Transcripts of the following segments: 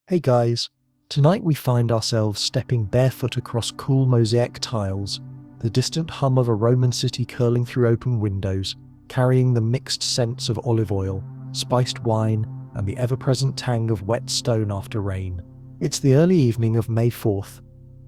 Hey guys, tonight we find ourselves stepping barefoot across cool mosaic tiles, the distant hum of a Roman city curling through open windows, carrying the mixed scents of olive oil, spiced wine, and the ever-present tang of wet stone after rain. It's the early evening of May 4th,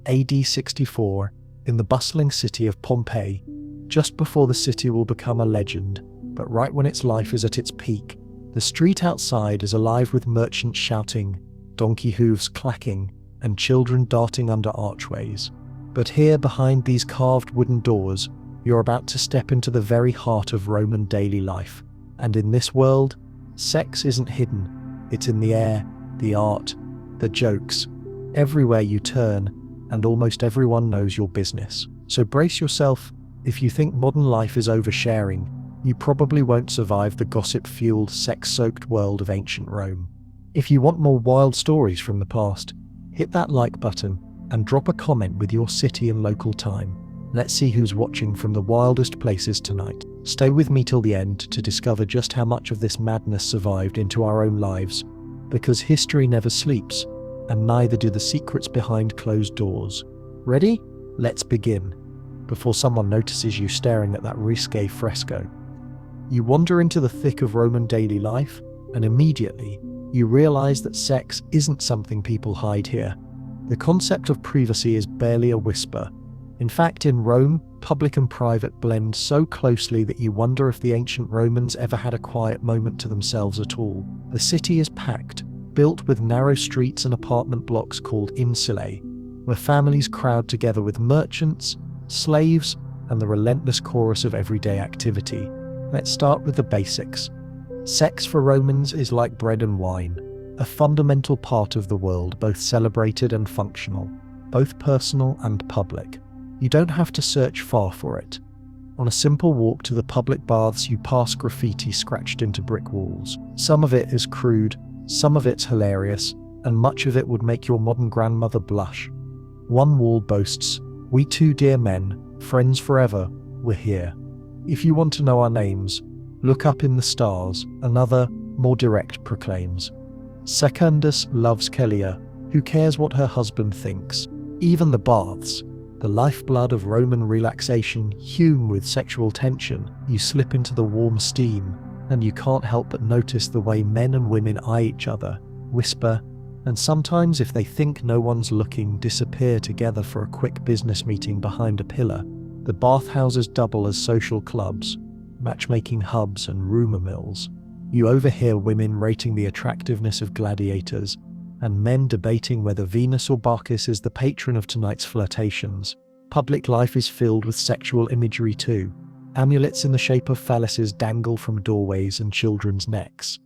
AD 64, in the bustling city of Pompeii, just before the city will become a legend, but right when its life is at its peak. The street outside is alive with merchants shouting, donkey hooves clacking, and children darting under archways. But here, behind these carved wooden doors, you're about to step into the very heart of Roman daily life. And in this world, sex isn't hidden. It's in the air, the art, the jokes. Everywhere you turn, and almost everyone knows your business. So brace yourself. If you think modern life is oversharing, you probably won't survive the gossip-fueled, sex-soaked world of ancient Rome. If you want more wild stories from the past, hit that like button and drop a comment with your city and local time. Let's see who's watching from the wildest places tonight. Stay with me till the end to discover just how much of this madness survived into our own lives, because history never sleeps, and neither do the secrets behind closed doors. Ready? Let's begin. Before someone notices you staring at that risque fresco. You wander into the thick of Roman daily life, and immediately, you realize that sex isn't something people hide here. The concept of privacy is barely a whisper. In fact, in Rome, public and private blend so closely that you wonder if the ancient Romans ever had a quiet moment to themselves at all. The city is packed, built with narrow streets and apartment blocks called insulae, where families crowd together with merchants, slaves, and the relentless chorus of everyday activity. Let's start with the basics. Sex for Romans is like bread and wine, a fundamental part of the world, both celebrated and functional, both personal and public. You don't have to search far for it. On a simple walk to the public baths, you pass graffiti scratched into brick walls. Some of it is crude, some of it's hilarious, and much of it would make your modern grandmother blush. One wall boasts, "We two dear men, friends forever, we're here. If you want to know our names, look up in the stars." Another, more direct, proclaims, "Secundus loves Kellia, who cares what her husband thinks." Even the baths, the lifeblood of Roman relaxation, hewn with sexual tension, you slip into the warm steam, and you can't help but notice the way men and women eye each other, whisper, and sometimes, if they think no one's looking, disappear together for a quick business meeting behind a pillar. The bathhouses double as social clubs, matchmaking hubs and rumor mills. You overhear women rating the attractiveness of gladiators, and men debating whether Venus or Bacchus is the patron of tonight's flirtations. Public life is filled with sexual imagery too. Amulets in the shape of phalluses dangle from doorways and children's necks.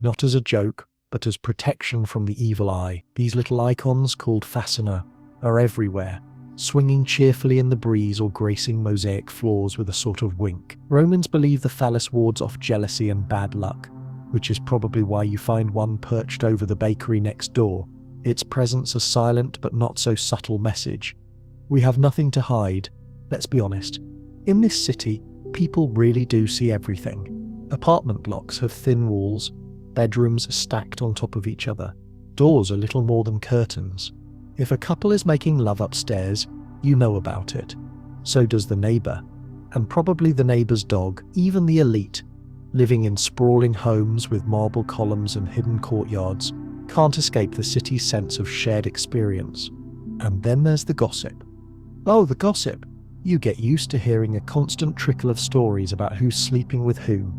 Not as a joke, but as protection from the evil eye. These little icons, called fascina, are everywhere, swinging cheerfully in the breeze or gracing mosaic floors with a sort of wink. Romans believe the phallus wards off jealousy and bad luck, which is probably why you find one perched over the bakery next door, its presence a silent but not so subtle message. We have nothing to hide, let's be honest. In this city, people really do see everything. Apartment blocks have thin walls, bedrooms are stacked on top of each other, doors are little more than curtains. If a couple is making love upstairs, you know about it. So does the neighbor, and probably the neighbor's dog. Even the elite, living in sprawling homes with marble columns and hidden courtyards, can't escape the city's sense of shared experience. And then there's the gossip. Oh, the gossip! You get used to hearing a constant trickle of stories about who's sleeping with who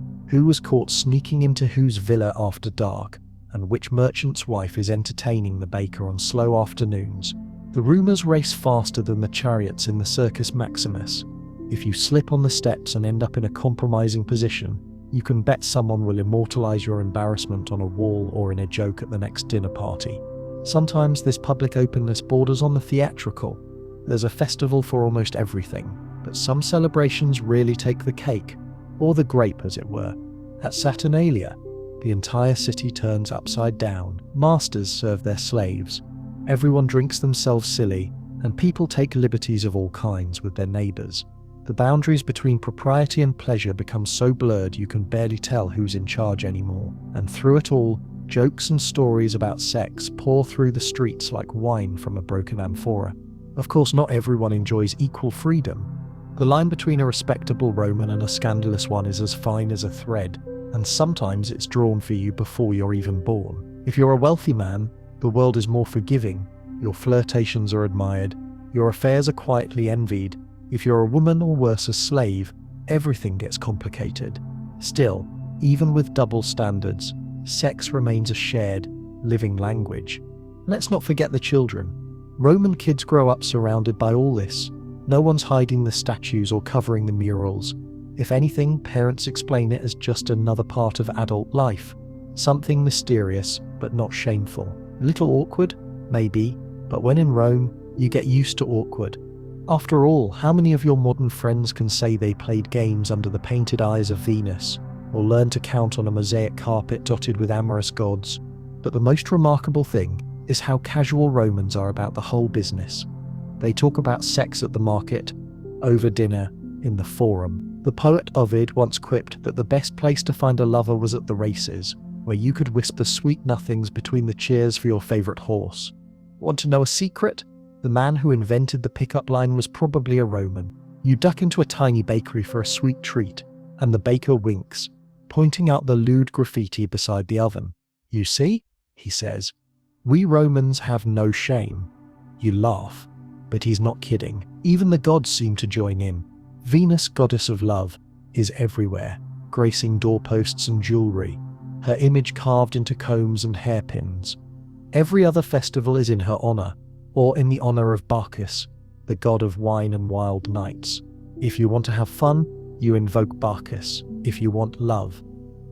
was caught sneaking into whose villa after dark, and which merchant's wife is entertaining the baker on slow afternoons. The rumors race faster than the chariots in the Circus Maximus. If you slip on the steps and end up in a compromising position, you can bet someone will immortalize your embarrassment on a wall or in a joke at the next dinner party. Sometimes this public openness borders on the theatrical. There's a festival for almost everything, but some celebrations really take the cake, or the grape as it were. At Saturnalia, the entire city turns upside down. Masters serve their slaves. Everyone drinks themselves silly, and people take liberties of all kinds with their neighbors. The boundaries between propriety and pleasure become so blurred you can barely tell who's in charge anymore. And through it all, Jokes and stories about sex pour through the streets like wine from a broken amphora. Of course, not everyone enjoys equal freedom. The line between a respectable Roman and a scandalous one is as fine as a thread, and sometimes it's drawn for you before you're even born. If you're a wealthy man, the world is more forgiving, your flirtations are admired, your affairs are quietly envied. If you're a woman, or worse, a slave, everything gets complicated. Still, even with double standards, sex remains a shared, living language. Let's not forget the children. Roman kids grow up surrounded by all this. No one's hiding the statues or covering the murals. If anything, parents explain it as just another part of adult life. Something mysterious, but not shameful. A little awkward? Maybe. But when in Rome, you get used to awkward. After all, how many of your modern friends can say they played games under the painted eyes of Venus, or learned to count on a mosaic carpet dotted with amorous gods? But the most remarkable thing is how casual Romans are about the whole business. They talk about sex at the market, over dinner, in the forum. The poet Ovid once quipped that the best place to find a lover was at the races, where you could whisper sweet nothings between the cheers for your favorite horse. Want to know a secret? The man who invented the pickup line was probably a Roman. You duck into a tiny bakery for a sweet treat, and the baker winks, pointing out the lewd graffiti beside the oven. You see, he says, we Romans have no shame. You laugh, but he's not kidding. Even the gods seem to join in. Venus, goddess of love, is everywhere, gracing doorposts and jewelry, her image carved into combs and hairpins. Every other festival is in her honor, or in the honor of Bacchus, the god of wine and wild nights. If you want to have fun, you invoke Bacchus. If you want love,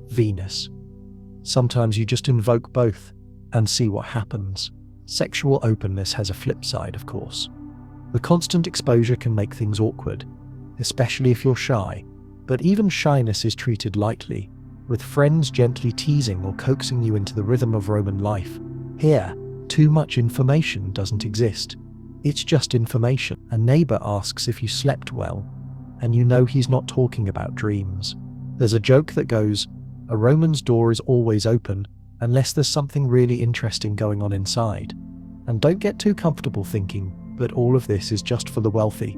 Venus. Sometimes you just invoke both and see what happens. Sexual openness has a flip side, of course. The constant exposure can make things awkward, especially if you're shy. But even shyness is treated lightly, with friends gently teasing or coaxing you into the rhythm of Roman life. Here, too much information doesn't exist. It's just information. A neighbor asks if you slept well, and you know he's not talking about dreams. There's a joke that goes, a Roman's door is always open, unless there's something really interesting going on inside. And don't get too comfortable thinking that all of this is just for the wealthy.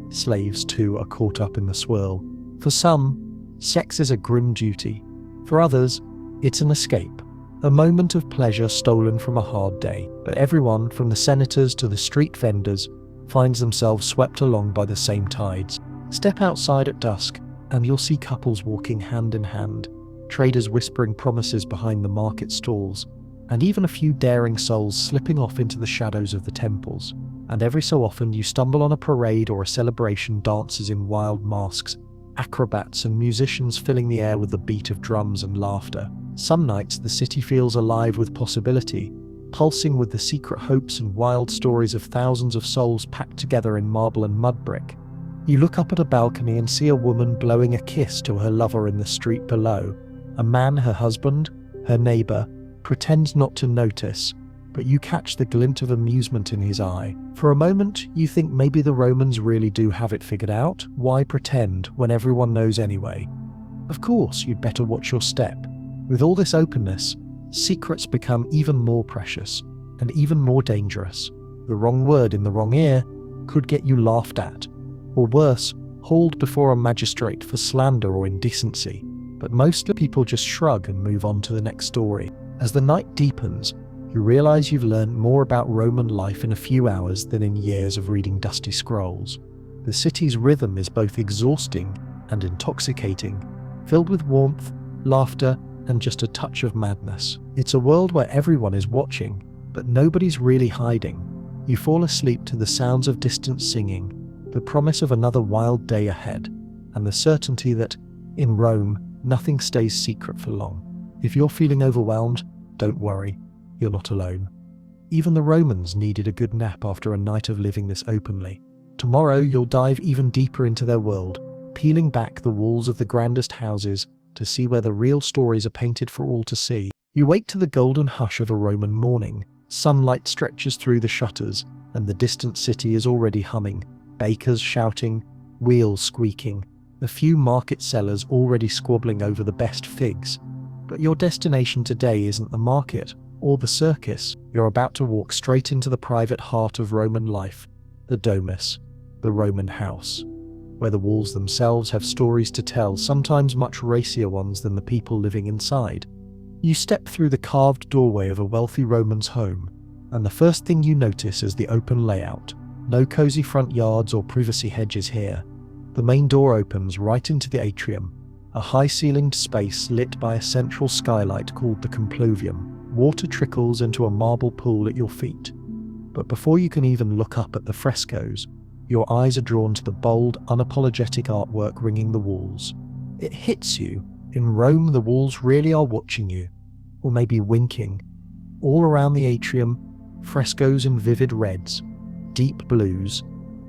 Slaves too are caught up in the swirl. For some, sex is a grim duty. For others, it's an escape, a moment of pleasure stolen from a hard day. But everyone, from the senators to the street vendors, finds themselves swept along by the same tides. Step outside at dusk, and you'll see couples walking hand in hand, traders whispering promises behind the market stalls, and even a few daring souls slipping off into the shadows of the temples. And every so often you stumble on a parade or a celebration, dancers in wild masks, acrobats and musicians filling the air with the beat of drums and laughter. Some nights the city feels alive with possibility, pulsing with the secret hopes and wild stories of thousands of souls packed together in marble and mud brick. You look up at a balcony and see a woman blowing a kiss to her lover in the street below. A man, her husband, her neighbor, pretends not to notice, but you catch the glint of amusement in his eye. For a moment, you think maybe the Romans really do have it figured out. Why pretend when everyone knows anyway? Of course, you'd better watch your step. With all this openness, secrets become even more precious and even more dangerous. The wrong word in the wrong ear could get you laughed at, or worse, hauled before a magistrate for slander or indecency. But most people just shrug and move on to the next story. As the night deepens, you realize you've learned more about Roman life in a few hours than in years of reading dusty scrolls. The city's rhythm is both exhausting and intoxicating, filled with warmth, laughter, and just a touch of madness. It's a world where everyone is watching, but nobody's really hiding. You fall asleep to the sounds of distant singing, the promise of another wild day ahead, and the certainty that, in Rome, nothing stays secret for long. If you're feeling overwhelmed, don't worry, you're not alone. Even the Romans needed a good nap after a night of living this openly. Tomorrow you'll dive even deeper into their world, peeling back the walls of the grandest houses to see where the real stories are painted for all to see. You wake to the golden hush of a Roman morning. Sunlight stretches through the shutters, and the distant city is already humming. Bakers shouting, wheels squeaking, a few market sellers already squabbling over the best figs. But your destination today isn't the market or the circus. You're about to walk straight into the private heart of Roman life, the Domus, the Roman house, where the walls themselves have stories to tell, sometimes much racier ones than the people living inside. You step through the carved doorway of a wealthy Roman's home, and the first thing you notice is the open layout. No cozy front yards or privacy hedges here. The main door opens right into the atrium, a high-ceilinged space lit by a central skylight called the compluvium. Water trickles into a marble pool at your feet. But before you can even look up at the frescoes, your eyes are drawn to the bold, unapologetic artwork ringing the walls. It hits you. In Rome, the walls really are watching you, or maybe winking. All around the atrium, frescoes in vivid reds, deep blues,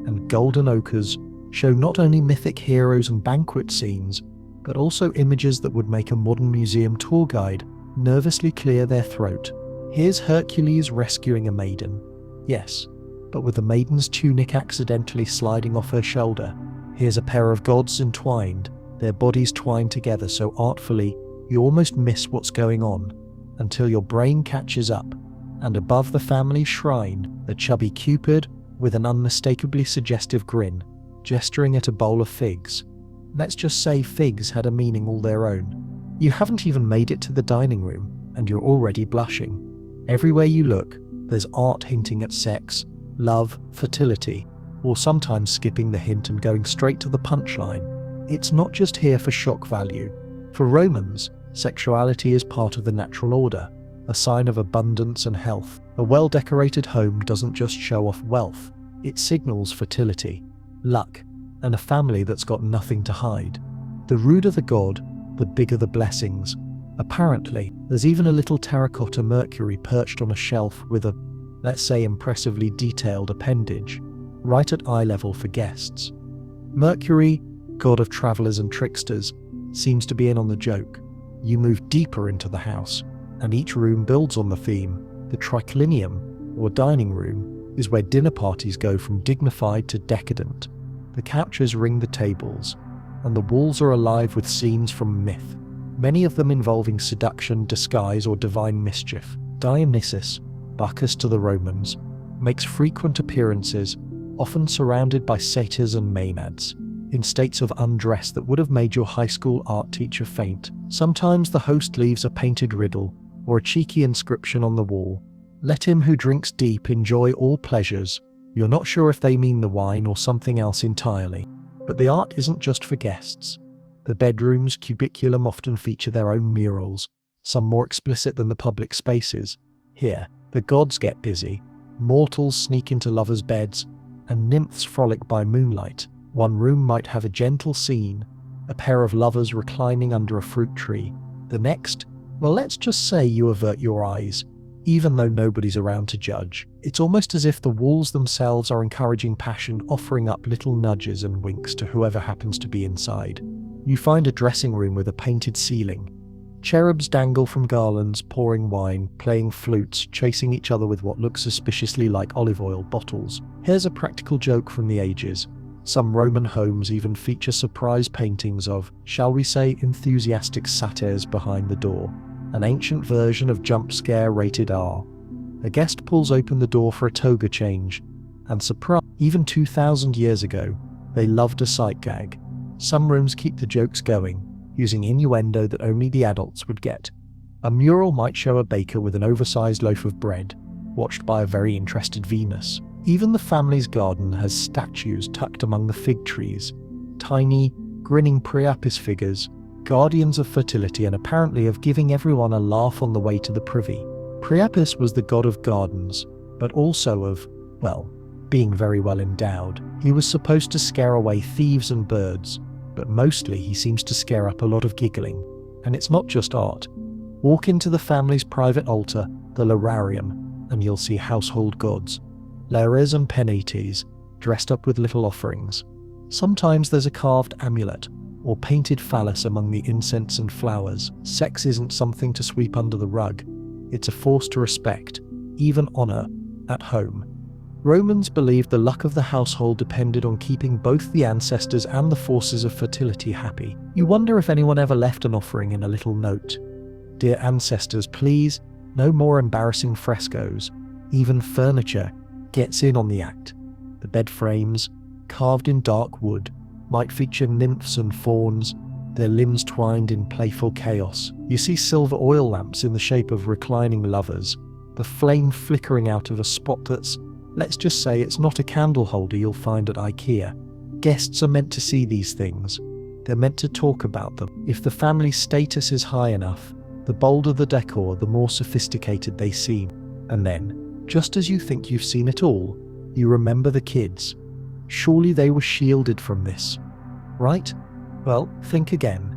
and golden ochres show not only mythic heroes and banquet scenes, but also images that would make a modern museum tour guide nervously clear their throat. Here's Hercules rescuing a maiden. Yes, but with the maiden's tunic accidentally sliding off her shoulder. Here's a pair of gods entwined, their bodies twined together so artfully you almost miss what's going on, until your brain catches up. And above the family shrine, the chubby Cupid, with an unmistakably suggestive grin, gesturing at a bowl of figs. Let's just say figs had a meaning all their own. You haven't even made it to the dining room, and you're already blushing. Everywhere you look, there's art hinting at sex, love, fertility, or sometimes skipping the hint and going straight to the punchline. It's not just here for shock value. For Romans, sexuality is part of the natural order, a sign of abundance and health. A well-decorated home doesn't just show off wealth, it signals fertility, luck, and a family that's got nothing to hide. The ruder the god, the bigger the blessings. Apparently, there's even a little terracotta Mercury perched on a shelf with a, let's say, impressively detailed appendage, right at eye level for guests. Mercury, god of travelers and tricksters, seems to be in on the joke. You move deeper into the house, and each room builds on the theme. The triclinium, or dining room, is where dinner parties go from dignified to decadent. The couches ring the tables, and the walls are alive with scenes from myth, many of them involving seduction, disguise, or divine mischief. Dionysus, Bacchus to the Romans, makes frequent appearances, often surrounded by satyrs and maenads, in states of undress that would have made your high school art teacher faint. Sometimes the host leaves a painted riddle, or a cheeky inscription on the wall. Let him who drinks deep enjoy all pleasures. You're not sure if they mean the wine or something else entirely. But the art isn't just for guests. The bedrooms, cubiculum often feature their own murals, some more explicit than the public spaces. Here, the gods get busy, mortals sneak into lovers' beds, and nymphs frolic by moonlight. One room might have a gentle scene, a pair of lovers reclining under a fruit tree. The next, well, let's just say you avert your eyes, even though nobody's around to judge. It's almost as if the walls themselves are encouraging passion, offering up little nudges and winks to whoever happens to be inside. You find a dressing room with a painted ceiling. Cherubs dangle from garlands, pouring wine, playing flutes, chasing each other with what looks suspiciously like olive oil bottles. Here's a practical joke from the ages. Some Roman homes even feature surprise paintings of, shall we say, enthusiastic satyrs behind the door, an ancient version of jump scare rated R. A guest pulls open the door for a toga change, and surprise, even 2,000 years ago, they loved a sight gag. Some rooms keep the jokes going, using innuendo that only the adults would get. A mural might show a baker with an oversized loaf of bread, watched by a very interested Venus. Even the family's garden has statues tucked among the fig trees, tiny, grinning Priapus figures, guardians of fertility and apparently of giving everyone a laugh on the way to the privy. Priapus was the god of gardens, but also of, well, being very well endowed. He was supposed to scare away thieves and birds, but mostly he seems to scare up a lot of giggling. And it's not just art. Walk into the family's private altar, the lararium, and you'll see household gods, Lares and Penates, dressed up with little offerings. Sometimes there's a carved amulet, or painted phallus among the incense and flowers. Sex isn't something to sweep under the rug. It's a force to respect, even honor, at home. Romans believed the luck of the household depended on keeping both the ancestors and the forces of fertility happy. You wonder if anyone ever left an offering in a little note. Dear ancestors, please, no more embarrassing frescoes. Even furniture gets in on the act. The bed frames, carved in dark wood, might feature nymphs and fauns, their limbs twined in playful chaos. You see silver oil lamps in the shape of reclining lovers, the flame flickering out of a spot that's, let's just say, it's not a candle holder you'll find at IKEA. Guests are meant to see these things. They're meant to talk about them. If the family's status is high enough, the bolder the decor, the more sophisticated they seem. And then, just as you think you've seen it all, you remember the kids. Surely they were shielded from this, right? Well, think again.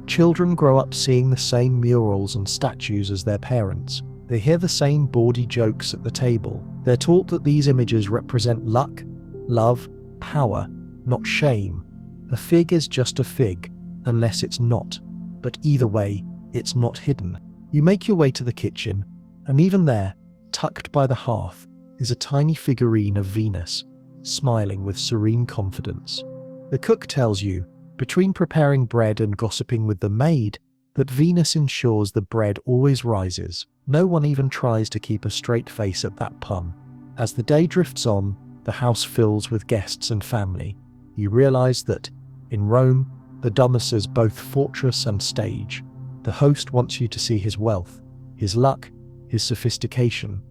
Children grow up seeing the same murals and statues as their parents. They hear the same bawdy jokes at the table. They're taught that these images represent luck, love, power, not shame. A fig is just a fig, unless it's not. But either way, it's not hidden. You make your way to the kitchen, and even there, tucked by the hearth, is a tiny figurine of Venus, smiling with serene confidence. The cook tells you, between preparing bread and gossiping with the maid, that Venus ensures the bread always rises. No one even tries to keep a straight face at that pun. As the day drifts on, the house fills with guests and family. You realize that, in Rome, the Domus is both fortress and stage. The host wants you to see his wealth, his luck, his sophistication.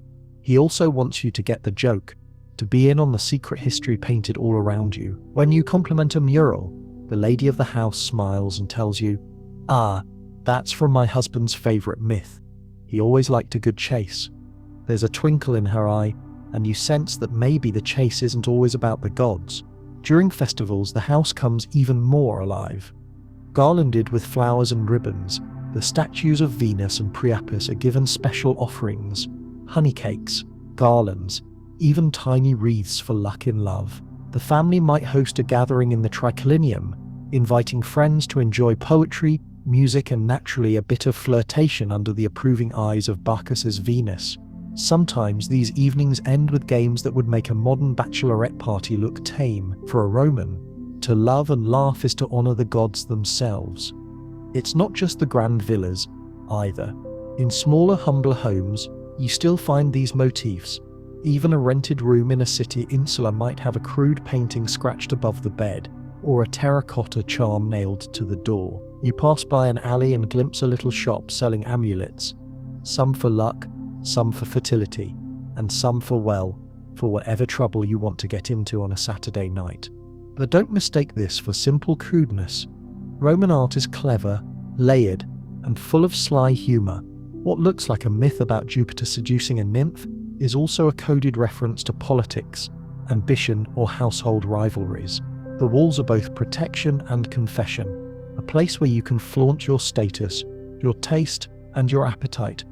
He also wants you to get the joke, to be in on the secret history painted all around you. When you compliment a mural, the lady of the house smiles and tells you, "Ah, that's from my husband's favorite myth. He always liked a good chase." There's a twinkle in her eye, and you sense that maybe the chase isn't always about the gods. During festivals, the house comes even more alive. Garlanded with flowers and ribbons, the statues of Venus and Priapus are given special offerings: honey cakes, garlands, even tiny wreaths for luck in love. The family might host a gathering in the triclinium, inviting friends to enjoy poetry, music, and naturally a bit of flirtation under the approving eyes of Bacchus's Venus. Sometimes these evenings end with games that would make a modern bachelorette party look tame. For a Roman, to love and laugh is to honor the gods themselves. It's not just the grand villas, either. In smaller, humbler homes, you still find these motifs. Even a rented room in a city insula might have a crude painting scratched above the bed, or a terracotta charm nailed to the door. You pass by an alley and glimpse a little shop selling amulets, some for luck, some for fertility, and some for whatever trouble you want to get into on a Saturday night. But don't mistake this for simple crudeness. Roman art is clever, layered, and full of sly humor. What looks like a myth about Jupiter seducing a nymph is also a coded reference to politics, ambition, or household rivalries. The walls are both protection and confession, a place where you can flaunt your status, your taste, and your appetite,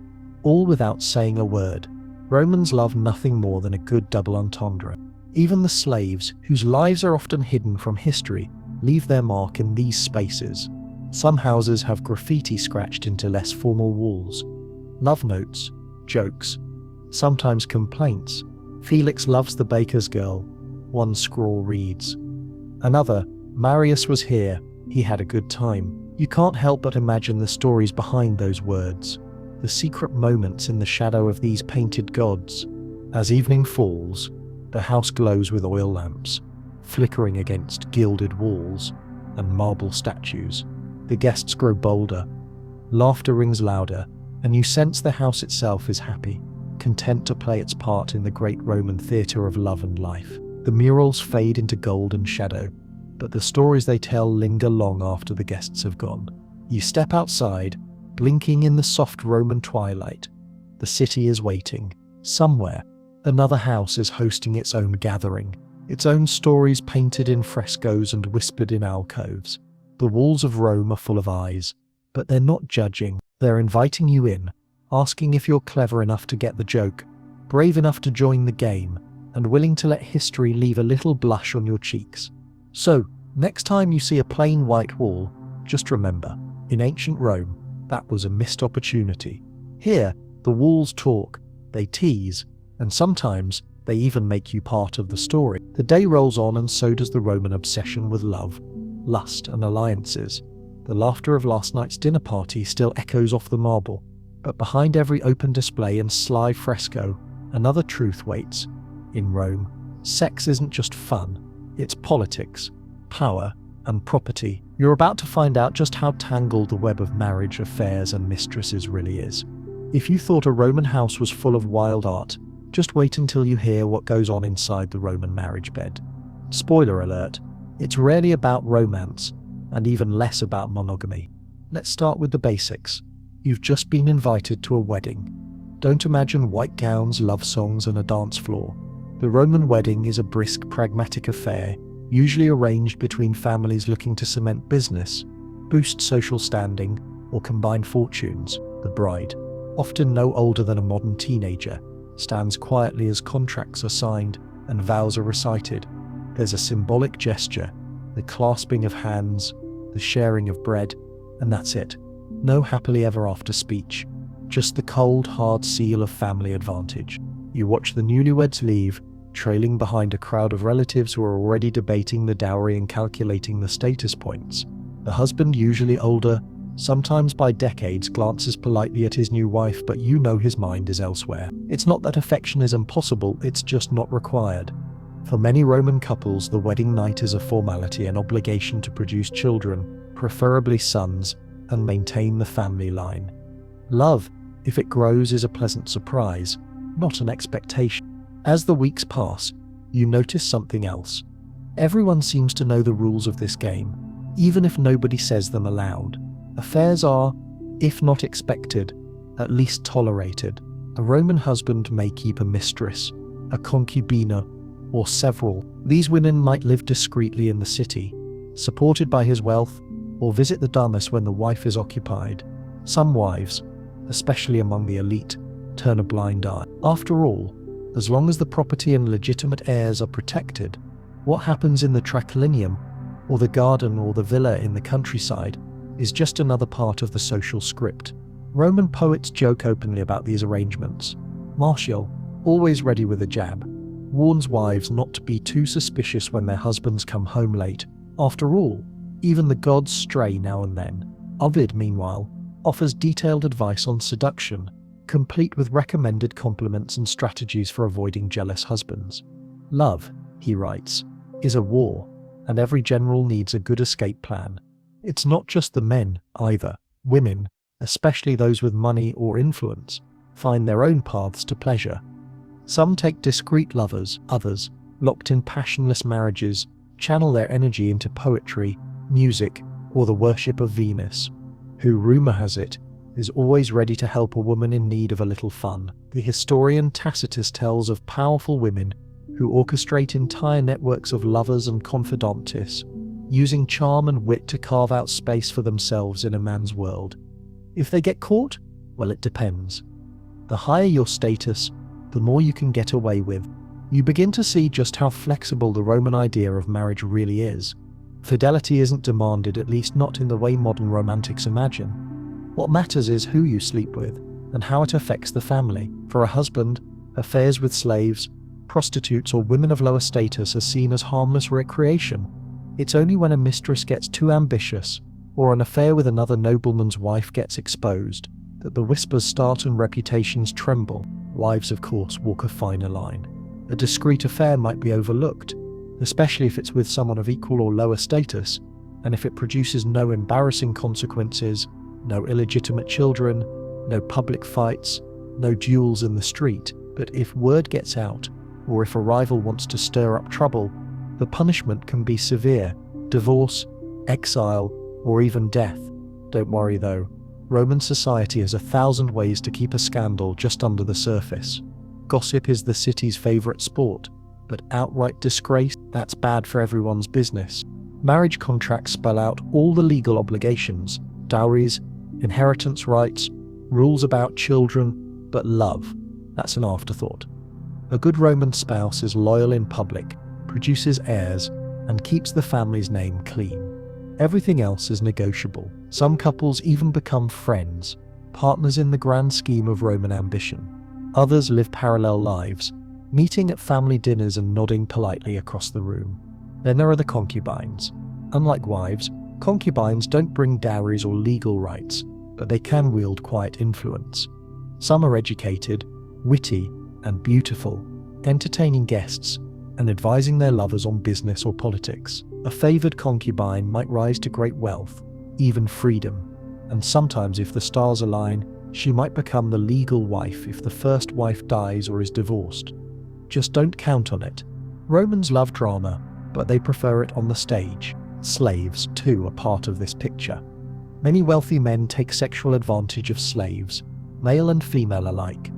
all without saying a word. Romans love nothing more than a good double entendre. Even the slaves, whose lives are often hidden from history, leave their mark in these spaces. Some houses have graffiti scratched into less formal walls. Love notes, jokes, sometimes complaints. "Felix loves the baker's girl," one scrawl reads. Another, "Marius was here, he had a good time." You can't help but imagine the stories behind those words, the secret moments in the shadow of these painted gods. As evening falls, the house glows with oil lamps, flickering against gilded walls and marble statues. The guests grow bolder, laughter rings louder, and you sense the house itself is happy, content to play its part in the great Roman theatre of love and life. The murals fade into gold and shadow, but the stories they tell linger long after the guests have gone. You step outside, blinking in the soft Roman twilight. The city is waiting. Somewhere, another house is hosting its own gathering, its own stories painted in frescoes and whispered in alcoves. The walls of Rome are full of eyes, but they're not judging. They're inviting you in, asking if you're clever enough to get the joke, brave enough to join the game, and willing to let history leave a little blush on your cheeks. So, next time you see a plain white wall, just remember, in ancient Rome, that was a missed opportunity. Here, the walls talk, they tease, and sometimes they even make you part of the story. The day rolls on, and so does the Roman obsession with love, lust, and alliances. The laughter of last night's dinner party still echoes off the marble, but behind every open display and sly fresco, another truth waits. In Rome, sex isn't just fun, it's politics, power, and property. You're about to find out just how tangled the web of marriage, affairs, and mistresses really is. If you thought a Roman house was full of wild art, just wait until you hear what goes on inside the Roman marriage bed. Spoiler alert, it's rarely about romance, and even less about monogamy. Let's start with the basics. You've just been invited to a wedding. Don't imagine white gowns, love songs, and a dance floor. The Roman wedding is a brisk, pragmatic affair, usually arranged between families looking to cement business, boost social standing, or combine fortunes. The bride, often no older than a modern teenager, stands quietly as contracts are signed and vows are recited. There's a symbolic gesture, the clasping of hands, the sharing of bread, and that's it. No happily ever after speech, just the cold, hard seal of family advantage. You watch the newlyweds leave, trailing behind a crowd of relatives who are already debating the dowry and calculating the status points. The husband, usually older, sometimes by decades, glances politely at his new wife, but you know his mind is elsewhere. It's not that affection is impossible, it's just not required. For many Roman couples, the wedding night is a formality, an obligation to produce children, preferably sons, and maintain the family line. Love, if it grows, is a pleasant surprise, not an expectation. As the weeks pass, you notice something else. Everyone seems to know the rules of this game, even if nobody says them aloud. Affairs are, if not expected, at least tolerated. A Roman husband may keep a mistress, a concubina, or several. These women might live discreetly in the city, supported by his wealth, or visit the damus when the wife is occupied. Some wives, especially among the elite, turn a blind eye. After all, as long as the property and legitimate heirs are protected, what happens in the triclinium, or the garden, or the villa in the countryside, is just another part of the social script. Roman poets joke openly about these arrangements. Martial, always ready with a jab, warns wives not to be too suspicious when their husbands come home late. After all, even the gods stray now and then. Ovid, meanwhile, offers detailed advice on seduction, complete with recommended compliments and strategies for avoiding jealous husbands. Love, he writes, is a war, and every general needs a good escape plan. It's not just the men, either. Women, especially those with money or influence, find their own paths to pleasure. Some take discreet lovers, others, locked in passionless marriages, channel their energy into poetry, music, or the worship of Venus, who, rumor has it, is always ready to help a woman in need of a little fun. The historian Tacitus tells of powerful women who orchestrate entire networks of lovers and confidantes, using charm and wit to carve out space for themselves in a man's world. If they get caught, well, it depends. The higher your status, the more you can get away with. You begin to see just how flexible the Roman idea of marriage really is. Fidelity isn't demanded, at least not in the way modern romantics imagine. What matters is who you sleep with, and how it affects the family. For a husband, affairs with slaves, prostitutes, or women of lower status are seen as harmless recreation. It's only when a mistress gets too ambitious, or an affair with another nobleman's wife gets exposed, that the whispers start and reputations tremble. Wives, of course, walk a finer line. A discreet affair might be overlooked, especially if it's with someone of equal or lower status, and if it produces no embarrassing consequences, no illegitimate children, no public fights, no duels in the street. But if word gets out, or if a rival wants to stir up trouble, the punishment can be severe: divorce, exile, or even death. Don't worry though, Roman society has 1,000 ways to keep a scandal just under the surface. Gossip is the city's favorite sport, but outright disgrace, that's bad for everyone's business. Marriage contracts spell out all the legal obligations: dowries, inheritance rights, rules about children, but love, that's an afterthought. A good Roman spouse is loyal in public, produces heirs, and keeps the family's name clean. Everything else is negotiable. Some couples even become friends, partners in the grand scheme of Roman ambition. Others live parallel lives, meeting at family dinners and nodding politely across the room. Then there are the concubines. Unlike wives, Concubines don't bring dowries or legal rights, but they can wield quiet influence. Some are educated, witty, and beautiful, entertaining guests, and advising their lovers on business or politics. A favored concubine might rise to great wealth, even freedom, and sometimes if the stars align, she might become the legal wife if the first wife dies or is divorced. Just don't count on it. Romans love drama, but they prefer it on the stage. Slaves, too, are part of this picture. Many wealthy men take sexual advantage of slaves, male and female alike.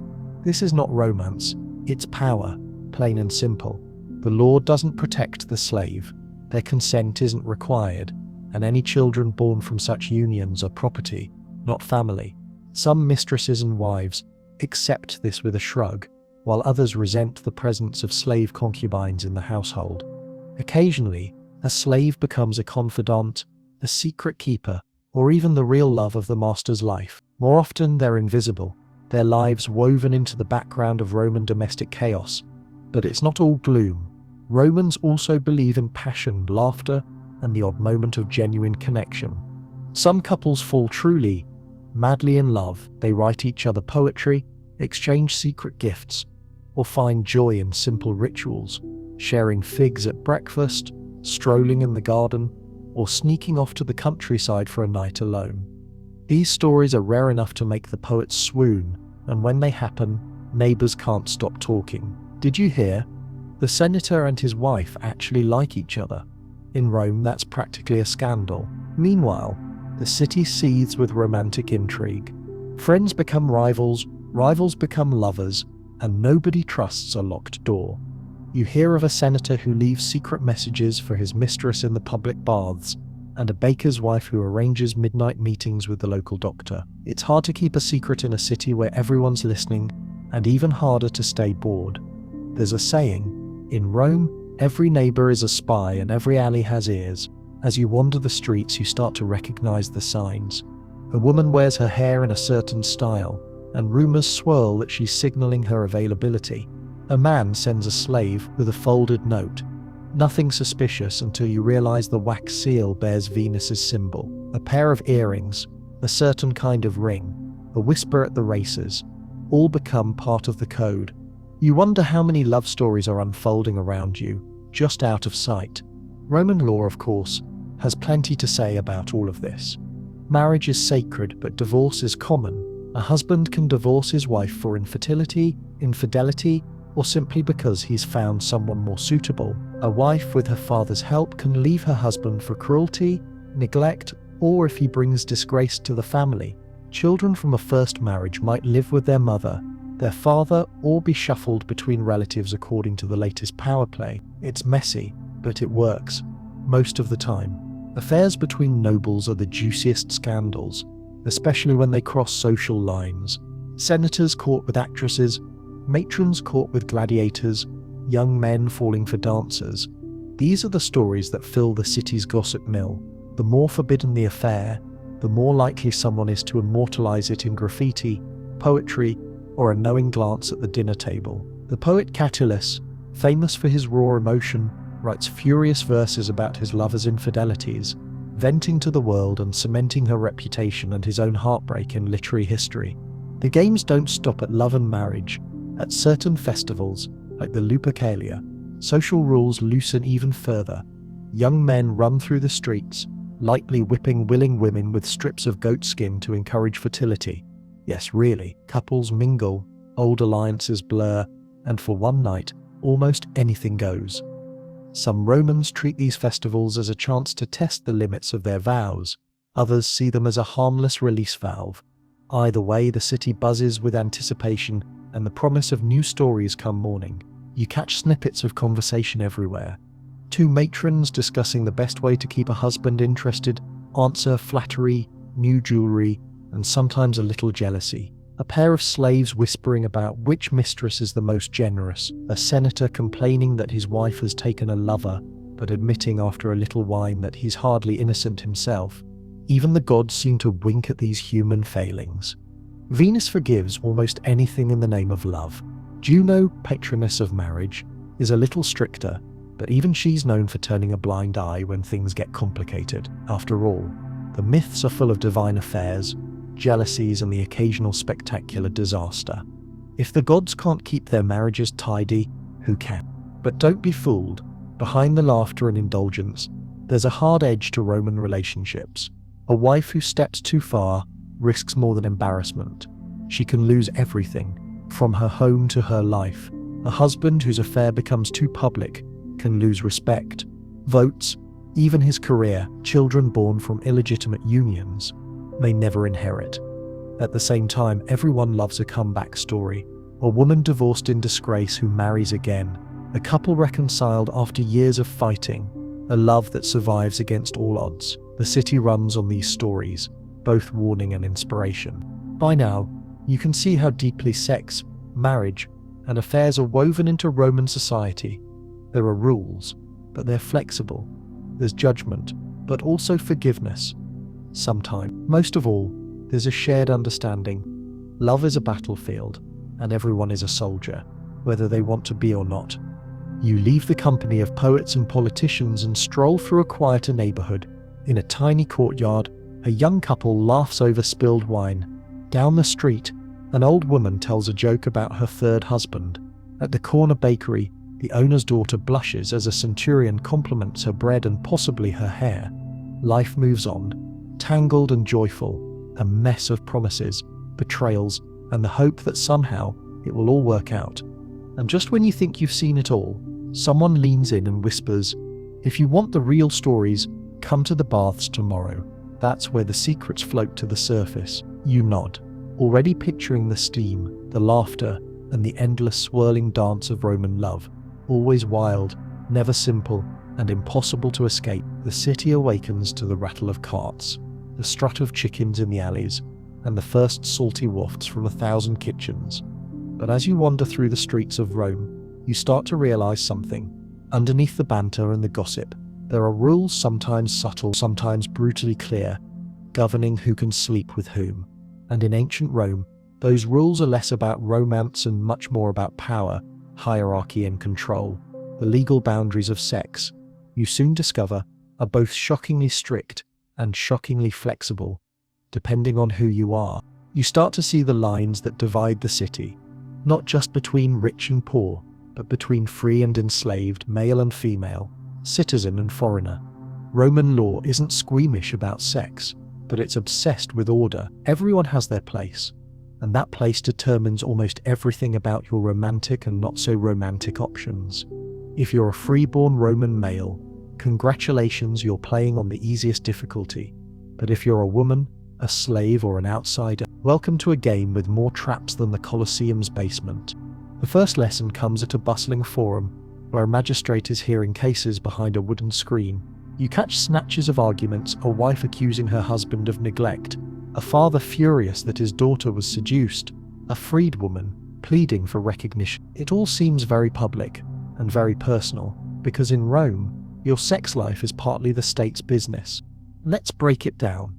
This is not romance, it's power, plain and simple. The law doesn't protect the slave, their consent isn't required, and any children born from such unions are property, not family. Some mistresses and wives accept this with a shrug, while others resent the presence of slave concubines in the household. Occasionally, a slave becomes a confidant, a secret keeper, or even the real love of the master's life. More often, they're invisible, their lives woven into the background of Roman domestic chaos. But it's not all gloom. Romans also believe in passion, laughter, and the odd moment of genuine connection. Some couples fall truly, madly in love. They write each other poetry, exchange secret gifts, or find joy in simple rituals, sharing figs at breakfast, strolling in the garden, or sneaking off to the countryside for a night alone. These stories are rare enough to make the poets swoon, and when they happen, neighbors can't stop talking. Did you hear? The senator and his wife actually like each other. In Rome, that's practically a scandal. Meanwhile, the city seethes with romantic intrigue. Friends become rivals, rivals become lovers, and nobody trusts a locked door. You hear of a senator who leaves secret messages for his mistress in the public baths, and a baker's wife who arranges midnight meetings with the local doctor. It's hard to keep a secret in a city where everyone's listening, and even harder to stay bored. There's a saying, in Rome, every neighbor is a spy and every alley has ears. As you wander the streets, you start to recognize the signs. A woman wears her hair in a certain style, and rumors swirl that she's signaling her availability. A man sends a slave with a folded note. Nothing suspicious until you realize the wax seal bears Venus's symbol. A pair of earrings, a certain kind of ring, a whisper at the races, all become part of the code. You wonder how many love stories are unfolding around you, just out of sight. Roman law, of course, has plenty to say about all of this. Marriage is sacred, but divorce is common. A husband can divorce his wife for infertility, infidelity, or simply because he's found someone more suitable. A wife, with her father's help, can leave her husband for cruelty, neglect, or if he brings disgrace to the family. Children from a first marriage might live with their mother, their father, or be shuffled between relatives according to the latest power play. It's messy, but it works, most of the time. Affairs between nobles are the juiciest scandals, especially when they cross social lines. Senators caught with actresses, matrons caught with gladiators, young men falling for dancers. These are the stories that fill the city's gossip mill. The more forbidden the affair, the more likely someone is to immortalize it in graffiti, poetry, or a knowing glance at the dinner table. The poet Catullus, famous for his raw emotion, writes furious verses about his lover's infidelities, venting to the world and cementing her reputation and his own heartbreak in literary history. The games don't stop at love and marriage. At certain festivals, like the Lupercalia, social rules loosen even further. Young men run through the streets, lightly whipping willing women with strips of goat skin to encourage fertility. Yes, really, couples mingle, old alliances blur, and for one night, almost anything goes. Some Romans treat these festivals as a chance to test the limits of their vows. Others see them as a harmless release valve. Either way, the city buzzes with anticipation and the promise of new stories come morning. You catch snippets of conversation everywhere. Two matrons discussing the best way to keep a husband interested, answer flattery, new jewelry, and sometimes a little jealousy. A pair of slaves whispering about which mistress is the most generous. A senator complaining that his wife has taken a lover, but admitting after a little wine that he's hardly innocent himself. Even the gods seem to wink at these human failings. Venus forgives almost anything in the name of love. Juno, patroness of marriage, is a little stricter, But even she's known for turning a blind eye when things get complicated. After all, the myths are full of divine affairs, jealousies, and the occasional spectacular disaster. If the gods can't keep their marriages tidy, who can? But don't be fooled. Behind the laughter and indulgence, there's a hard edge to Roman relationships. A wife who steps too far risks more than embarrassment. She can lose everything, from her home to her life. A husband whose affair becomes too public can lose respect, votes, even his career. Children born from illegitimate unions may never inherit. At the same time, everyone loves a comeback story. A woman divorced in disgrace who marries again. A couple reconciled after years of fighting. A love that survives against all odds. The city runs on these stories, both warning and inspiration. By now, you can see how deeply sex, marriage, and affairs are woven into Roman society. There are rules, but they're flexible. There's judgment, but also forgiveness. Sometimes, most of all, there's a shared understanding. Love is a battlefield, and everyone is a soldier, whether they want to be or not. You leave the company of poets and politicians and stroll through a quieter neighborhood. In a tiny courtyard, a young couple laughs over spilled wine. Down the street, an old woman tells a joke about her third husband. At the corner bakery, the owner's daughter blushes as a centurion compliments her bread and possibly her hair. Life moves on, tangled and joyful, a mess of promises, betrayals, and the hope that somehow it will all work out. And just when you think you've seen it all, someone leans in and whispers, "If you want the real stories, come to the baths tomorrow." That's where the secrets float to the surface. You nod, already picturing the steam, the laughter, and the endless swirling dance of Roman love. Always wild, never simple, and impossible to escape. The city awakens to the rattle of carts, the strut of chickens in the alleys, and the first salty wafts from 1,000 kitchens. But as you wander through the streets of Rome, you start to realize something. Underneath the banter and the gossip, there are rules, sometimes subtle, sometimes brutally clear, governing who can sleep with whom. And in ancient Rome, those rules are less about romance and much more about power, hierarchy, and control. The legal boundaries of sex, you soon discover, are both shockingly strict and shockingly flexible, depending on who you are. You start to see the lines that divide the city, not just between rich and poor, but between free and enslaved, male and female, citizen and foreigner. Roman law isn't squeamish about sex, but it's obsessed with order. Everyone has their place, and that place determines almost everything about your romantic and not so romantic options. If you're a freeborn Roman male, congratulations, you're playing on the easiest difficulty. But if you're a woman, a slave, or an outsider, welcome to a game with more traps than the Colosseum's basement. The first lesson comes at a bustling forum, where a magistrate is hearing cases behind a wooden screen. You catch snatches of arguments, a wife accusing her husband of neglect, a father furious that his daughter was seduced, a freedwoman pleading for recognition. It all seems very public and very personal, because in Rome, your sex life is partly the state's business. Let's break it down.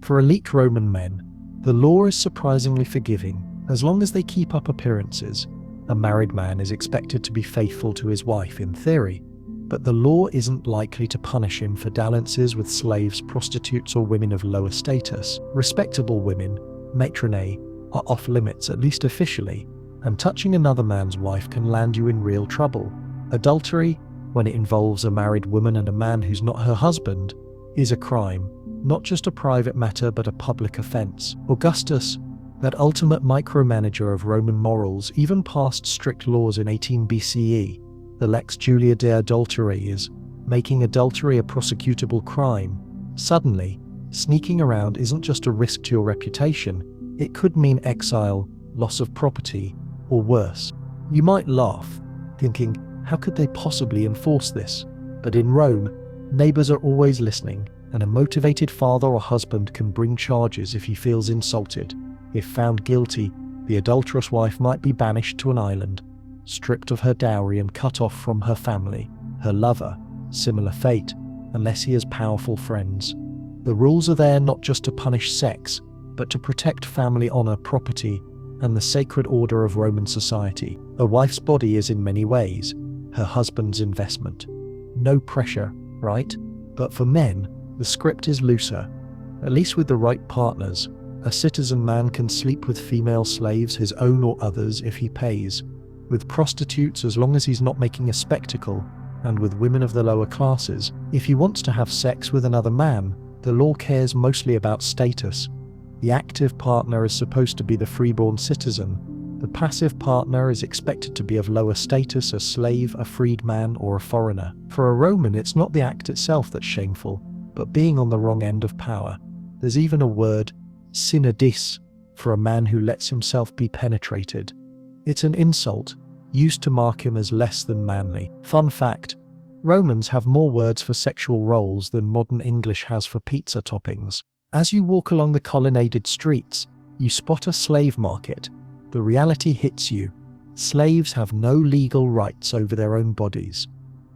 For elite Roman men, the law is surprisingly forgiving, as long as they keep up appearances. A married man is expected to be faithful to his wife in theory, but the law isn't likely to punish him for dalliances with slaves, prostitutes, or women of lower status. Respectable women, matronae, are off limits, at least officially, and touching another man's wife can land you in real trouble. Adultery, when it involves a married woman and a man who's not her husband, is a crime, not just a private matter but a public offense. Augustus, that ultimate micromanager of Roman morals, even passed strict laws in 18 BCE, the Lex Julia de Adulteriis, making adultery a prosecutable crime. Suddenly, sneaking around isn't just a risk to your reputation, it could mean exile, loss of property, or worse. You might laugh, thinking, how could they possibly enforce this? But in Rome, neighbors are always listening, and a motivated father or husband can bring charges if he feels insulted. If found guilty, the adulterous wife might be banished to an island, stripped of her dowry and cut off from her family. Her lover, similar fate, unless he has powerful friends. The rules are there not just to punish sex, but to protect family honor, property, and the sacred order of Roman society. A wife's body is in many ways her husband's investment. No pressure, right? But for men, the script is looser. At least with the right partners, a citizen man can sleep with female slaves, his own or others, if he pays, with prostitutes as long as he's not making a spectacle, and with women of the lower classes. If he wants to have sex with another man, the law cares mostly about status. The active partner is supposed to be the freeborn citizen. The passive partner is expected to be of lower status, a slave, a freedman, or a foreigner. For a Roman, it's not the act itself that's shameful, but being on the wrong end of power. There's even a word, synodis, for a man who lets himself be penetrated. It's an insult, used to mark him as less than manly. Fun fact, Romans have more words for sexual roles than modern English has for pizza toppings. As you walk along the colonnaded streets, you spot a slave market. The reality hits you. Slaves have no legal rights over their own bodies.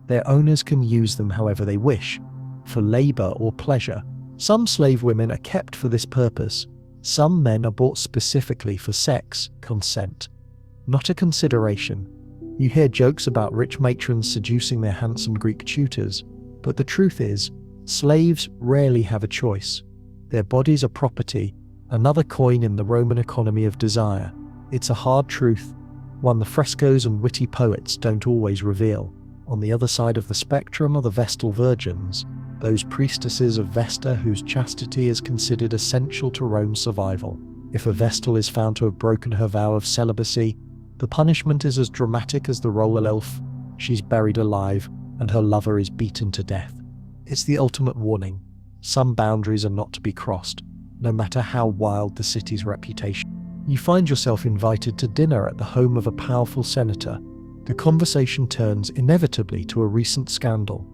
Their owners can use them however they wish, for labor or pleasure. Some slave women are kept for this purpose. Some men are bought specifically for sex, consent, not a consideration. You hear jokes about rich matrons seducing their handsome Greek tutors, but the truth is, slaves rarely have a choice. Their bodies are property, another coin in the Roman economy of desire. It's a hard truth, one the frescoes and witty poets don't always reveal. On the other side of the spectrum are the Vestal virgins, those priestesses of Vesta whose chastity is considered essential to Rome's survival. If a Vestal is found to have broken her vow of celibacy, the punishment is as dramatic as the roller elf. She's buried alive, and her lover is beaten to death. It's the ultimate warning. Some boundaries are not to be crossed, no matter how wild the city's reputation. You find yourself invited to dinner at the home of a powerful senator. The conversation turns inevitably to a recent scandal.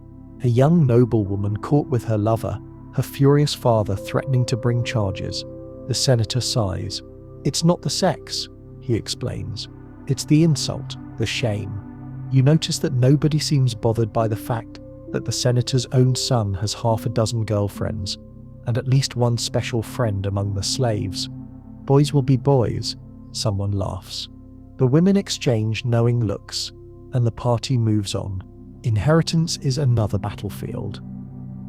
A young noblewoman caught with her lover, her furious father threatening to bring charges. The senator sighs. It's not the sex, he explains. It's the insult, the shame. You notice that nobody seems bothered by the fact that the senator's own son has half a dozen girlfriends, and at least one special friend among the slaves. Boys will be boys, someone laughs. The women exchange knowing looks, and the party moves on. Inheritance is another battlefield.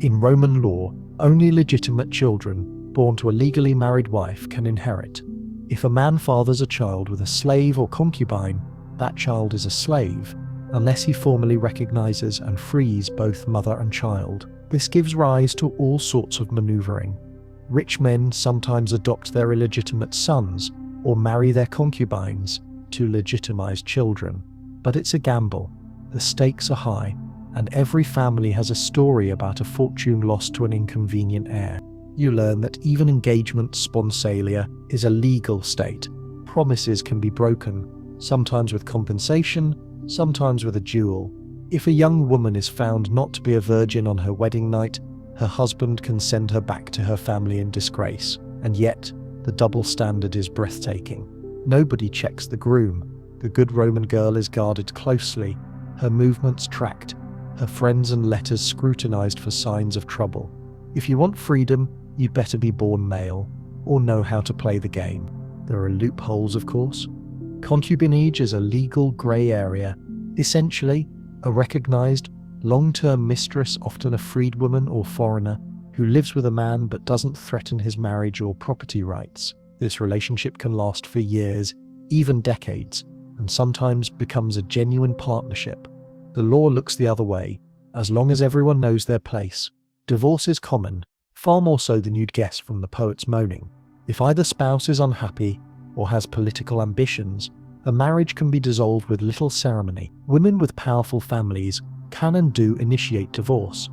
In Roman law, only legitimate children, born to a legally married wife, can inherit. If a man fathers a child with a slave or concubine, that child is a slave, unless he formally recognizes and frees both mother and child. This gives rise to all sorts of maneuvering. Rich men sometimes adopt their illegitimate sons or marry their concubines to legitimize children. But it's a gamble. The stakes are high, and every family has a story about a fortune lost to an inconvenient heir. You learn that even engagement sponsalia is a legal state. Promises can be broken, sometimes with compensation, sometimes with a duel. If a young woman is found not to be a virgin on her wedding night, her husband can send her back to her family in disgrace. And yet, the double standard is breathtaking. Nobody checks the groom. The good Roman girl is guarded closely, her movements tracked, her friends and letters scrutinized for signs of trouble. If you want freedom, you better be born male, or know how to play the game. There are loopholes, of course. Concubinage is a legal grey area, essentially a recognized, long-term mistress, often a freedwoman or foreigner, who lives with a man but doesn't threaten his marriage or property rights. This relationship can last for years, even decades, and sometimes becomes a genuine partnership. The law looks the other way, as long as everyone knows their place. Divorce is common, far more so than you'd guess from the poet's moaning. If either spouse is unhappy or has political ambitions, a marriage can be dissolved with little ceremony. Women with powerful families can and do initiate divorce,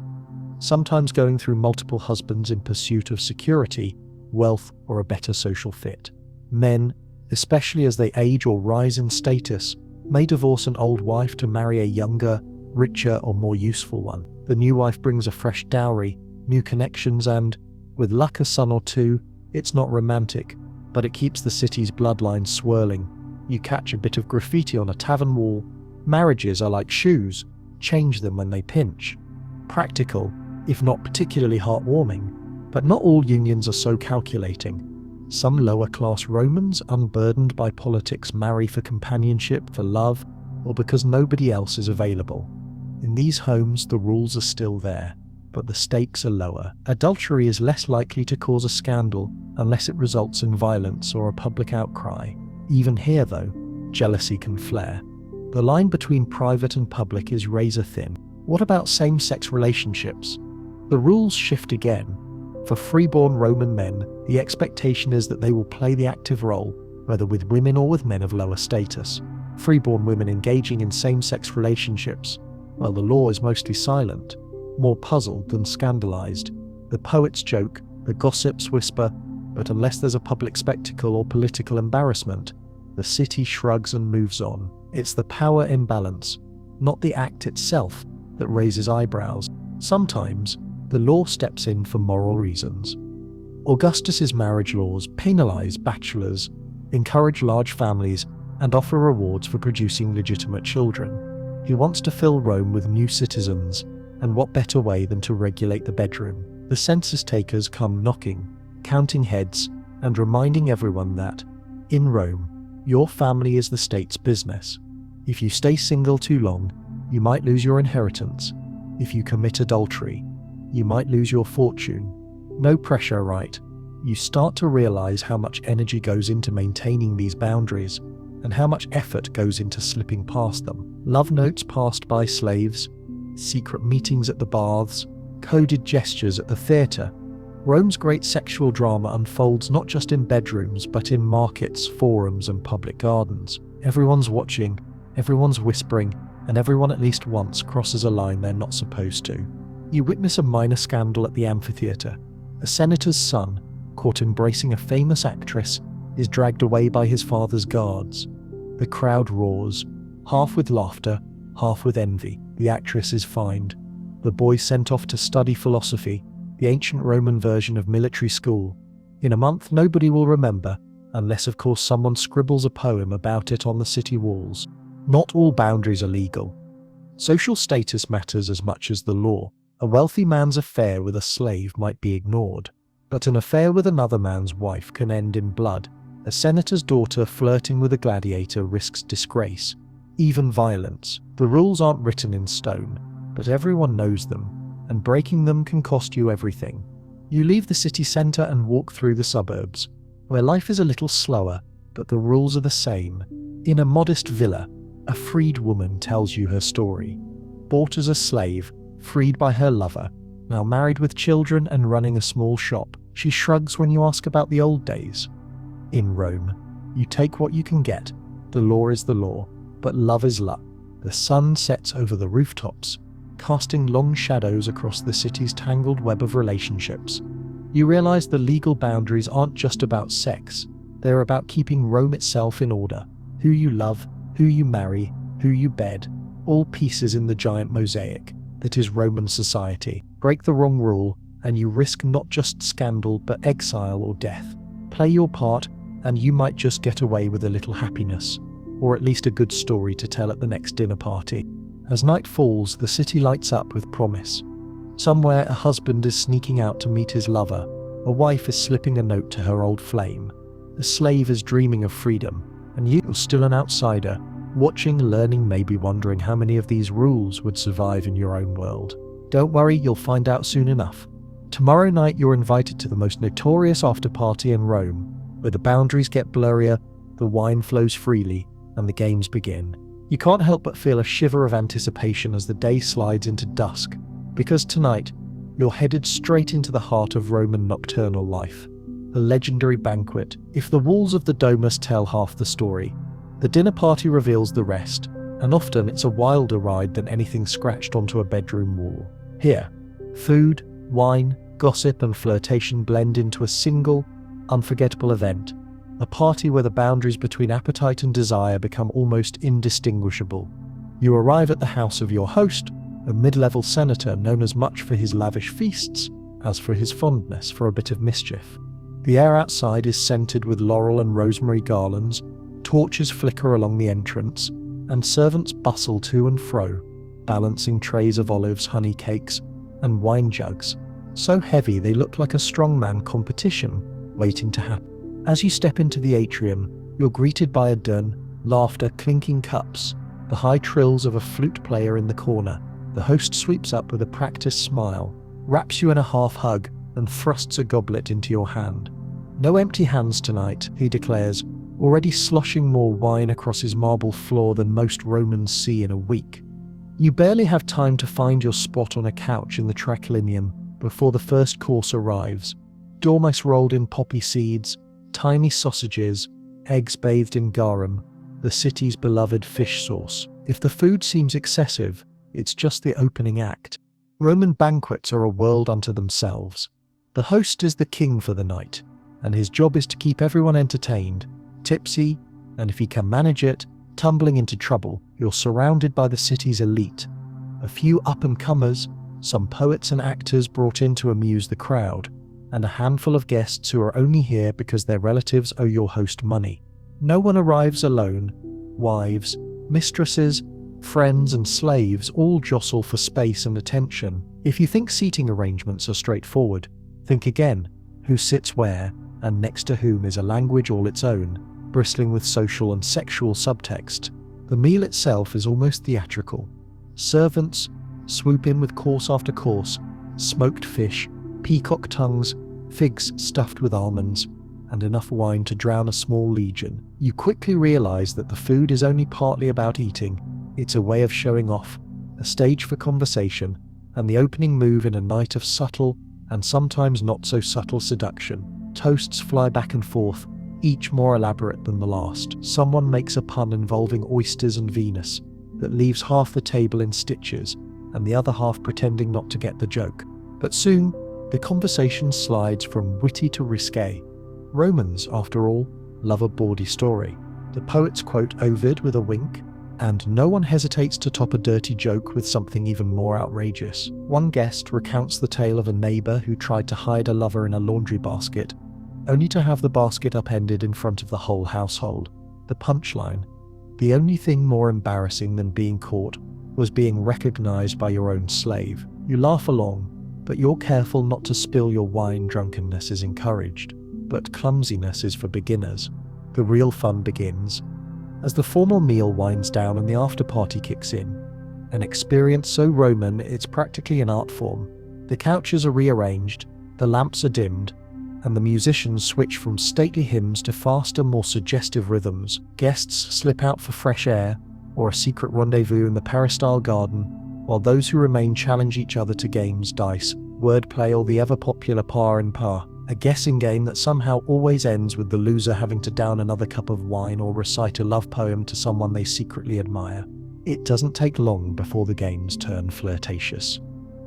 sometimes going through multiple husbands in pursuit of security, wealth, or a better social fit. Men, especially as they age or rise in status, may divorce an old wife to marry a younger, richer, or more useful one. The new wife brings a fresh dowry, new connections, and, with luck, a son or two. It's not romantic, but it keeps the city's bloodline swirling. You catch a bit of graffiti on a tavern wall. Marriages are like shoes, change them when they pinch. Practical, if not particularly heartwarming, but not all unions are so calculating. Some lower-class Romans, unburdened by politics, marry for companionship, for love, or because nobody else is available. In these homes, the rules are still there, but the stakes are lower. Adultery is less likely to cause a scandal unless it results in violence or a public outcry. Even here, though, jealousy can flare. The line between private and public is razor thin. What about same-sex relationships? The rules shift again. For freeborn Roman men, the expectation is that they will play the active role, whether with women or with men of lower status. Freeborn women engaging in same-sex relationships, well, the law is mostly silent, more puzzled than scandalized. The poets joke, the gossips whisper, but unless there's a public spectacle or political embarrassment, the city shrugs and moves on. It's the power imbalance, not the act itself, that raises eyebrows. Sometimes, the law steps in for moral reasons. Augustus's marriage laws penalize bachelors, encourage large families, and offer rewards for producing legitimate children. He wants to fill Rome with new citizens, and what better way than to regulate the bedroom? The census takers come knocking, counting heads, and reminding everyone that, in Rome, your family is the state's business. If you stay single too long, you might lose your inheritance. If you commit adultery, you might lose your fortune. No pressure, right? You start to realize how much energy goes into maintaining these boundaries, and how much effort goes into slipping past them. Love notes passed by slaves, secret meetings at the baths, coded gestures at the theatre. Rome's great sexual drama unfolds not just in bedrooms, but in markets, forums, and public gardens. Everyone's watching, everyone's whispering, and everyone at least once crosses a line they're not supposed to. You witness a minor scandal at the amphitheatre. A senator's son, caught embracing a famous actress, is dragged away by his father's guards. The crowd roars, half with laughter, half with envy. The actress is fined. The boy sent off to study philosophy, the ancient Roman version of military school. In a month, nobody will remember, unless of course someone scribbles a poem about it on the city walls. Not all boundaries are legal. Social status matters as much as the law. A wealthy man's affair with a slave might be ignored, but an affair with another man's wife can end in blood. A senator's daughter flirting with a gladiator risks disgrace, even violence. The rules aren't written in stone, but everyone knows them, and breaking them can cost you everything. You leave the city centre and walk through the suburbs, where life is a little slower, but the rules are the same. In a modest villa, a freed woman tells you her story. Bought as a slave, freed by her lover, now married with children and running a small shop. She shrugs when you ask about the old days. In Rome, you take what you can get. The law is the law, but love is love. The sun sets over the rooftops, casting long shadows across the city's tangled web of relationships. You realize the legal boundaries aren't just about sex, they're about keeping Rome itself in order. Who you love, who you marry, who you bed, all pieces in the giant mosaic that is Roman society. Break the wrong rule, and you risk not just scandal but exile or death. Play your part, and you might just get away with a little happiness, or at least a good story to tell at the next dinner party. As night falls, the city lights up with promise. Somewhere a husband is sneaking out to meet his lover, a wife is slipping a note to her old flame, a slave is dreaming of freedom, and you're still an outsider, watching, learning, maybe wondering how many of these rules would survive in your own world. Don't worry, you'll find out soon enough. Tomorrow night you're invited to the most notorious after-party in Rome, where the boundaries get blurrier, the wine flows freely, and the games begin. You can't help but feel a shiver of anticipation as the day slides into dusk, because tonight, you're headed straight into the heart of Roman nocturnal life. The legendary banquet. If the walls of the domus tell half the story, the dinner party reveals the rest, and often it's a wilder ride than anything scratched onto a bedroom wall. Here, food, wine, gossip, and flirtation blend into a single, unforgettable event. A party where the boundaries between appetite and desire become almost indistinguishable. You arrive at the house of your host, a mid-level senator known as much for his lavish feasts as for his fondness for a bit of mischief. The air outside is scented with laurel and rosemary garlands, torches flicker along the entrance, and servants bustle to and fro, balancing trays of olives, honey cakes, and wine jugs, so heavy they look like a strongman competition waiting to happen. As you step into the atrium, you're greeted by a dun, laughter, clinking cups, the high trills of a flute player in the corner, The host sweeps up with a practiced smile, wraps you in a half hug, and thrusts a goblet into your hand. "No empty hands tonight," he declares, already sloshing more wine across his marble floor than most Romans see in a week. You barely have time to find your spot on a couch in the triclinium before the first course arrives. Dormice rolled in poppy seeds, tiny sausages, eggs bathed in garum, the city's beloved fish sauce. If the food seems excessive, it's just the opening act. Roman banquets are a world unto themselves. The host is the king for the night, and his job is to keep everyone entertained, tipsy, and if he can manage it, tumbling into trouble. You're surrounded by the city's elite. A few up-and-comers, some poets and actors brought in to amuse the crowd, and a handful of guests who are only here because their relatives owe your host money. No one arrives alone. Wives, mistresses, friends and slaves all jostle for space and attention. If you think seating arrangements are straightforward, think again. Who sits where, and next to whom is a language all its own, bristling with social and sexual subtext. The meal itself is almost theatrical. Servants swoop in with course after course, smoked fish, peacock tongues, figs stuffed with almonds, and enough wine to drown a small legion. You quickly realize that the food is only partly about eating. It's a way of showing off, a stage for conversation, and the opening move in a night of subtle and sometimes not so subtle seduction. Toasts fly back and forth, each more elaborate than the last. Someone makes a pun involving oysters and Venus that leaves half the table in stitches and the other half pretending not to get the joke. But soon, the conversation slides from witty to risque. Romans, after all, love a bawdy story. The poets quote Ovid with a wink, and no one hesitates to top a dirty joke with something even more outrageous. One guest recounts the tale of a neighbor who tried to hide a lover in a laundry basket, only to have the basket upended in front of the whole household. The punchline: the only thing more embarrassing than being caught was being recognized by your own slave. You laugh along, but you're careful not to spill your wine. Drunkenness is encouraged, but clumsiness is for beginners. The real fun begins as the formal meal winds down and the after-party kicks in. An experience so Roman it's practically an art form. The couches are rearranged, the lamps are dimmed, and the musicians switch from stately hymns to faster, more suggestive rhythms. Guests slip out for fresh air or a secret rendezvous in the peristyle garden, while those who remain challenge each other to games, dice, wordplay, or the ever-popular par in par, a guessing game that somehow always ends with the loser having to down another cup of wine or recite a love poem to someone they secretly admire. It doesn't take long before the games turn flirtatious.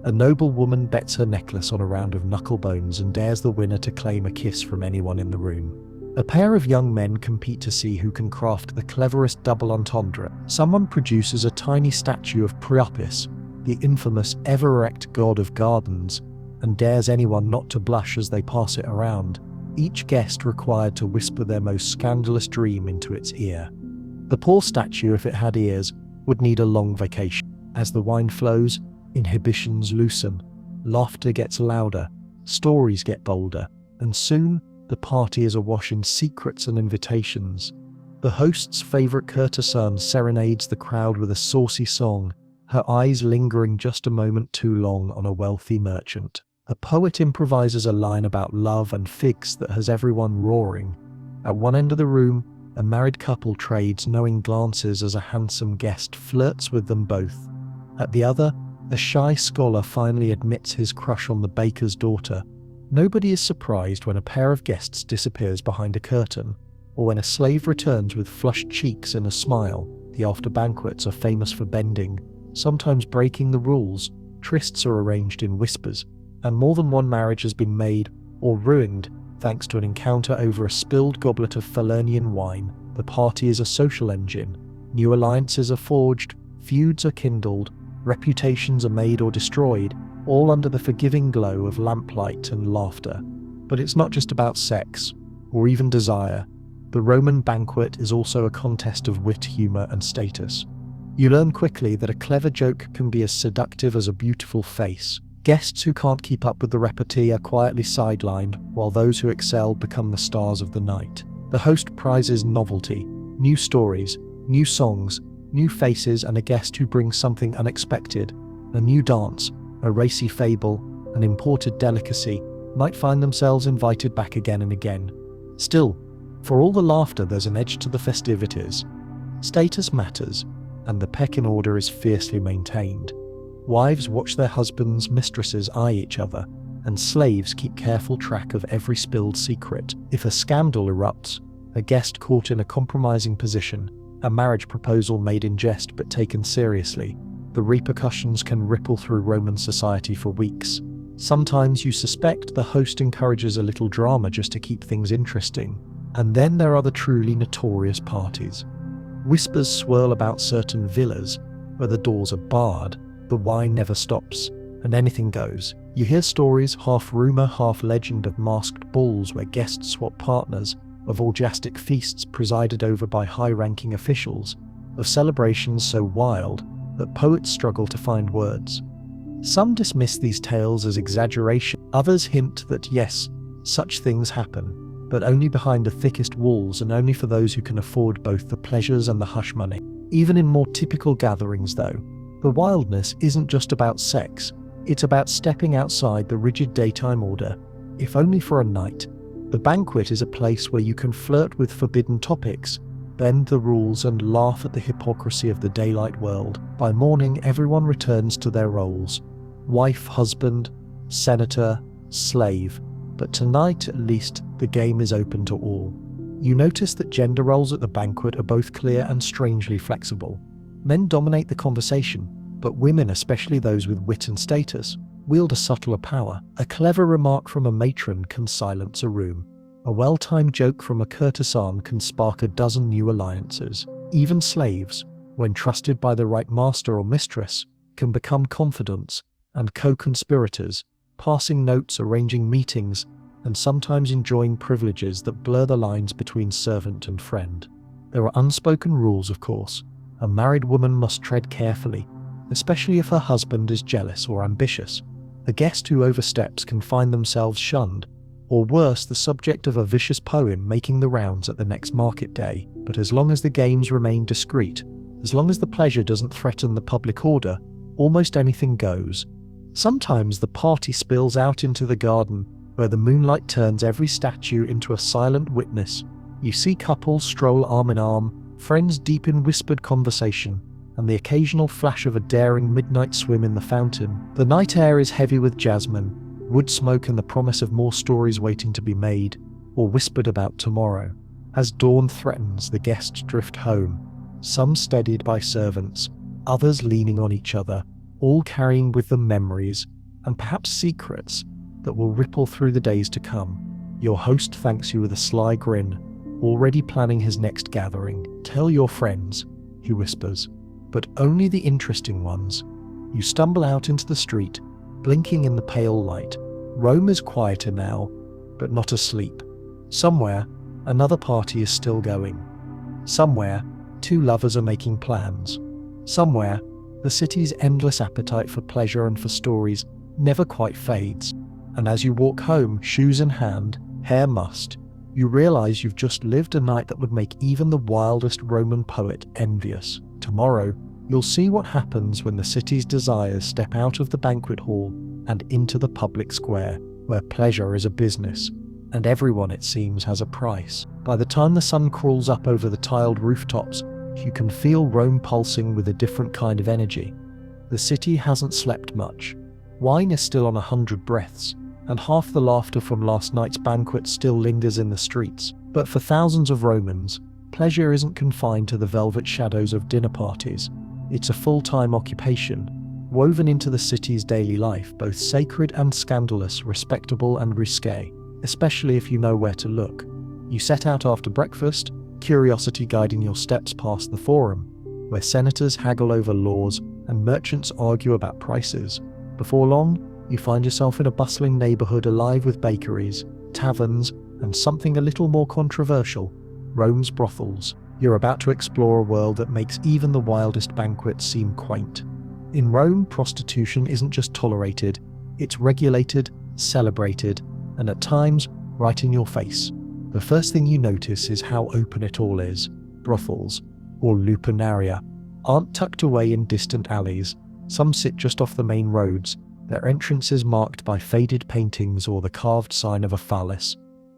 A noble woman bets her necklace on a round of knuckle bones and dares the winner to claim a kiss from anyone in the room. A pair of young men compete to see who can craft the cleverest double entendre. Someone produces a tiny statue of Priapus, the infamous ever-erect god of gardens, and dares anyone not to blush as they pass it around, each guest required to whisper their most scandalous dream into its ear. The poor statue, if it had ears, would need a long vacation. As the wine flows, inhibitions loosen, laughter gets louder, stories get bolder, and soon the party is awash in secrets and invitations. The host's favorite courtesan serenades the crowd with a saucy song, her eyes lingering just a moment too long on a wealthy merchant. A poet improvises a line about love and figs that has everyone roaring. At one end of the room, a married couple trades knowing glances as a handsome guest flirts with them both. At the other, a shy scholar finally admits his crush on the baker's daughter. Nobody is surprised when a pair of guests disappears behind a curtain, or when a slave returns with flushed cheeks and a smile. The after banquets are famous for bending, sometimes breaking the rules. Trysts are arranged in whispers, and more than one marriage has been made or ruined thanks to an encounter over a spilled goblet of Falernian wine. The party is a social engine. New alliances are forged, feuds are kindled, reputations are made or destroyed, all under the forgiving glow of lamplight and laughter. But it's not just about sex, or even desire. The Roman banquet is also a contest of wit, humor, and status. You learn quickly that a clever joke can be as seductive as a beautiful face. Guests who can't keep up with the repartee are quietly sidelined, while those who excel become the stars of the night. The host prizes novelty, new stories, new songs, new faces, and a guest who brings something unexpected, A new dance, a racy fable, an imported delicacy might find themselves invited back again and again. Still, for all the laughter, there's an edge to the festivities. Status matters, and the pecking order is fiercely maintained. Wives watch their husbands' mistresses eye each other, and slaves keep careful track of every spilled secret. If a scandal erupts, a guest caught in a compromising position, a marriage proposal made in jest but taken seriously, the repercussions can ripple through Roman society for weeks. Sometimes you suspect the host encourages a little drama just to keep things interesting. And then there are the truly notorious parties. Whispers swirl about certain villas where the doors are barred, the wine never stops, and anything goes. You hear stories, half rumour, half legend, of masked balls where guests swap partners, of orgiastic feasts presided over by high-ranking officials, of celebrations so wild that poets struggle to find words. Some dismiss these tales as exaggeration, others hint that yes, such things happen, but only behind the thickest walls and only for those who can afford both the pleasures and the hush money. Even in more typical gatherings though, the wildness isn't just about sex, it's about stepping outside the rigid daytime order, if only for a night. The banquet is a place where you can flirt with forbidden topics, bend the rules and laugh at the hypocrisy of the daylight world. By morning, everyone returns to their roles. Wife, husband, senator, slave. But tonight, at least, the game is open to all. You notice that gender roles at the banquet are both clear and strangely flexible. Men dominate the conversation, but women, especially those with wit and status, wield a subtler power. A clever remark from a matron can silence a room. A well-timed joke from a courtesan can spark a dozen new alliances. Even slaves, when trusted by the right master or mistress, can become confidants and co-conspirators, passing notes, arranging meetings, and sometimes enjoying privileges that blur the lines between servant and friend. There are unspoken rules, of course. A married woman must tread carefully, especially if her husband is jealous or ambitious. A guest who oversteps can find themselves shunned, or worse, the subject of a vicious poem making the rounds at the next market day. But as long as the games remain discreet, as long as the pleasure doesn't threaten the public order, almost anything goes. Sometimes the party spills out into the garden, where the moonlight turns every statue into a silent witness. You see couples stroll arm in arm, friends deep in whispered conversation, and the occasional flash of a daring midnight swim in the fountain. The night air is heavy with jasmine, wood smoke, and the promise of more stories waiting to be made, or whispered about tomorrow. As dawn threatens, the guests drift home, some steadied by servants, others leaning on each other, all carrying with them memories, and perhaps secrets, that will ripple through the days to come. Your host thanks you with a sly grin, already planning his next gathering. Tell your friends, he whispers, but only the interesting ones. You stumble out into the street, blinking in the pale light. Rome is quieter now, but not asleep. Somewhere, another party is still going. Somewhere, two lovers are making plans. Somewhere, the city's endless appetite for pleasure and for stories never quite fades. And as you walk home, shoes in hand, hair mussed, you realize you've just lived a night that would make even the wildest Roman poet envious. Tomorrow, you'll see what happens when the city's desires step out of the banquet hall and into the public square, where pleasure is a business, and everyone, it seems, has a price. By the time the sun crawls up over the tiled rooftops, you can feel Rome pulsing with a different kind of energy. The city hasn't slept much. Wine is still on 100 breaths, and half the laughter from last night's banquet still lingers in the streets. But for thousands of Romans, pleasure isn't confined to the velvet shadows of dinner parties. It's a full-time occupation, woven into the city's daily life, both sacred and scandalous, respectable and risque, especially if you know where to look. You set out after breakfast, curiosity guiding your steps past the forum, where senators haggle over laws and merchants argue about prices. Before long, you find yourself in a bustling neighborhood alive with bakeries, taverns, and something a little more controversial, Rome's brothels. You're about to explore a world that makes even the wildest banquets seem quaint. In Rome, prostitution isn't just tolerated, it's regulated, celebrated, and at times, right in your face. The first thing you notice is how open it all is. Brothels, or lupernaria, aren't tucked away in distant alleys. Some sit just off the main roads, their entrances marked by faded paintings or the carved sign of a phallus,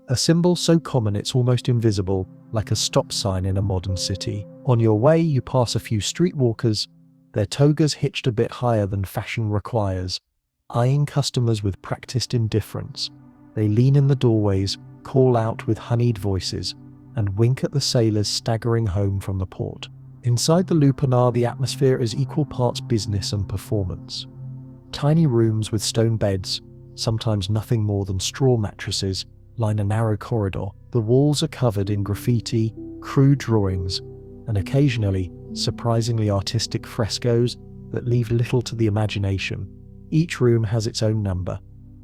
a symbol so common it's almost invisible, like a stop sign in a modern city. On your way, you pass a few streetwalkers, their togas hitched a bit higher than fashion requires, eyeing customers with practiced indifference. They lean in the doorways, call out with honeyed voices, and wink at the sailors staggering home from the port. Inside the lupanar, the atmosphere is equal parts business and performance. Tiny rooms with stone beds, sometimes nothing more than straw mattresses, line a narrow corridor. The walls are covered in graffiti, crude drawings, and occasionally, surprisingly artistic frescoes that leave little to the imagination. Each room has its own number,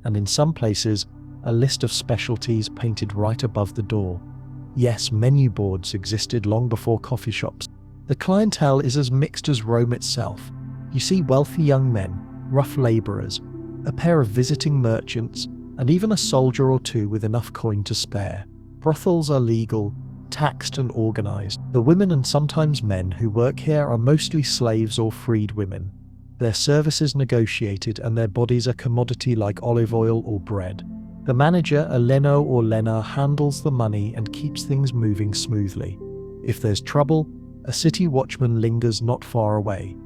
and in some places, a list of specialties painted right above the door. Yes, menu boards existed long before coffee shops. The clientele is as mixed as Rome itself. You see wealthy young men, rough labourers, a pair of visiting merchants, and even a soldier or two with enough coin to spare. Brothels are legal, taxed and organised. The women and sometimes men who work here are mostly slaves or freed women. Their services negotiated and their bodies a commodity like olive oil or bread. The manager, a Leno or Lena, handles the money and keeps things moving smoothly. If there's trouble, a city watchman lingers not far away.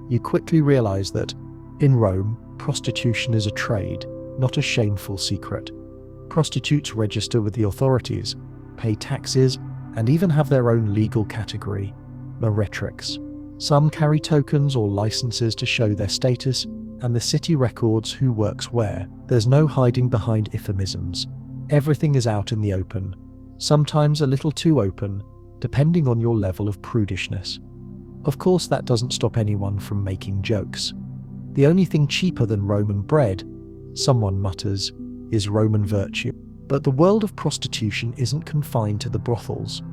You quickly realise that, in Rome, prostitution is a trade, not a shameful secret. Prostitutes register with the authorities, pay taxes, and even have their own legal category, meretrix. Some carry tokens or licenses to show their status, and the city records who works where. There's no hiding behind euphemisms. Everything is out in the open, sometimes a little too open, depending on your level of prudishness. Of course, that doesn't stop anyone from making jokes. The only thing cheaper than Roman bread, someone mutters, is Roman virtue. But the world of prostitution isn't confined to the brothels.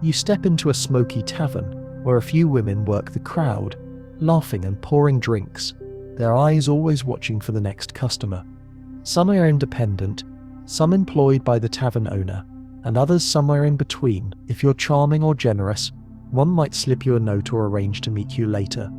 You step into a smoky tavern where a few women work the crowd, laughing and pouring drinks, their eyes always watching for the next customer. Some are independent, some employed by the tavern owner, and others somewhere in between. If you're charming or generous, one might slip you a note or arrange to meet you later.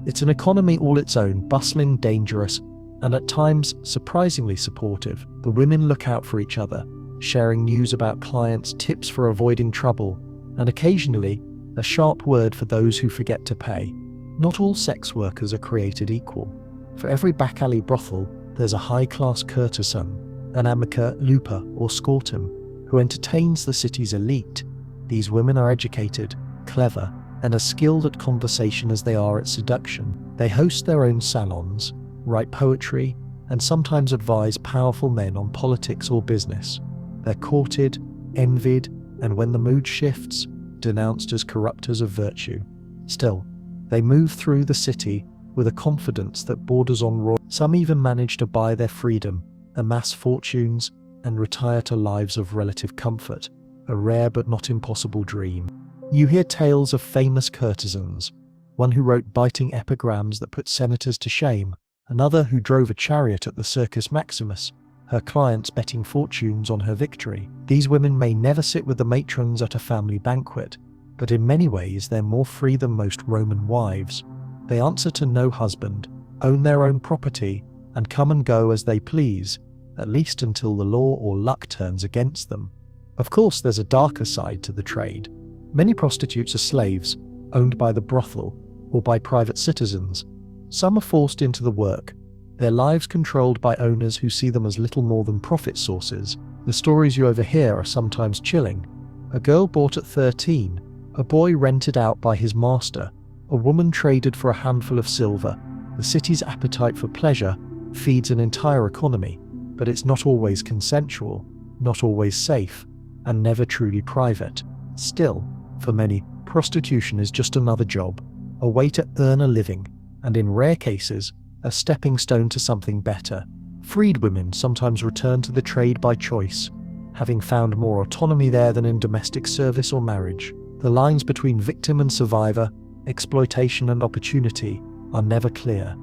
It's an economy all its own, bustling, dangerous, and at times surprisingly supportive. The women look out for each other, sharing news about clients, tips for avoiding trouble, and occasionally a sharp word for those who forget to pay. Not all sex workers are created equal. For every back alley brothel, there's a high-class courtesan, an amica, lupa, or scortum, who entertains the city's elite. These women are educated, clever, and as skilled at conversation as they are at seduction. They host their own salons, write poetry, and sometimes advise powerful men on politics or business. They're courted, envied, and when the mood shifts, denounced as corrupters of virtue. Still, they move through the city with a confidence that borders on royalty. Some even manage to buy their freedom, amass fortunes, and retire to lives of relative comfort, a rare but not impossible dream. You hear tales of famous courtesans, one who wrote biting epigrams that put senators to shame, another who drove a chariot at the Circus Maximus, her clients betting fortunes on her victory. These women may never sit with the matrons at a family banquet, but in many ways they're more free than most Roman wives. They answer to no husband, own their own property, and come and go as they please, at least until the law or luck turns against them. Of course, there's a darker side to the trade. Many prostitutes are slaves, owned by the brothel, or by private citizens. Some are forced into the work, their lives controlled by owners who see them as little more than profit sources. The stories you overhear are sometimes chilling. A girl bought at 13, a boy rented out by his master, a woman traded for a handful of silver. The city's appetite for pleasure feeds an entire economy, but it's not always consensual, not always safe, and never truly private. Still, for many, prostitution is just another job, a way to earn a living, and in rare cases, a stepping stone to something better. Freed women sometimes return to the trade by choice, having found more autonomy there than in domestic service or marriage. The lines between victim and survivor, exploitation and opportunity, are never clear.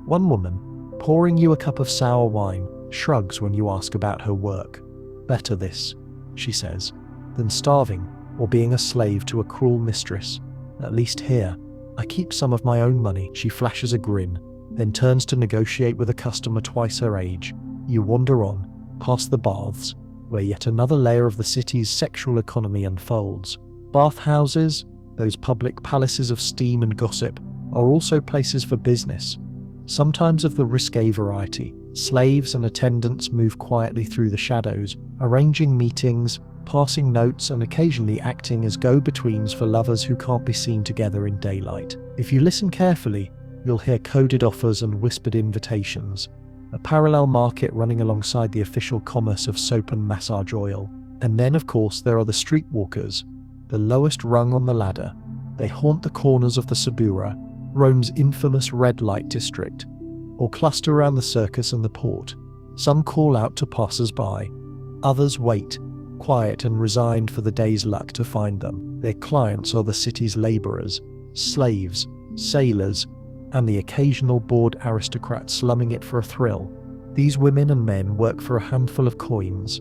One woman, pouring you a cup of sour wine, shrugs when you ask about her work. Better this, she says, than starving or being a slave to a cruel mistress. At least here, I keep some of my own money. She flashes a grin. then turns to negotiate with a customer twice her age. You wander on, past the baths, where yet another layer of the city's sexual economy unfolds. Bathhouses, those public palaces of steam and gossip, are also places for business, sometimes of the risque variety. Slaves and attendants move quietly through the shadows, arranging meetings, passing notes, and occasionally acting as go-betweens for lovers who can't be seen together in daylight. If you listen carefully, you'll hear coded offers and whispered invitations, a parallel market running alongside the official commerce of soap and massage oil. And then, of course, there are the streetwalkers, the lowest rung on the ladder. They haunt the corners of the Subura, Rome's infamous red light district, or cluster around the circus and the port. Some call out to passers-by. Others wait, quiet and resigned for the day's luck to find them. Their clients are the city's labourers, slaves, sailors, and the occasional bored aristocrat slumming it for a thrill. These women and men work for a handful of coins,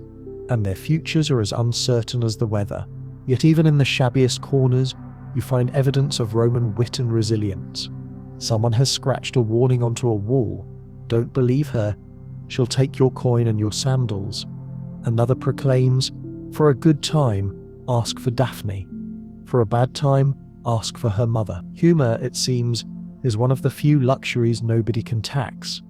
and their futures are as uncertain as the weather. Yet even in the shabbiest corners, you find evidence of Roman wit and resilience. Someone has scratched a warning onto a wall. Don't believe her. She'll take your coin and your sandals. Another proclaims, for a good time, ask for Daphne. For a bad time, ask for her mother. Humour, it seems, is one of the few luxuries nobody can tax.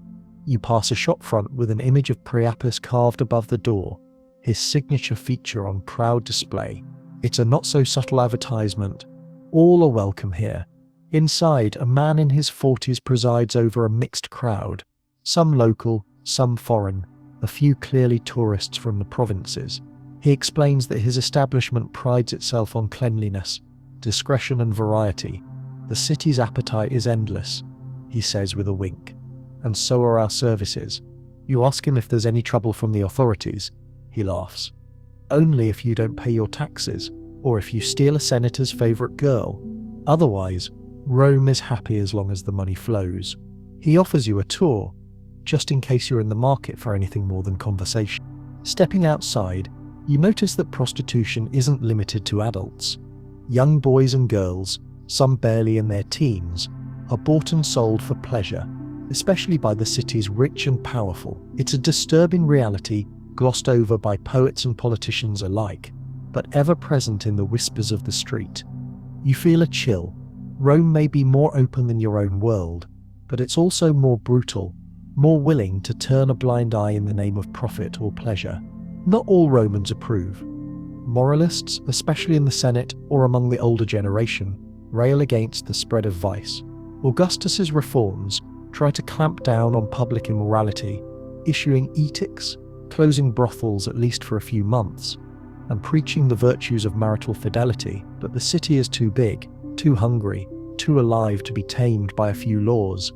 You pass a shop front with an image of Priapus carved above the door, his signature feature on proud display. It's a not-so-subtle advertisement. All are welcome here. Inside, a man in his 40s presides over a mixed crowd, some local, some foreign, a few clearly tourists from the provinces. He explains that his establishment prides itself on cleanliness, discretion and variety. The city's appetite is endless, he says with a wink, and so are our services. You ask him if there's any trouble from the authorities. He laughs. Only if you don't pay your taxes, or if you steal a senator's favourite girl. Otherwise, Rome is happy as long as the money flows. He offers you a tour, just in case you're in the market for anything more than conversation. Stepping outside, you notice that prostitution isn't limited to adults. Young boys and girls, some barely in their teens, are bought and sold for pleasure, especially by the city's rich and powerful. It's a disturbing reality glossed over by poets and politicians alike, but ever present in the whispers of the street. You feel a chill. Rome may be more open than your own world, but it's also more brutal, more willing to turn a blind eye in the name of profit or pleasure. Not all Romans approve. Moralists, especially in the Senate or among the older generation, rail against the spread of vice. Augustus's reforms try to clamp down on public immorality, issuing edicts, closing brothels at least for a few months, and preaching the virtues of marital fidelity. But the city is too big, too hungry, too alive to be tamed by a few laws.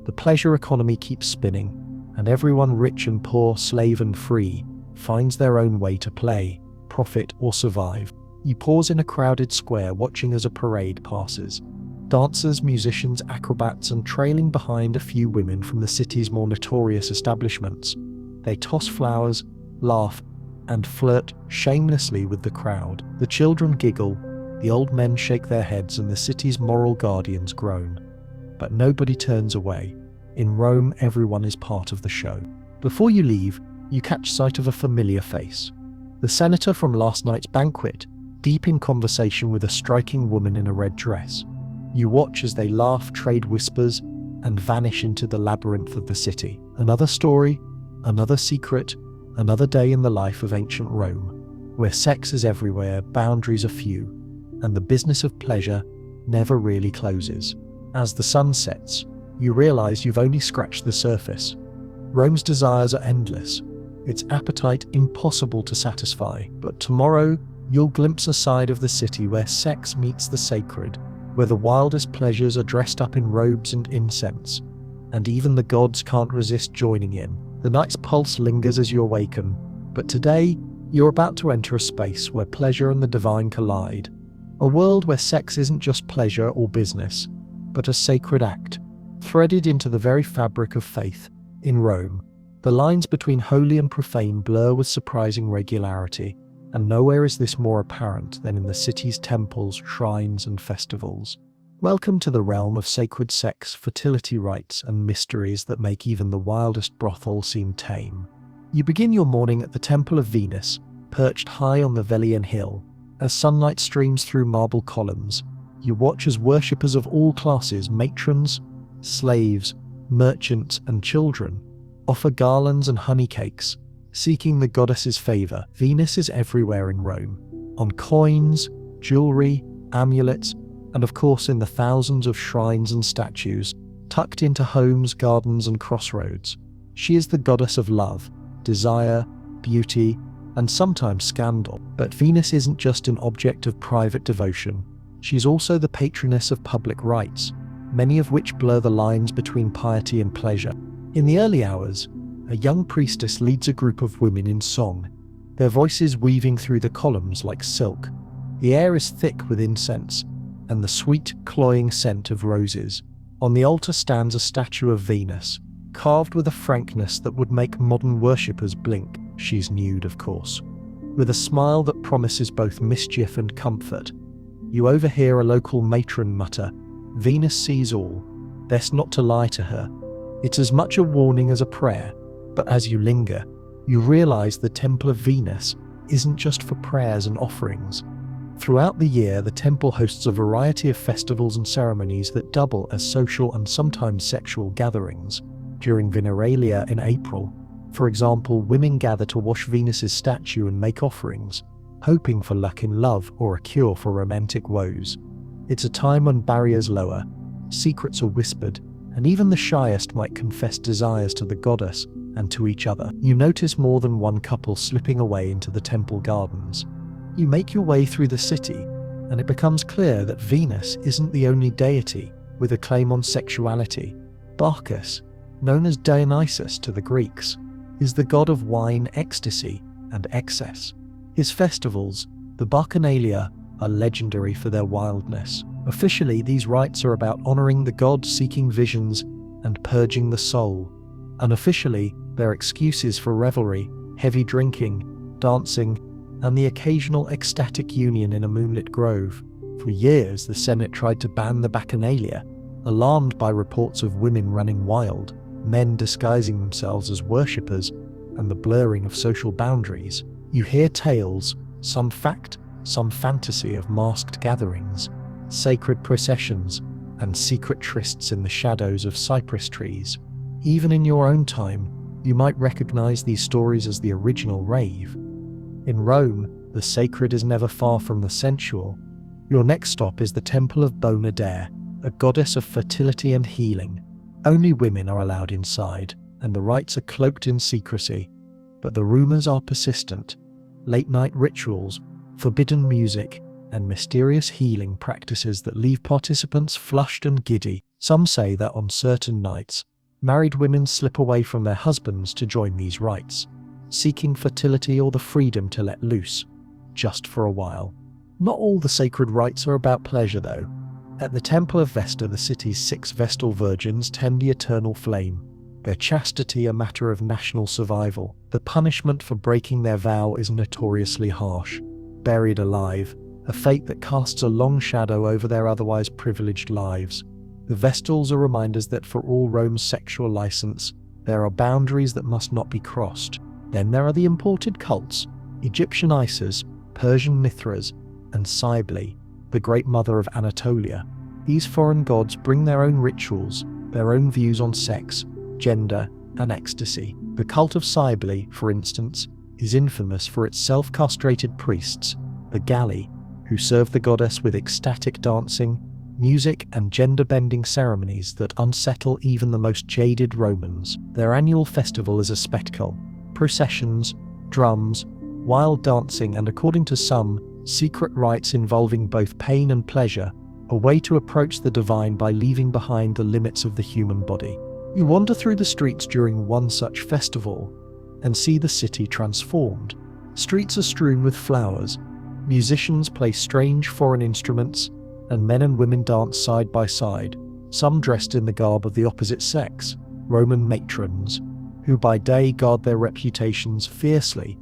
The pleasure economy keeps spinning, and everyone, rich and poor, slave and free, finds their own way to play, profit or survive. You pause in a crowded square watching as a parade passes. Dancers, musicians, acrobats, and trailing behind a few women from the city's more notorious establishments. They toss flowers, laugh, and flirt shamelessly with the crowd. The children giggle, the old men shake their heads, and the city's moral guardians groan. But nobody turns away. In Rome, everyone is part of the show. Before you leave, you catch sight of a familiar face. The senator from last night's banquet, deep in conversation with a striking woman in a red dress. You watch as they laugh, trade whispers, and vanish into the labyrinth of the city. Another story, another secret, another day in the life of ancient Rome, where sex is everywhere, boundaries are few, and the business of pleasure never really closes. As the sun sets, you realize you've only scratched the surface. Rome's desires are endless, its appetite impossible to satisfy. But tomorrow, you'll glimpse a side of the city where sex meets the sacred, where the wildest pleasures are dressed up in robes and incense, and even the gods can't resist joining in. The night's pulse lingers as you awaken, but today, you're about to enter a space where pleasure and the divine collide. A world where sex isn't just pleasure or business, but a sacred act, threaded into the very fabric of faith. In Rome, the lines between holy and profane blur with surprising regularity, and nowhere is this more apparent than in the city's temples, shrines, and festivals. Welcome to the realm of sacred sex, fertility rites, and mysteries that make even the wildest brothel seem tame. You begin your morning at the Temple of Venus, perched high on the Velian Hill. As sunlight streams through marble columns, you watch as worshippers of all classes, matrons, slaves, merchants, and children, offer garlands and honey cakes, seeking the goddess's favor. Venus is everywhere in Rome, on coins, jewelry, amulets, and of course in the thousands of shrines and statues tucked into homes, gardens, and crossroads. She is the goddess of love, desire, beauty, and sometimes scandal. But Venus isn't just an object of private devotion. She's also the patroness of public rites, many of which blur the lines between piety and pleasure. In the early hours, a young priestess leads a group of women in song, their voices weaving through the columns like silk. The air is thick with incense and the sweet, cloying scent of roses. On the altar stands a statue of Venus, carved with a frankness that would make modern worshippers blink. She's nude, of course, with a smile that promises both mischief and comfort. You overhear a local matron mutter, "Venus sees all. Best not to lie to her." It's as much a warning as a prayer, but as you linger, you realize the Temple of Venus isn't just for prayers and offerings. Throughout the year, the temple hosts a variety of festivals and ceremonies that double as social and sometimes sexual gatherings. During Veneralia in April, for example, women gather to wash Venus's statue and make offerings, hoping for luck in love or a cure for romantic woes. It's a time when barriers lower, secrets are whispered, and even the shyest might confess desires to the goddess and to each other. You notice more than one couple slipping away into the temple gardens. You make your way through the city, and it becomes clear that Venus isn't the only deity with a claim on sexuality. Bacchus, known as Dionysus to the Greeks, is the god of wine, ecstasy, and excess. His festivals, the Bacchanalia, are legendary for their wildness. Officially, these rites are about honoring the god, seeking visions, and purging the soul. Unofficially, they're excuses for revelry, heavy drinking, dancing, and the occasional ecstatic union in a moonlit grove. For years, the Senate tried to ban the Bacchanalia, alarmed by reports of women running wild, men disguising themselves as worshippers, and the blurring of social boundaries. You hear tales, some fact, some fantasy, of masked gatherings, sacred processions, and secret trysts in the shadows of cypress trees. Even in your own time, you might recognize these stories as the original rave. In Rome, the sacred is never far from the sensual. Your next stop is the Temple of Bonadea, a goddess of fertility and healing. Only women are allowed inside, and the rites are cloaked in secrecy. But the rumors are persistent. Late-night rituals, forbidden music, and mysterious healing practices that leave participants flushed and giddy. Some say that on certain nights, married women slip away from their husbands to join these rites, seeking fertility or the freedom to let loose, just for a while. Not all the sacred rites are about pleasure, though. At the Temple of Vesta, the city's 6 Vestal virgins tend the eternal flame, their chastity a matter of national survival. The punishment for breaking their vow is notoriously harsh. Buried alive, a fate that casts a long shadow over their otherwise privileged lives. The Vestals are reminders that for all Rome's sexual license, there are boundaries that must not be crossed. Then there are the imported cults, Egyptian Isis, Persian Mithras, and Cybele, the great mother of Anatolia. These foreign gods bring their own rituals, their own views on sex, gender, and ecstasy. The cult of Cybele, for instance, is infamous for its self-castrated priests, the Galli, who serve the goddess with ecstatic dancing, music, and gender-bending ceremonies that unsettle even the most jaded Romans. Their annual festival is a spectacle. Processions, drums, wild dancing, and according to some, secret rites involving both pain and pleasure, a way to approach the divine by leaving behind the limits of the human body. You wander through the streets during one such festival and see the city transformed. Streets are strewn with flowers, musicians play strange foreign instruments, and men and women dance side by side, some dressed in the garb of the opposite sex, Roman matrons, who by day guard their reputations fiercely,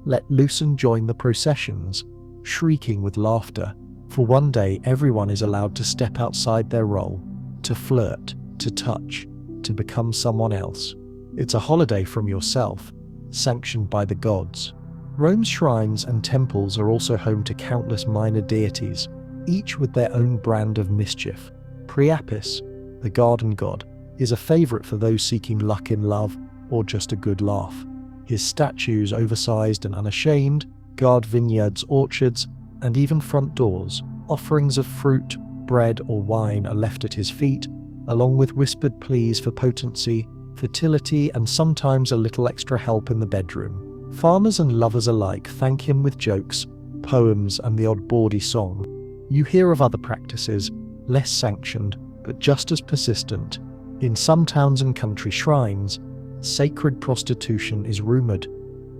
let loose and join the processions, shrieking with laughter, For one day, everyone is allowed to step outside their role, to flirt, to touch, to become someone else. It's a holiday from yourself, sanctioned by the gods. Rome's shrines and temples are also home to countless minor deities, each with their own brand of mischief. Priapus, the garden god, is a favorite for those seeking luck in love or just a good laugh. His statues, oversized and unashamed, guard vineyards, orchards, and even front doors. Offerings of fruit, bread, or wine are left at his feet, along with whispered pleas for potency, fertility, and sometimes a little extra help in the bedroom. Farmers and lovers alike thank him with jokes, poems, and the odd bawdy song. You hear of other practices, less sanctioned, but just as persistent. In some towns and country shrines, sacred prostitution is rumored.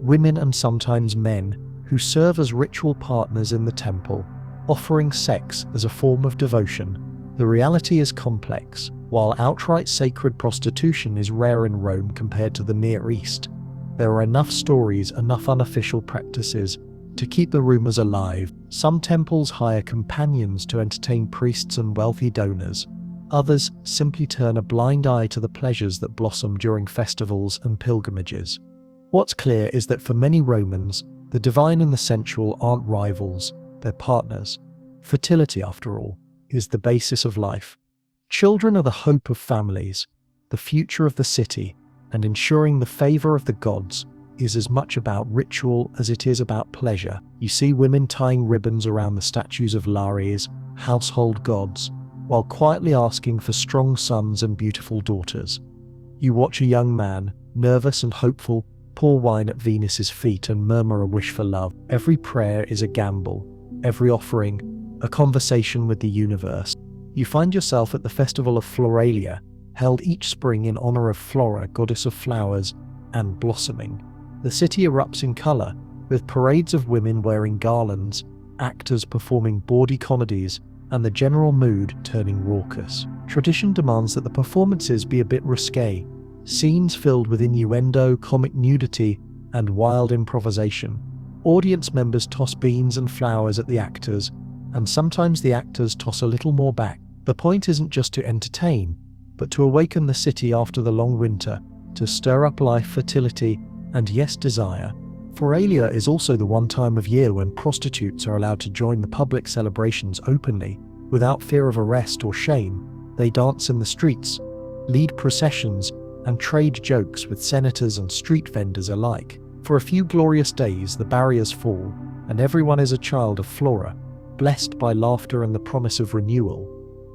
Women and sometimes men who serve as ritual partners in the temple, offering sex as a form of devotion. The reality is complex. While outright sacred prostitution is rare in Rome compared to the Near East, there are enough stories, enough unofficial practices to keep the rumors alive. Some temples hire companions to entertain priests and wealthy donors. Others simply turn a blind eye to the pleasures that blossom during festivals and pilgrimages. What's clear is that for many Romans, the divine and the sensual aren't rivals, they're partners. Fertility, after all, is the basis of life. Children are the hope of families, the future of the city, and ensuring the favor of the gods is as much about ritual as it is about pleasure. You see women tying ribbons around the statues of Lares, household gods, while quietly asking for strong sons and beautiful daughters. You watch a young man, nervous and hopeful, pour wine at Venus's feet and murmur a wish for love. Every prayer is a gamble, every offering a conversation with the universe. You find yourself at the festival of Floralia, held each spring in honor of Flora, goddess of flowers and blossoming. The city erupts in color, with parades of women wearing garlands, actors performing bawdy comedies, and the general mood turning raucous. Tradition demands that the performances be a bit risque, scenes filled with innuendo, comic nudity, and wild improvisation. Audience members toss beans and flowers at the actors, and sometimes the actors toss a little more back. The point isn't just to entertain, but to awaken the city after the long winter, to stir up life, fertility, and yes, desire. Floralia is also the one time of year when prostitutes are allowed to join the public celebrations openly, without fear of arrest or shame. They dance in the streets, lead processions, and trade jokes with senators and street vendors alike. For a few glorious days, the barriers fall, and everyone is a child of Flora, blessed by laughter and the promise of renewal.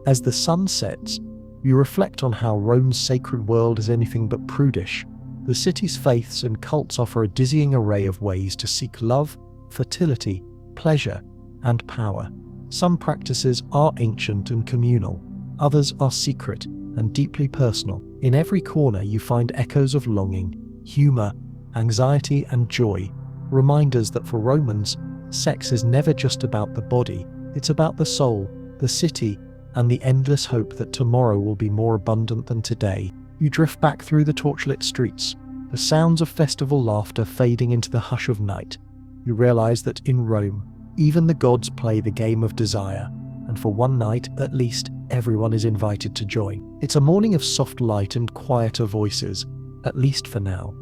As the sun sets, you reflect on how Rome's sacred world is anything but prudish. The city's faiths and cults offer a dizzying array of ways to seek love, fertility, pleasure, and power. Some practices are ancient and communal, others are secret and deeply personal. In every corner you find echoes of longing, humor, anxiety, and joy, reminders that for Romans, sex is never just about the body, it's about the soul, the city, and the endless hope that tomorrow will be more abundant than today. You drift back through the torchlit streets, the sounds of festival laughter fading into the hush of night. You realize that in Rome, even the gods play the game of desire, and for one night at least, everyone is invited to join. It's a morning of soft light and quieter voices, at least for now.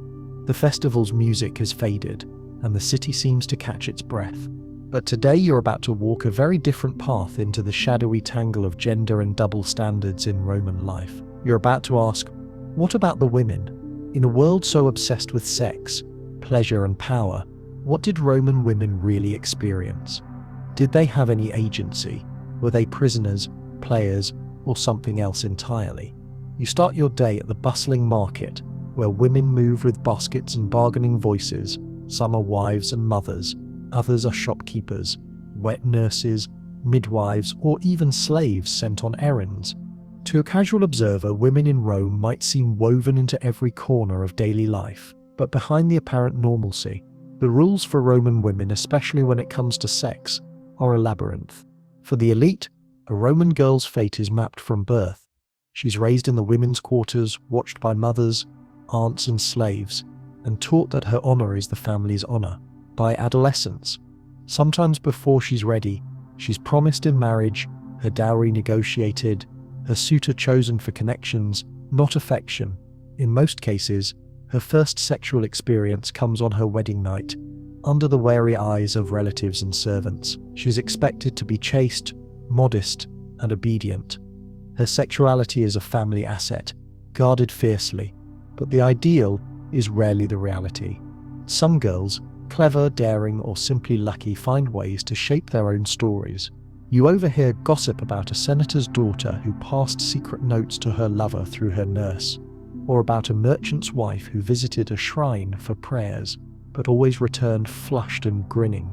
The festival's music has faded, and the city seems to catch its breath. But today you're about to walk a very different path into the shadowy tangle of gender and double standards in Roman life. You're about to ask, what about the women? In a world so obsessed with sex, pleasure, and power, what did Roman women really experience? Did they have any agency? Were they prisoners, players, or something else entirely? You start your day at the bustling market, where women move with baskets and bargaining voices. Some are wives and mothers, others are shopkeepers, wet nurses, midwives, or even slaves sent on errands. To a casual observer, women in Rome might seem woven into every corner of daily life, but behind the apparent normalcy, the rules for Roman women, especially when it comes to sex, are a labyrinth. For the elite, a Roman girl's fate is mapped from birth. She's raised in the women's quarters, watched by mothers, aunts, and slaves, and taught that her honor is the family's honor. By adolescence, sometimes before she's ready, She's promised in marriage, her dowry negotiated, her suitor chosen for connections, not affection. In most cases, her first sexual experience comes on her wedding night, under the wary eyes of relatives and servants. She's expected to be chaste, modest, and obedient. Her sexuality is a family asset, guarded fiercely, but the ideal is rarely the reality. Some girls, clever, daring, or simply lucky, find ways to shape their own stories. You overhear gossip about a senator's daughter who passed secret notes to her lover through her nurse, or about a merchant's wife who visited a shrine for prayers, but always returned flushed and grinning.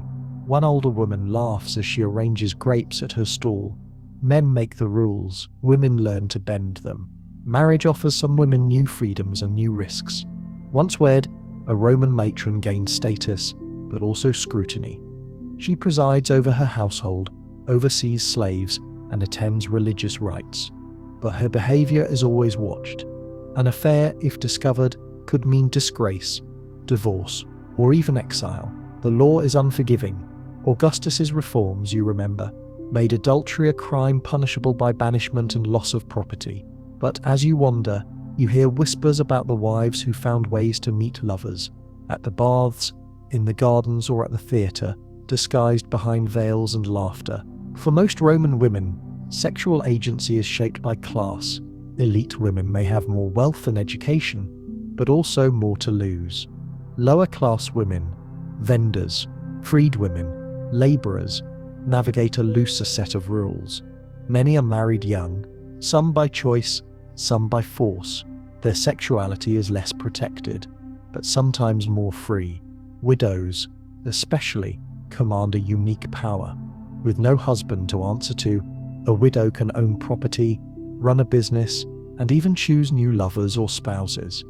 One older woman laughs as she arranges grapes at her stall. Men make the rules, women learn to bend them. Marriage offers some women new freedoms and new risks. Once wed, a Roman matron gains status, but also scrutiny. She presides over her household, oversees slaves, and attends religious rites. But her behavior is always watched. An affair, if discovered, could mean disgrace, divorce, or even exile. The law is unforgiving. Augustus's reforms, you remember, made adultery a crime punishable by banishment and loss of property. But as you wander, you hear whispers about the wives who found ways to meet lovers, at the baths, in the gardens, or at the theatre, disguised behind veils and laughter. For most Roman women, sexual agency is shaped by class. Elite women may have more wealth and education, but also more to lose. Lower class women, vendors, freedwomen, labourers, navigate a looser set of rules. Many are married young, some by choice, some by force. Their sexuality is less protected, but sometimes more free. Widows, especially, command a unique power. With no husband to answer to, a widow can own property, run a business, and even choose new lovers or spouses.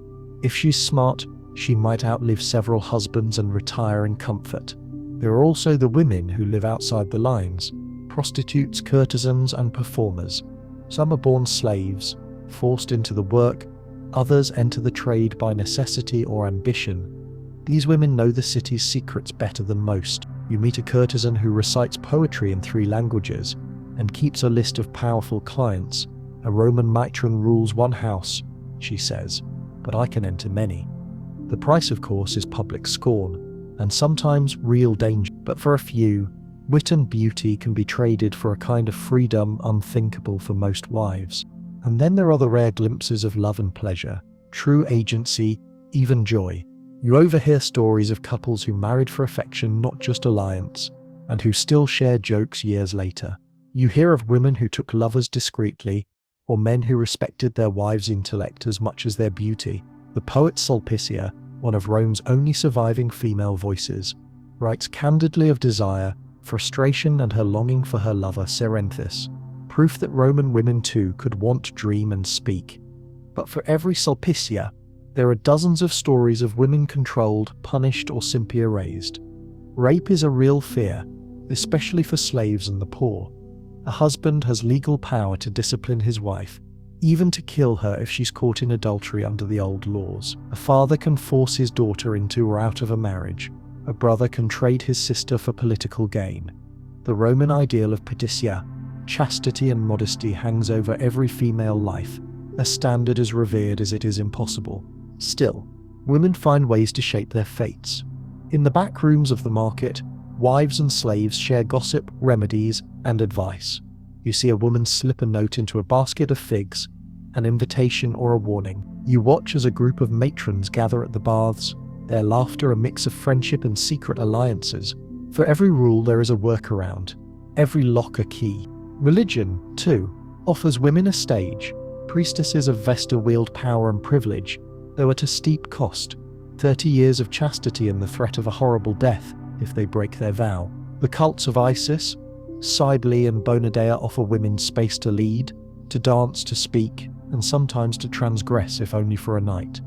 If she's smart, she might outlive several husbands and retire in comfort. There are also the women who live outside the lines, prostitutes, courtesans, and performers. Some are born slaves, forced into the work, others enter the trade by necessity or ambition. These women know the city's secrets better than most. You meet a courtesan who recites poetry in 3 languages and keeps a list of powerful clients. A Roman matron rules one house, she says, but I can enter many. The price, of course, is public scorn, and sometimes real danger. But for a few, wit and beauty can be traded for a kind of freedom unthinkable for most wives. And then there are the rare glimpses of love and pleasure, true agency, even joy. You overhear stories of couples who married for affection, not just alliance, and who still share jokes years later. You hear of women who took lovers discreetly, or men who respected their wives' intellect as much as their beauty. The poet Sulpicia, one of Rome's only surviving female voices, writes candidly of desire, frustration, and her longing for her lover Cerinthus, proof that Roman women too could want, dream, and speak. But for every Sulpicia, there are dozens of stories of women controlled, punished, or simply erased. Rape is a real fear, especially for slaves and the poor. A husband has legal power to discipline his wife, even to kill her if she's caught in adultery under the old laws. A father can force his daughter into or out of a marriage. A brother can trade his sister for political gain. The Roman ideal of paetia, chastity and modesty, hangs over every female life, a standard as revered as it is impossible. Still, women find ways to shape their fates. In the back rooms of the market, wives and slaves share gossip, remedies, and advice. You see a woman slip a note into a basket of figs, an invitation or a warning. You watch as a group of matrons gather at the baths, their laughter a mix of friendship and secret alliances. For every rule there is a workaround, every lock a key. Religion, too, offers women a stage. Priestesses of Vesta wield power and privilege, though at a steep cost. 30 years of chastity and the threat of a horrible death if they break their vow. The cults of Isis, Cybele, and Bonadea offer women space to lead, to dance, to speak, and sometimes to transgress if only for a night.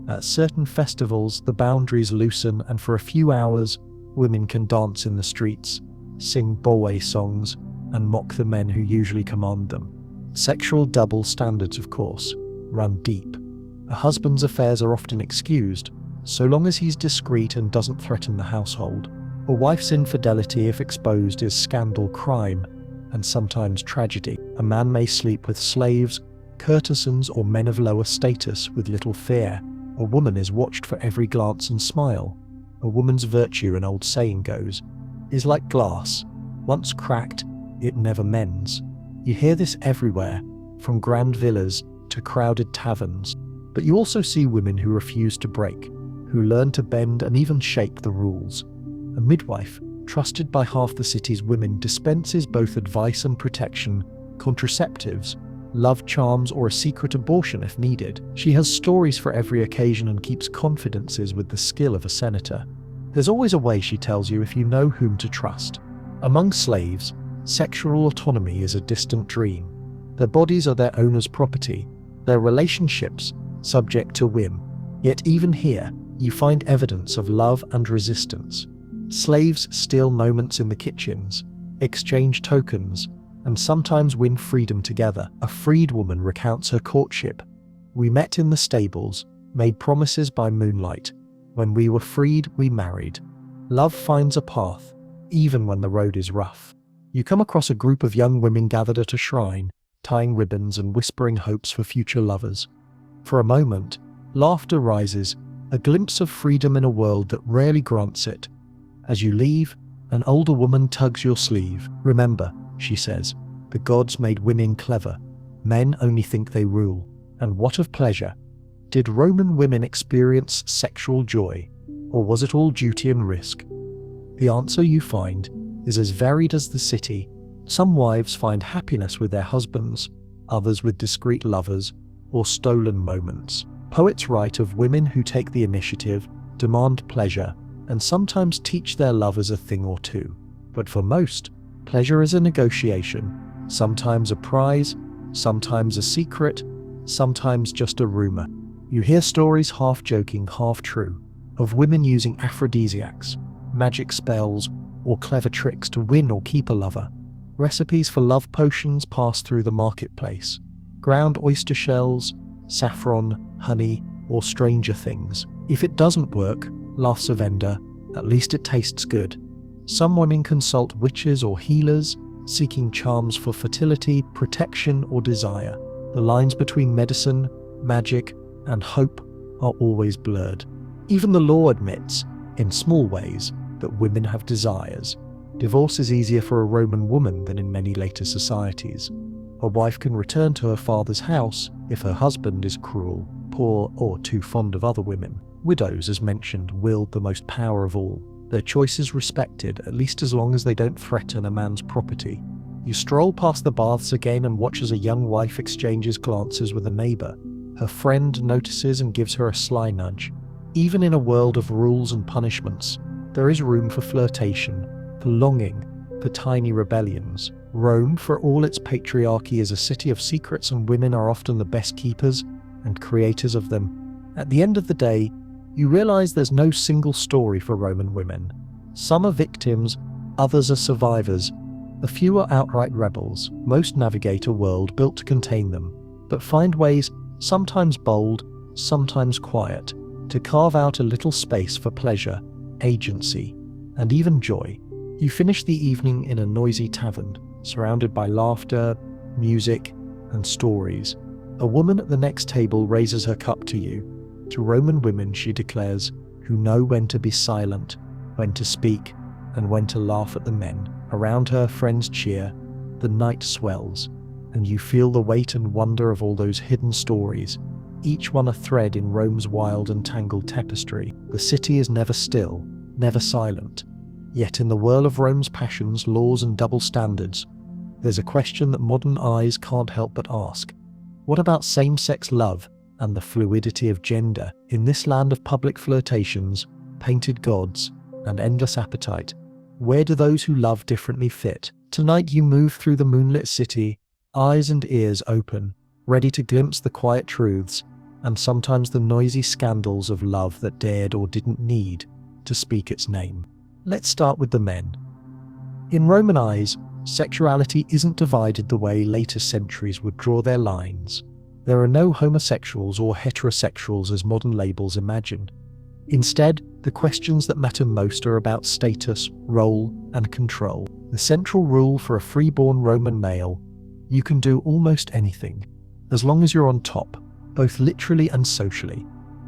At certain festivals, the boundaries loosen, and for a few hours, women can dance in the streets, sing bowe songs, and mock the men who usually command them. Sexual double standards, of course, run deep. A husband's affairs are often excused, so long as he's discreet and doesn't threaten the household. A wife's infidelity, if exposed, is scandal, crime, and sometimes tragedy. A man may sleep with slaves, courtesans, or men of lower status with little fear. A woman is watched for every glance and smile. A woman's virtue, an old saying goes, is like glass. Once cracked, it never mends. You hear this everywhere, from grand villas to crowded taverns. But you also see women who refuse to break, who learn to bend and even shake the rules. A midwife, trusted by half the city's women, dispenses both advice and protection, contraceptives, love charms, or a secret abortion if needed. She has stories for every occasion and keeps confidences with the skill of a senator. There's always a way, she tells you, if you know whom to trust. Among slaves, sexual autonomy is a distant dream. Their bodies are their owner's property, their relationships subject to whim. Yet even here, you find evidence of love and resistance. Slaves steal moments in the kitchens, exchange tokens, and sometimes win freedom together. A freed woman recounts her courtship. "We met in the stables, made promises by moonlight. When we were freed, we married. Love finds a path, even when the road is rough." You come across a group of young women gathered at a shrine, tying ribbons and whispering hopes for future lovers. For a moment, laughter rises, a glimpse of freedom in a world that rarely grants it. As you leave, an older woman tugs your sleeve. "Remember," she says, "the gods made women clever. Men only think they rule. And what of pleasure? Did Roman women experience sexual joy, or was it all duty and risk?" The answer, you find, is as varied as the city. Some wives find happiness with their husbands, others with discreet lovers, or stolen moments. Poets write of women who take the initiative, demand pleasure, and sometimes teach their lovers a thing or two. But for most, pleasure is a negotiation, sometimes a prize, sometimes a secret, sometimes just a rumor. You hear stories, half joking, half true, of women using aphrodisiacs, magic spells, or clever tricks to win or keep a lover. Recipes for love potions pass through the marketplace. Ground oyster shells, saffron, honey, or stranger things. If it doesn't work, laughs a vendor, at least it tastes good. Some women consult witches or healers, seeking charms for fertility, protection, or desire. The lines between medicine, magic, and hope are always blurred. Even the law admits, in small ways, that women have desires. Divorce is easier for a Roman woman than in many later societies. A wife can return to her father's house if her husband is cruel, poor, or too fond of other women. Widows, as mentioned, wield the most power of all. Their choice is respected, at least as long as they don't threaten a man's property. You stroll past the baths again and watch as a young wife exchanges glances with a neighbor. Her friend notices and gives her a sly nudge. Even in a world of rules and punishments, there is room for flirtation, for longing, for tiny rebellions. Rome, for all its patriarchy, is a city of secrets, and women are often the best keepers and creators of them. At the end of the day, you realize there's no single story for Roman women. Some are victims, others are survivors, a few are outright rebels. Most navigate a world built to contain them, but find ways, sometimes bold, sometimes quiet, to carve out a little space for pleasure, agency, and even joy. You finish the evening in a noisy tavern, surrounded by laughter, music, and stories. A woman at the next table raises her cup to you. To Roman women, she declares, who know when to be silent, when to speak, and when to laugh at the men. Around her, friends cheer, the night swells, and you feel the weight and wonder of all those hidden stories, each one a thread in Rome's wild and tangled tapestry. The city is never still, never silent. Yet in the whirl of Rome's passions, laws, and double standards, there's a question that modern eyes can't help but ask. What about same-sex love and the fluidity of gender in this land of public flirtations, painted gods, and endless appetite? Where do those who love differently fit? Tonight you move through the moonlit city, eyes and ears open, ready to glimpse the quiet truths, and sometimes the noisy scandals of love that dared or didn't need to speak its name. Let's start with the men. In Roman eyes, sexuality isn't divided the way later centuries would draw their lines. There are no homosexuals or heterosexuals as modern labels imagine. Instead, the questions that matter most are about status, role, and control. The central rule for a freeborn Roman male: you can do almost anything, as long as you're on top, both literally and socially.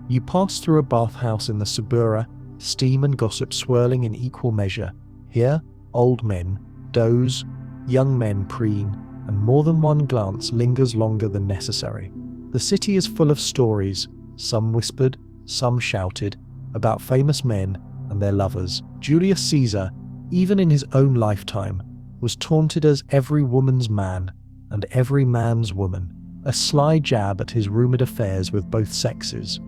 You pass through a bathhouse in the Suburra, steam and gossip swirling in equal measure. Here, old men doze, young men preen, and more than one glance lingers longer than necessary. The city is full of stories, some whispered, some shouted, about famous men and their lovers. Julius Caesar, even in his own lifetime, was taunted as every woman's man and every man's woman, a sly jab at his rumoured affairs with both sexes.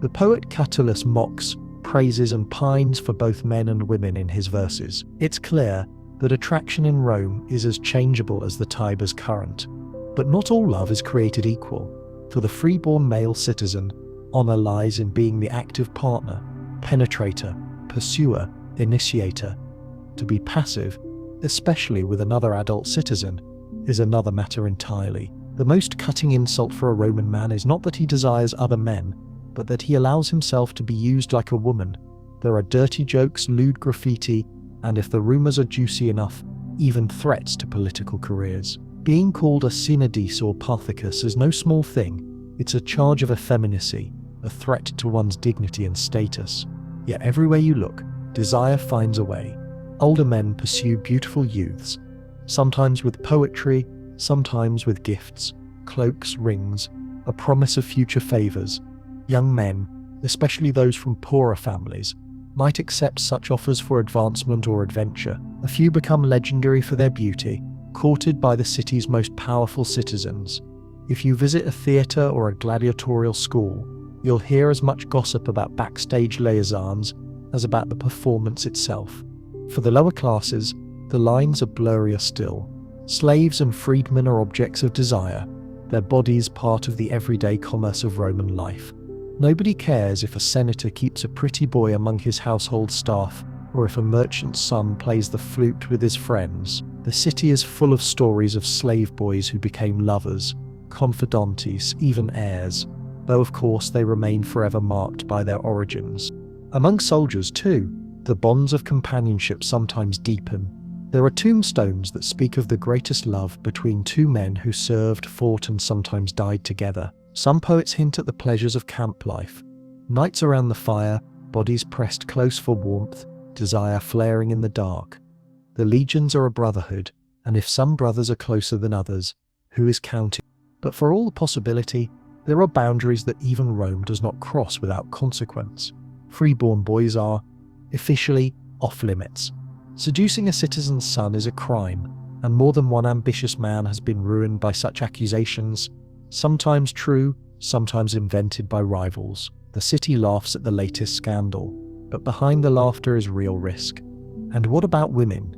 The poet Catullus mocks, praises and pines for both men and women in his verses. It's clear that attraction in Rome is as changeable as the Tiber's current. But not all love is created equal. For the freeborn male citizen, honour lies in being the active partner, penetrator, pursuer, initiator. To be passive, especially with another adult citizen, is another matter entirely. The most cutting insult for a Roman man is not that he desires other men, but that he allows himself to be used like a woman. There are dirty jokes, lewd graffiti, and if the rumours are juicy enough, even threats to political careers. Being called a Synodice or Parthicus is no small thing. It's a charge of effeminacy, a threat to one's dignity and status. Yet everywhere you look, desire finds a way. Older men pursue beautiful youths, sometimes with poetry, sometimes with gifts, cloaks, rings, a promise of future favours. Young men, especially those from poorer families, might accept such offers for advancement or adventure. A few become legendary for their beauty, courted by the city's most powerful citizens. If you visit a theatre or a gladiatorial school, you'll hear as much gossip about backstage liaisons as about the performance itself. For the lower classes, the lines are blurrier still. Slaves and freedmen are objects of desire, their bodies part of the everyday commerce of Roman life. Nobody cares if a senator keeps a pretty boy among his household staff, or if a merchant's son plays the flute with his friends. The city is full of stories of slave boys who became lovers, confidantes, even heirs, though of course they remain forever marked by their origins. Among soldiers too, the bonds of companionship sometimes deepen. There are tombstones that speak of the greatest love between two men who served, fought and sometimes died together. Some poets hint at the pleasures of camp life. Nights around the fire, bodies pressed close for warmth, desire flaring in the dark. The legions are a brotherhood, and if some brothers are closer than others, who is counting? But for all the possibility, there are boundaries that even Rome does not cross without consequence. Freeborn boys are, officially, off limits. Seducing a citizen's son is a crime, and more than one ambitious man has been ruined by such accusations, sometimes true, sometimes invented by rivals. The city laughs at the latest scandal, but behind the laughter is real risk. And what about women?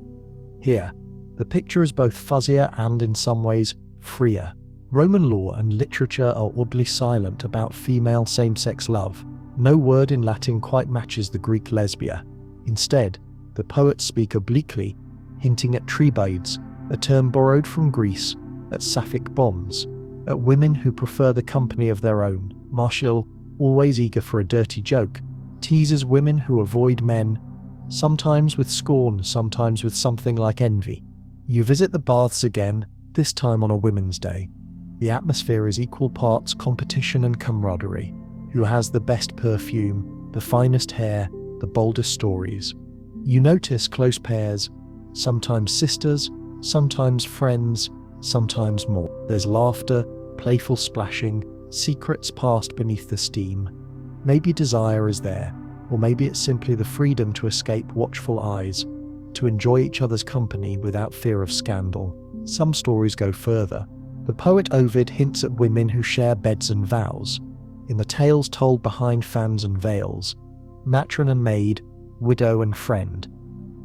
Here, the picture is both fuzzier and, in some ways, freer. Roman law and literature are oddly silent about female same-sex love. No word in Latin quite matches the Greek lesbia. Instead, the poets speak obliquely, hinting at tribades, a term borrowed from Greece, at sapphic bonds, at women who prefer the company of their own. Martial, always eager for a dirty joke, teases women who avoid men, sometimes with scorn, sometimes with something like envy. You visit the baths again, this time on a Women's Day. The atmosphere is equal parts competition and camaraderie. Who has the best perfume, the finest hair, the boldest stories? You notice close pairs, sometimes sisters, sometimes friends, sometimes more. There's laughter, playful splashing, secrets passed beneath the steam. Maybe desire is there, or maybe it's simply the freedom to escape watchful eyes, to enjoy each other's company without fear of scandal. Some stories go further. The poet Ovid hints at women who share beds and vows. In the tales told behind fans and veils, matron and maid, widow and friend,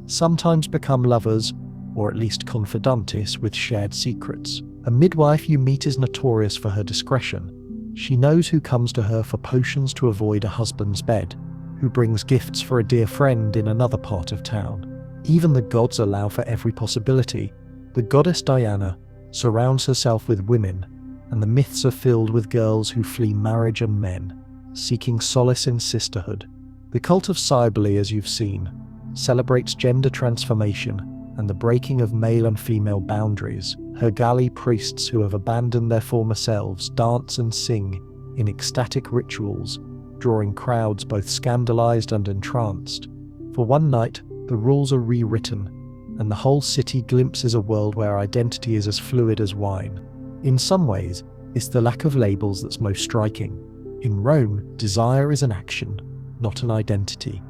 sometimes become lovers, or at least confidantes with shared secrets. A midwife you meet is notorious for her discretion. She knows who comes to her for potions to avoid a husband's bed, who brings gifts for a dear friend in another part of town. Even the gods allow for every possibility. The goddess Diana surrounds herself with women, and the myths are filled with girls who flee marriage and men, seeking solace in sisterhood. The cult of Cybele, as you've seen, celebrates gender transformation and the breaking of male and female boundaries. Her galley priests who have abandoned their former selves dance and sing in ecstatic rituals, drawing crowds both scandalized and entranced. For one night, the rules are rewritten, and the whole city glimpses a world where identity is as fluid as wine. In some ways, it's the lack of labels that's most striking. In Rome, desire is an action, not an identity.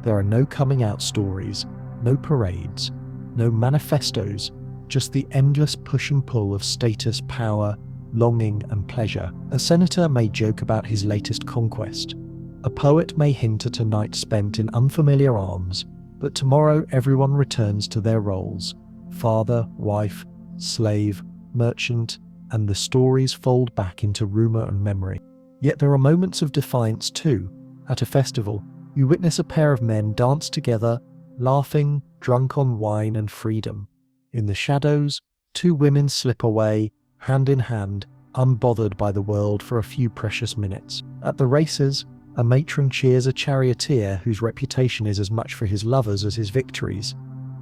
There are no coming out stories, no parades, no manifestos, just the endless push and pull of status, power, longing, and pleasure. A senator may joke about his latest conquest. A poet may hint at a night spent in unfamiliar arms, but tomorrow everyone returns to their roles: father, wife, slave, merchant, and the stories fold back into rumor and memory. Yet there are moments of defiance too. At a festival, you witness a pair of men dance together, laughing, drunk on wine and freedom. In the shadows, two women slip away, hand in hand, unbothered by the world for a few precious minutes. At the races, a matron cheers a charioteer whose reputation is as much for his lovers as his victories.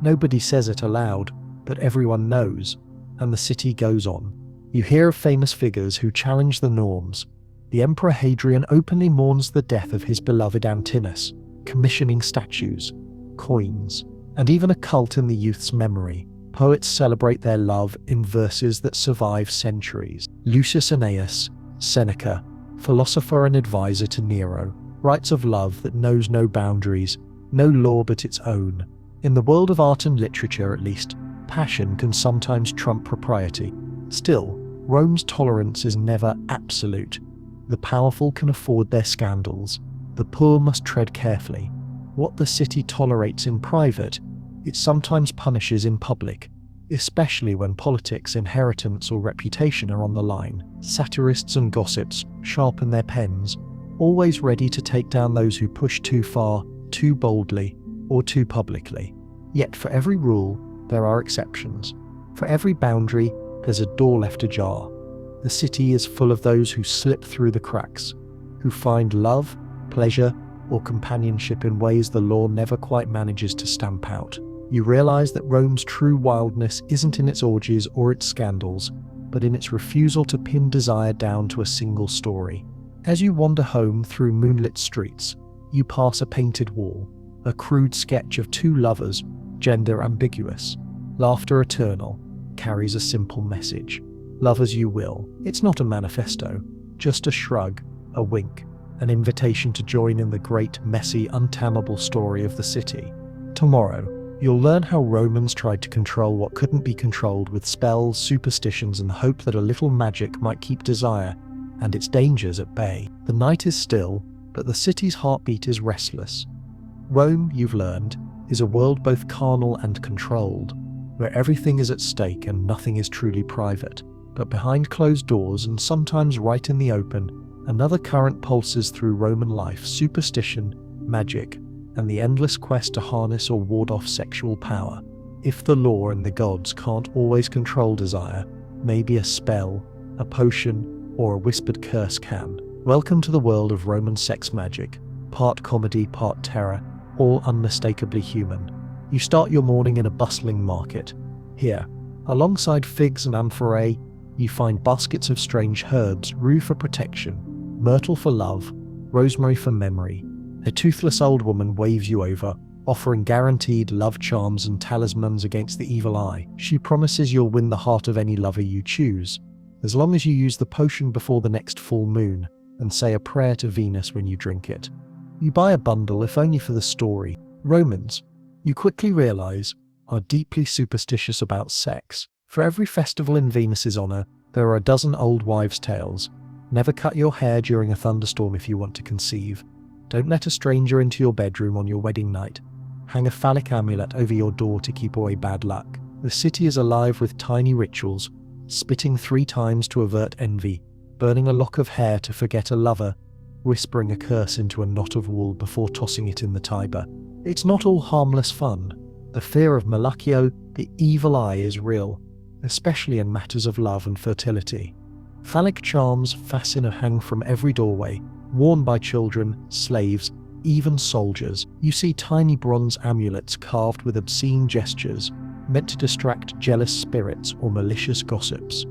Nobody says it aloud, but everyone knows, and the city goes on. You hear of famous figures who challenge the norms. The Emperor Hadrian openly mourns the death of his beloved Antinous, commissioning statues, coins, and even a cult in the youth's memory. Poets celebrate their love in verses that survive centuries. Lucius Annaeus, Seneca, philosopher and advisor to Nero, writes of love that knows no boundaries, no law but its own. In the world of art and literature, at least, passion can sometimes trump propriety. Still, Rome's tolerance is never absolute. The powerful can afford their scandals. The poor must tread carefully. What the city tolerates in private, it sometimes punishes in public, especially when politics, inheritance, or reputation are on the line. Satirists and gossips sharpen their pens, always ready to take down those who push too far, too boldly, or too publicly. Yet for every rule, there are exceptions. For every boundary, there's a door left ajar. The city is full of those who slip through the cracks, who find love, pleasure, or companionship in ways the law never quite manages to stamp out. You realize that Rome's true wildness isn't in its orgies or its scandals, but in its refusal to pin desire down to a single story. As you wander home through moonlit streets, you pass a painted wall, a crude sketch of two lovers, gender ambiguous, laughter eternal, carries a simple message. Love as you will. It's not a manifesto, just a shrug, a wink, an invitation to join in the great, messy, untamable story of the city. Tomorrow, you'll learn how Romans tried to control what couldn't be controlled with spells, superstitions, and the hope that a little magic might keep desire and its dangers at bay. The night is still, but the city's heartbeat is restless. Rome, you've learned, is a world both carnal and controlled, where everything is at stake and nothing is truly private. But behind closed doors, and sometimes right in the open, another current pulses through Roman life: superstition, magic, and the endless quest to harness or ward off sexual power. If the law and the gods can't always control desire, maybe a spell, a potion, or a whispered curse can. Welcome to the world of Roman sex magic, part comedy, part terror, all unmistakably human. You start your morning in a bustling market. Here, alongside figs and amphorae, you find baskets of strange herbs: rue for protection, myrtle for love, rosemary for memory. A toothless old woman waves you over, offering guaranteed love charms and talismans against the evil eye. She promises you'll win the heart of any lover you choose, as long as you use the potion before the next full moon and say a prayer to Venus when you drink it. You buy a bundle, if only for the story. Romans, you quickly realize, are deeply superstitious about sex. For every festival in Venus's honor, there are a dozen old wives' tales. Never cut your hair during a thunderstorm if you want to conceive. Don't let a stranger into your bedroom on your wedding night. Hang a phallic amulet over your door to keep away bad luck. The city is alive with tiny rituals: spitting 3 times to avert envy, burning a lock of hair to forget a lover, whispering a curse into a knot of wool before tossing it in the Tiber. It's not all harmless fun. The fear of Malachio, the evil eye, is real, especially in matters of love and fertility. Phallic charms fasten or hang from every doorway, worn by children, slaves, even soldiers. You see tiny bronze amulets carved with obscene gestures, meant to distract jealous spirits or malicious gossips.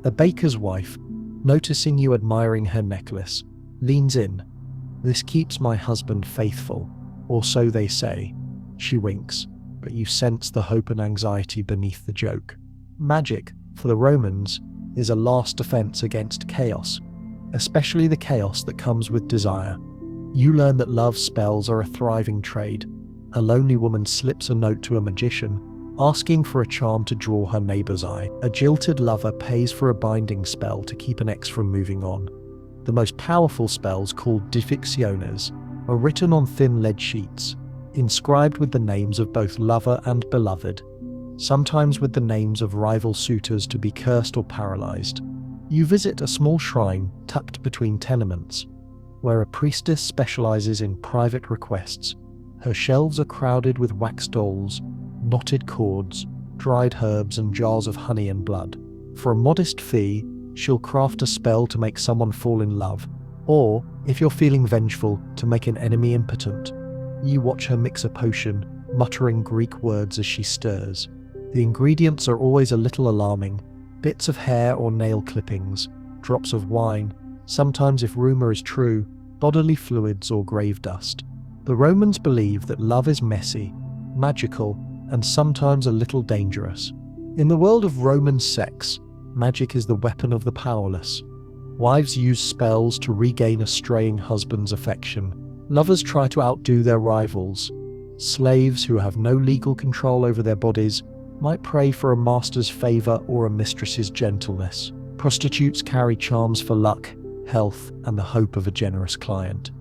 A baker's wife, noticing you admiring her necklace, leans in. "This keeps my husband faithful, or so they say." She winks, but you sense the hope and anxiety beneath the joke. Magic, for the Romans, is a last defense against chaos, especially the chaos that comes with desire. You learn that love spells are a thriving trade. A lonely woman slips a note to a magician, asking for a charm to draw her neighbor's eye. A jilted lover pays for a binding spell to keep an ex from moving on. The most powerful spells, called fictiones, are written on thin lead sheets, inscribed with the names of both lover and beloved, sometimes with the names of rival suitors to be cursed or paralyzed. You visit a small shrine tucked between tenements, where a priestess specializes in private requests. Her shelves are crowded with wax dolls, knotted cords, dried herbs, and jars of honey and blood. For a modest fee, she'll craft a spell to make someone fall in love, or, if you're feeling vengeful, to make an enemy impotent. You watch her mix a potion, muttering Greek words as she stirs. The ingredients are always a little alarming: bits of hair or nail clippings, drops of wine, sometimes, if rumor is true, bodily fluids or grave dust. The Romans believe that love is messy, magical, and sometimes a little dangerous. In the world of Roman sex, magic is the weapon of the powerless. Wives use spells to regain a straying husband's affection. Lovers try to outdo their rivals. Slaves who have no legal control over their bodies might pray for a master's favor or a mistress's gentleness. Prostitutes carry charms for luck, health, and the hope of a generous client.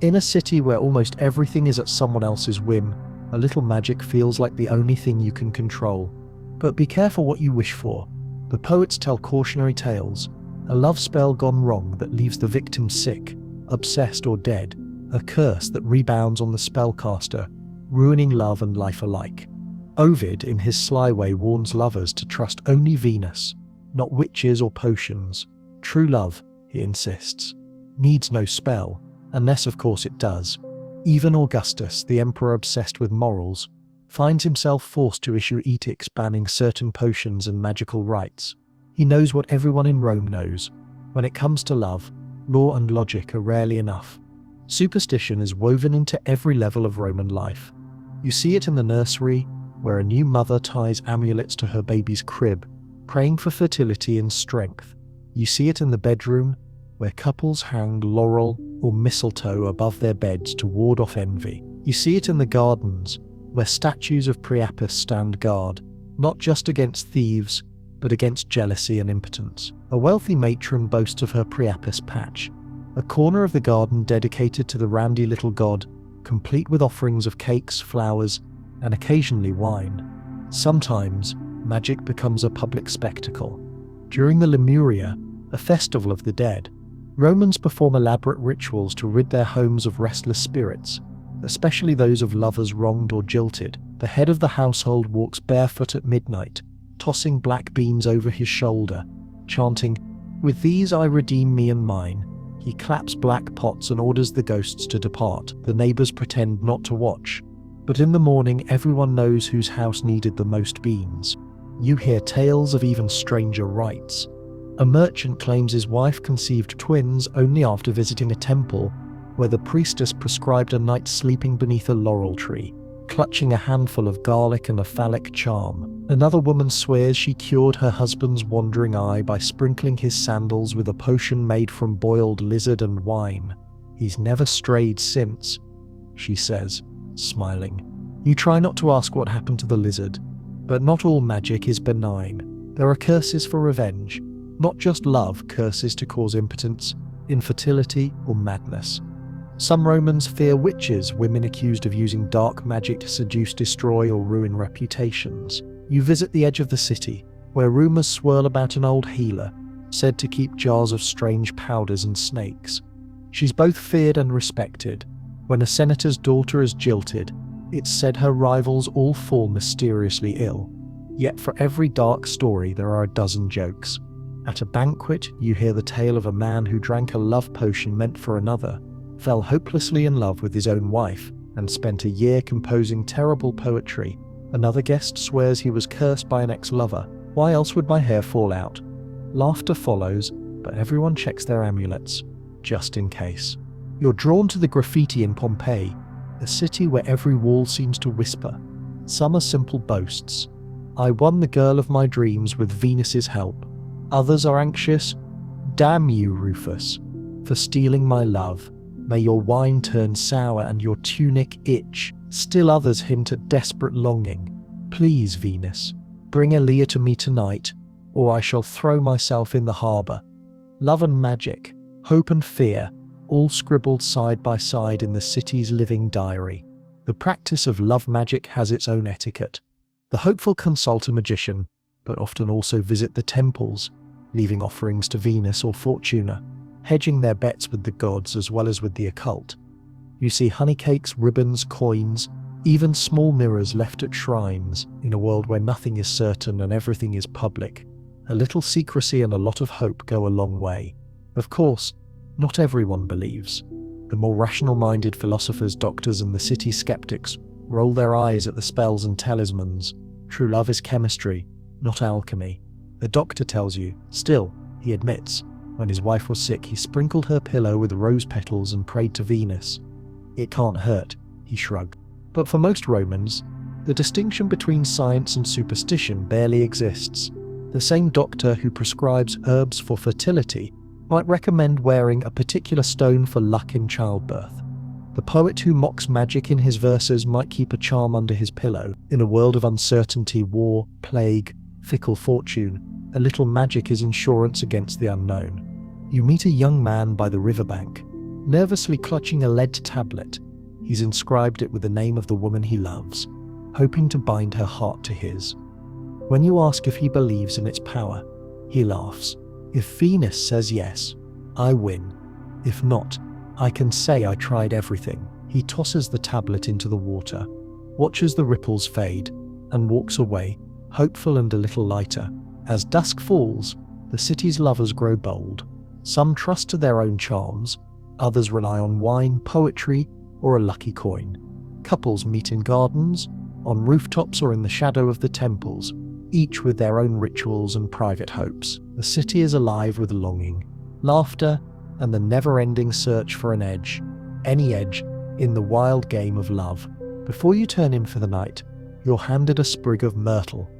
In a city where almost everything is at someone else's whim, a little magic feels like the only thing you can control. But be careful what you wish for. The poets tell cautionary tales: a love spell gone wrong that leaves the victim sick, obsessed, or dead, a curse that rebounds on the spellcaster, ruining love and life alike. Ovid, in his sly way, warns lovers to trust only Venus, not witches or potions. True love, he insists, needs no spell, unless of course it does. Even Augustus, the emperor obsessed with morals, finds himself forced to issue edicts banning certain potions and magical rites. He knows what everyone in Rome knows: when it comes to love, law and logic are rarely enough. Superstition is woven into every level of Roman life. You see it in the nursery, where a new mother ties amulets to her baby's crib, praying for fertility and strength. You see it in the bedroom, where couples hang laurel or mistletoe above their beds to ward off envy. You see it in the gardens, where statues of Priapus stand guard, not just against thieves, but against jealousy and impotence. A wealthy matron boasts of her Priapus patch, a corner of the garden dedicated to the randy little god, complete with offerings of cakes, flowers, and occasionally wine. Sometimes, magic becomes a public spectacle. During the Lemuria, a festival of the dead, Romans perform elaborate rituals to rid their homes of restless spirits, especially those of lovers wronged or jilted. The head of the household walks barefoot at midnight, tossing black beans over his shoulder, chanting, "With these I redeem me and mine." He claps black pots and orders the ghosts to depart. The neighbors pretend not to watch, but in the morning everyone knows whose house needed the most beans. You hear tales of even stranger rites. A merchant claims his wife conceived twins only after visiting a temple where the priestess prescribed a night sleeping beneath a laurel tree, clutching a handful of garlic and a phallic charm. Another woman swears she cured her husband's wandering eye by sprinkling his sandals with a potion made from boiled lizard and wine. "He's never strayed since," she says, smiling. You try not to ask what happened to the lizard, but not all magic is benign. There are curses for revenge, not just love curses to cause impotence, infertility, or madness. Some Romans fear witches, women accused of using dark magic to seduce, destroy, or ruin reputations. You visit the edge of the city, where rumors swirl about an old healer, said to keep jars of strange powders and snakes. She's both feared and respected. When a senator's daughter is jilted, it's said her rivals all fall mysteriously ill. Yet for every dark story there are a dozen jokes. At a banquet, you hear the tale of a man who drank a love potion meant for another, fell hopelessly in love with his own wife, and spent a year composing terrible poetry. Another guest swears he was cursed by an ex-lover. Why else would my hair fall out? Laughter follows, but everyone checks their amulets, just in case. You're drawn to the graffiti in Pompeii, a city where every wall seems to whisper. Some are simple boasts. I won the girl of my dreams with Venus's help. Others are anxious. Damn you, Rufus, for stealing my love. May your wine turn sour and your tunic itch. Still others hint at desperate longing. Please, Venus, bring Aaliyah to me tonight, or I shall throw myself in the harbour. Love and magic, hope and fear, all scribbled side by side in the city's living diary. The practice of love magic has its own etiquette. The hopeful consult a magician, but often also visit the temples, leaving offerings to Venus or Fortuna, hedging their bets with the gods as well as with the occult. You see honeycakes, ribbons, coins, even small mirrors left at shrines. In a world where nothing is certain and everything is public, a little secrecy and a lot of hope go a long way. Of course, not everyone believes. The more rational-minded philosophers, doctors, and the city skeptics roll their eyes at the spells and talismans. True love is chemistry, not alchemy. The doctor tells you. Still, he admits, when his wife was sick, he sprinkled her pillow with rose petals and prayed to Venus. It can't hurt, he shrugged. But for most Romans, the distinction between science and superstition barely exists. The same doctor who prescribes herbs for fertility might recommend wearing a particular stone for luck in childbirth. The poet who mocks magic in his verses might keep a charm under his pillow. In a world of uncertainty, war, plague, fickle fortune, a little magic is insurance against the unknown. You meet a young man by the riverbank, nervously clutching a lead tablet. He's inscribed it with the name of the woman he loves, hoping to bind her heart to his. When you ask if he believes in its power, he laughs. If Venus says yes, I win. If not, I can say I tried everything. He tosses the tablet into the water, watches the ripples fade, and walks away, hopeful and a little lighter. As dusk falls, the city's lovers grow bold. Some trust to their own charms, others rely on wine, poetry, or a lucky coin. Couples meet in gardens, on rooftops, or in the shadow of the temples, each with their own rituals and private hopes. The city is alive with longing, laughter, and the never-ending search for an edge, any edge, in the wild game of love. Before you turn in for the night, you're handed a sprig of myrtle.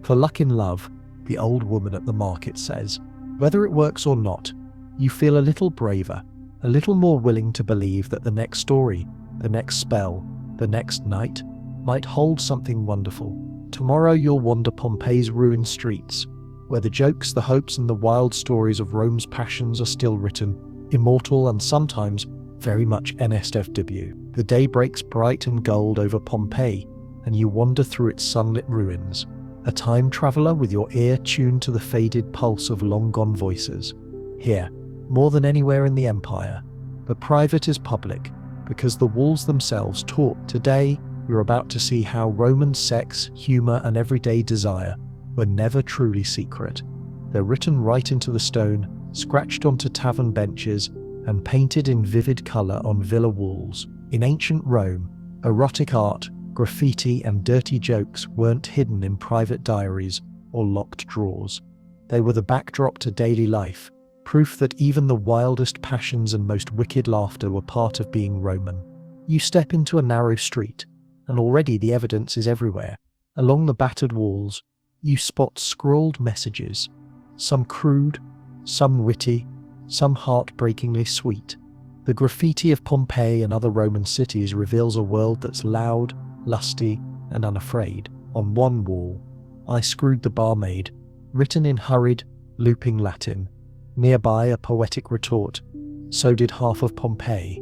For luck in love, the old woman at the market says. Whether it works or not, you feel a little braver, a little more willing to believe that the next story, the next spell, the next night, might hold something wonderful. Tomorrow you'll wander Pompeii's ruined streets, where the jokes, the hopes, and the wild stories of Rome's passions are still written, immortal and sometimes very much NSFW. The day breaks bright and gold over Pompeii, and you wander through its sunlit ruins, a time traveler with your ear tuned to the faded pulse of long-gone voices. Here, more than anywhere in the empire, the private is public, because the walls themselves talk. Today, we're about to see how Roman sex, humor, and everyday desire were never truly secret. They're written right into the stone, scratched onto tavern benches, and painted in vivid color on villa walls. In ancient Rome, erotic art, graffiti, and dirty jokes weren't hidden in private diaries or locked drawers. They were the backdrop to daily life, proof that even the wildest passions and most wicked laughter were part of being Roman. You step into a narrow street, and already the evidence is everywhere. Along the battered walls, you spot scrawled messages, some crude, some witty, some heartbreakingly sweet. The graffiti of Pompeii and other Roman cities reveals a world that's loud, lusty, and unafraid. On one wall, "I screwed the barmaid," written in hurried, looping Latin. Nearby, a poetic retort, "So did half of Pompeii."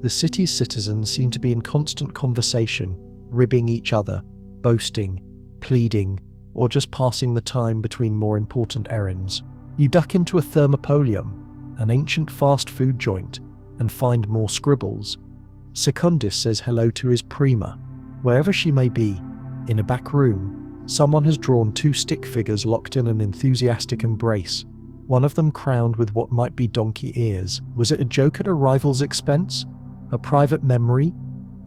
The city's citizens seem to be in constant conversation, ribbing each other, boasting, pleading, or just passing the time between more important errands. You duck into a thermopolium, an ancient fast food joint, and find more scribbles. Secundus says hello to his prima. Wherever she may be, in a back room, someone has drawn two stick figures locked in an enthusiastic embrace. one of them crowned with what might be donkey ears. Was it a joke at a rival's expense? A private memory?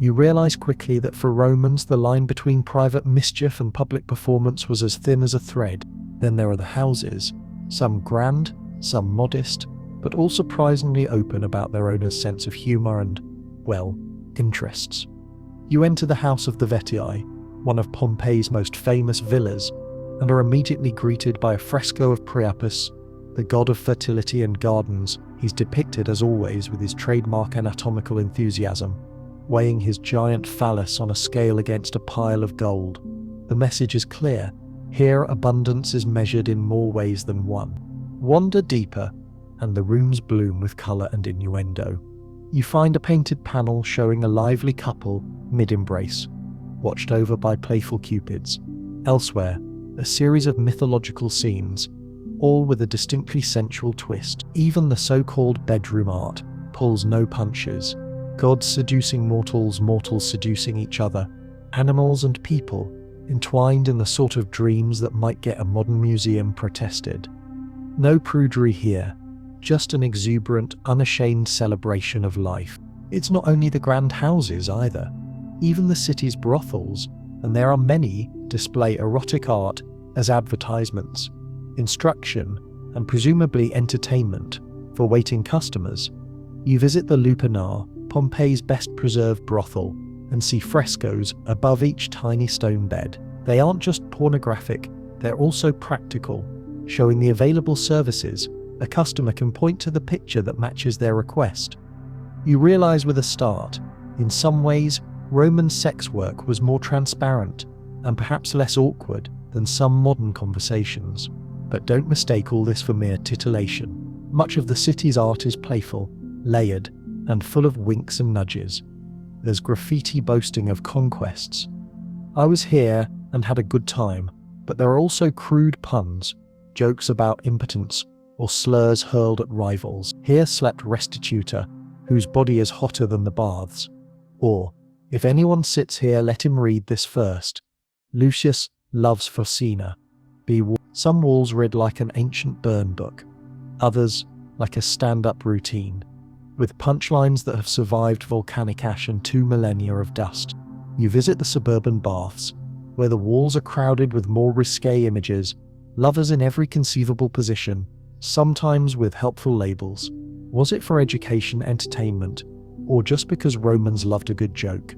You realize quickly that for Romans the line between private mischief and public performance was as thin as a thread. Then there are the houses, some grand, some modest, but all surprisingly open about their owner's sense of humour and, well, interests. You enter the house of the Vetii, one of Pompeii's most famous villas, and are immediately greeted by a fresco of Priapus, the god of fertility and gardens. He's depicted as always with his trademark anatomical enthusiasm, weighing his giant phallus on a scale against a pile of gold. The message is clear. Here abundance is measured in more ways than one. Wander deeper, and the rooms bloom with colour and innuendo. You find a painted panel showing a lively couple mid-embrace, watched over by playful cupids. Elsewhere, a series of mythological scenes, all with a distinctly sensual twist. Even the so-called bedroom art pulls no punches. Gods seducing mortals, mortals seducing each other, animals and people entwined in the sort of dreams that might get a modern museum protested. No prudery here, just an exuberant, unashamed celebration of life. It's not only the grand houses either. Even the city's brothels, and there are many, display erotic art as advertisements, instruction, and presumably entertainment for waiting customers. You visit the Lupanar, Pompeii's best-preserved brothel, and see frescoes above each tiny stone bed. They aren't just pornographic, they're also practical, showing the available services. A customer can point to the picture that matches their request. You realize with a start, in some ways, Roman sex work was more transparent and perhaps less awkward than some modern conversations. But don't mistake all this for mere titillation. Much of the city's art is playful, layered, and full of winks and nudges. There's graffiti boasting of conquests. I was here and had a good time, but there are also crude puns, jokes about impotence, or slurs hurled at rivals. Here slept Restituta, whose body is hotter than the baths. Or, if anyone sits here, let him read this first. Lucius loves Focina. Some walls read like an ancient burn book, others like a stand-up routine, with punchlines that have survived volcanic ash and 2 millennia of dust. You visit the suburban baths, where the walls are crowded with more risque images, lovers in every conceivable position, sometimes with helpful labels. Was it for education, entertainment, or just because Romans loved a good joke?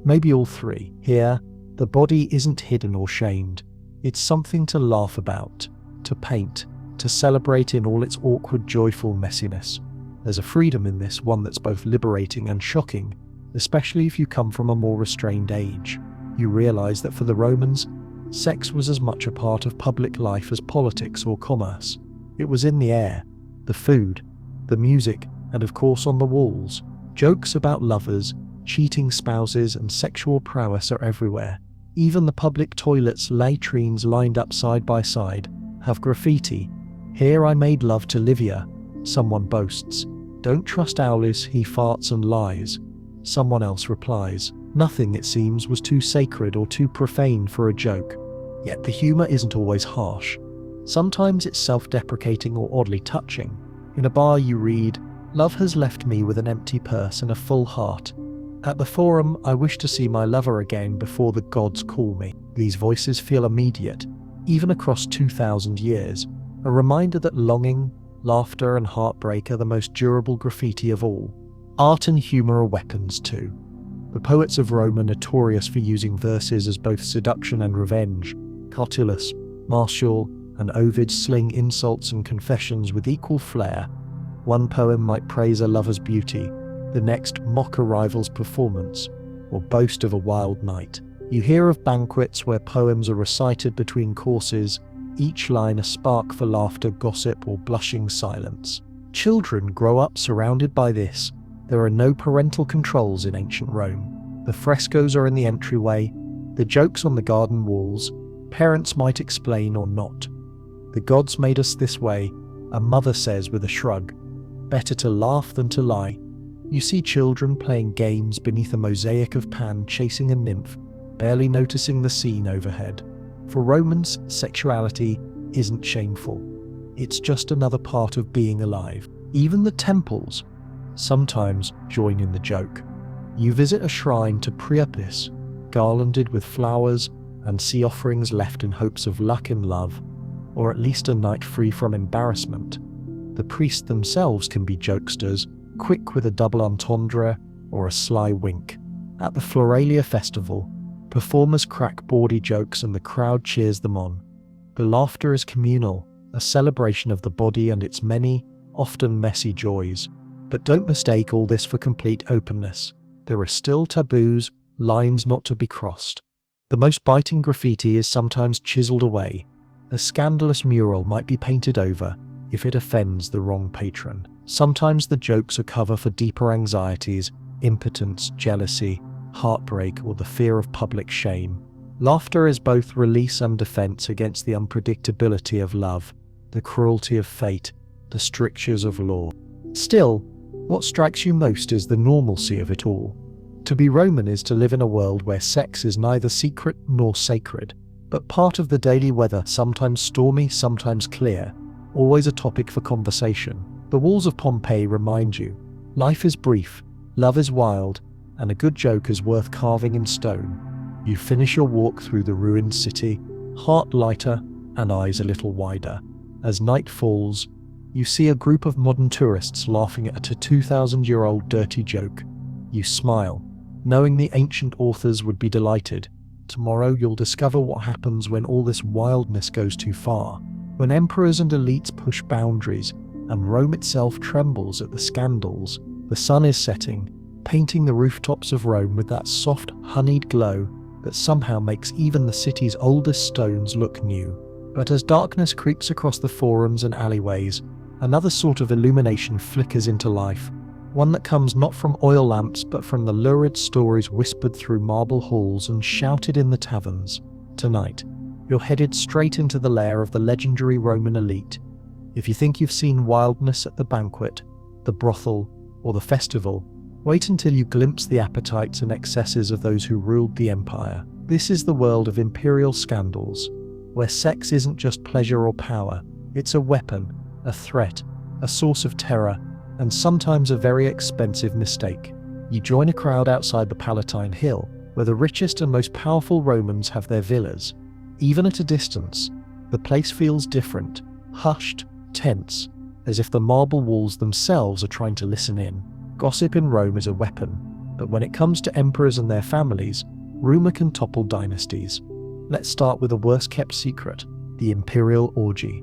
Maybe all three. Here, the body isn't hidden or shamed. It's something to laugh about, to paint, to celebrate in all its awkward, joyful messiness. There's a freedom in this, one that's both liberating and shocking, especially if you come from a more restrained age. You realize that for the Romans, sex was as much a part of public life as politics or commerce. It was in the air, the food, the music, and of course on the walls. Jokes about lovers, cheating spouses, and sexual prowess are everywhere. Even the public toilets, latrines lined up side by side, have graffiti. Here I made love to Livia, someone boasts. Don't trust Aulis, he farts and lies. Someone else replies. Nothing, it seems, was too sacred or too profane for a joke. Yet the humour isn't always harsh. Sometimes it's self-deprecating or oddly touching. In a bar you read, "Love has left me with an empty purse and a full heart. At the Forum, I wish to see my lover again before the gods call me." These voices feel immediate, even across 2,000 years, a reminder that longing, laughter, and heartbreak are the most durable graffiti of all. Art and humour are weapons too. The poets of Rome are notorious for using verses as both seduction and revenge. Catullus, Martial, and Ovid sling insults and confessions with equal flair. One poem might praise a lover's beauty, the next mock a rival's performance, or boast of a wild night. You hear of banquets where poems are recited between courses, each line a spark for laughter, gossip, or blushing silence. Children grow up surrounded by this. There are no parental controls in ancient Rome. The frescoes are in the entryway, the jokes on the garden walls. Parents might explain or not. The gods made us this way, a mother says with a shrug. Better to laugh than to lie. You see children playing games beneath a mosaic of Pan chasing a nymph, barely noticing the scene overhead. For Romans, sexuality isn't shameful. It's just another part of being alive. Even the temples sometimes join in the joke. You visit a shrine to Priapus, garlanded with flowers, and see offerings left in hopes of luck and love, or at least a night free from embarrassment. The priests themselves can be jokesters, quick with a double entendre or a sly wink. At the Floralia festival, performers crack bawdy jokes and the crowd cheers them on. The laughter is communal, a celebration of the body and its many, often messy joys. But don't mistake all this for complete openness. There are still taboos, lines not to be crossed. The most biting graffiti is sometimes chiseled away. A scandalous mural might be painted over if it offends the wrong patron. Sometimes the jokes are cover for deeper anxieties, impotence, jealousy, heartbreak, or the fear of public shame. Laughter is both release and defense against the unpredictability of love, the cruelty of fate, the strictures of law. Still, what strikes you most is the normalcy of it all. To be Roman is to live in a world where sex is neither secret nor sacred, but part of the daily weather, sometimes stormy, sometimes clear, always a topic for conversation. The walls of Pompeii remind you, life is brief, love is wild, and a good joke is worth carving in stone. You finish your walk through the ruined city, heart lighter and eyes a little wider. As night falls, you see a group of modern tourists laughing at a 2,000-year-old dirty joke. You smile, knowing the ancient authors would be delighted. Tomorrow you'll discover what happens when all this wildness goes too far, when emperors and elites push boundaries, and Rome itself trembles at the scandals. The sun is setting, painting the rooftops of Rome with that soft, honeyed glow that somehow makes even the city's oldest stones look new. But as darkness creeps across the forums and alleyways, another sort of illumination flickers into life, one that comes not from oil lamps but from the lurid stories whispered through marble halls and shouted in the taverns. Tonight, you're headed straight into the lair of the legendary Roman elite. If you think you've seen wildness at the banquet, the brothel, or the festival, wait until you glimpse the appetites and excesses of those who ruled the empire. This is the world of imperial scandals, where sex isn't just pleasure or power, it's a weapon, a threat, a source of terror, and sometimes a very expensive mistake. You join a crowd outside the Palatine Hill, where the richest and most powerful Romans have their villas. Even at a distance, the place feels different, hushed, tense, as if the marble walls themselves are trying to listen in. Gossip in Rome is a weapon, but when it comes to emperors and their families, rumor can topple dynasties. Let's start with the worst-kept secret, the Imperial orgy.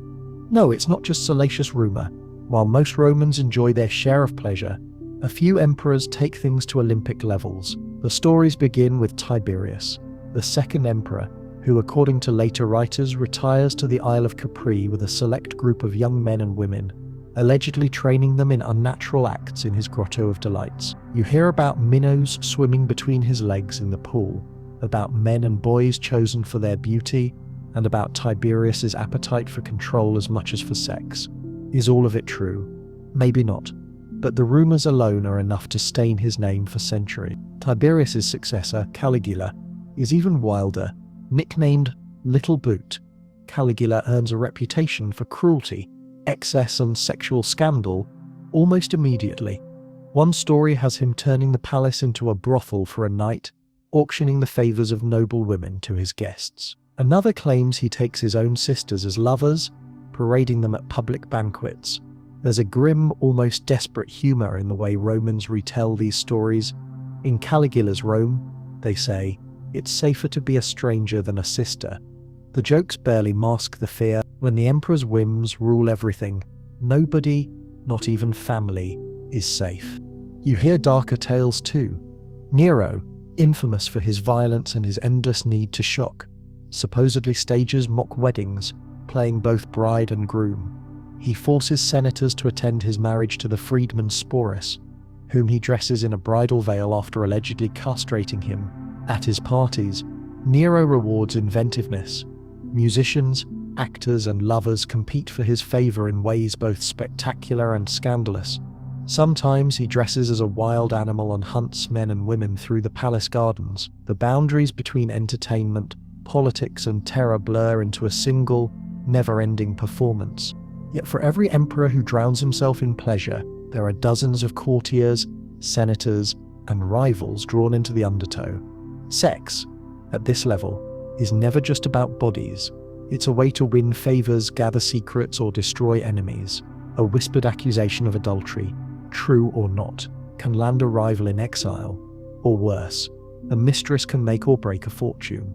No, it's not just salacious rumor. While most Romans enjoy their share of pleasure, a few emperors take things to Olympic levels. The stories begin with Tiberius, the second emperor, who, according to later writers, retires to the Isle of Capri with a select group of young men and women, allegedly training them in unnatural acts in his Grotto of Delights. You hear about minnows swimming between his legs in the pool, about men and boys chosen for their beauty, and about Tiberius's appetite for control as much as for sex. Is all of it true? Maybe not, but the rumors alone are enough to stain his name for centuries. Tiberius's successor, Caligula, is even wilder. Nicknamed Little Boot, Caligula earns a reputation for cruelty, excess and sexual scandal almost immediately. One story has him turning the palace into a brothel for a night, auctioning the favors of noble women to his guests. Another claims he takes his own sisters as lovers, parading them at public banquets. There's a grim, almost desperate humor in the way Romans retell these stories. In Caligula's Rome, they say, it's safer to be a stranger than a sister. The jokes barely mask the fear. When the emperor's whims rule everything, nobody, not even family, is safe. You hear darker tales too. Nero, infamous for his violence and his endless need to shock, supposedly stages mock weddings, playing both bride and groom. He forces senators to attend his marriage to the freedman Sporus, whom he dresses in a bridal veil after allegedly castrating him. At his parties, Nero rewards inventiveness. Musicians, actors, and lovers compete for his favor in ways both spectacular and scandalous. Sometimes he dresses as a wild animal and hunts men and women through the palace gardens. The boundaries between entertainment, politics, and terror blur into a single, never-ending performance. Yet for every emperor who drowns himself in pleasure, there are dozens of courtiers, senators, and rivals drawn into the undertow. Sex, at this level, is never just about bodies. It's a way to win favors, gather secrets, or destroy enemies. A whispered accusation of adultery, true or not, can land a rival in exile. Or worse, a mistress can make or break a fortune.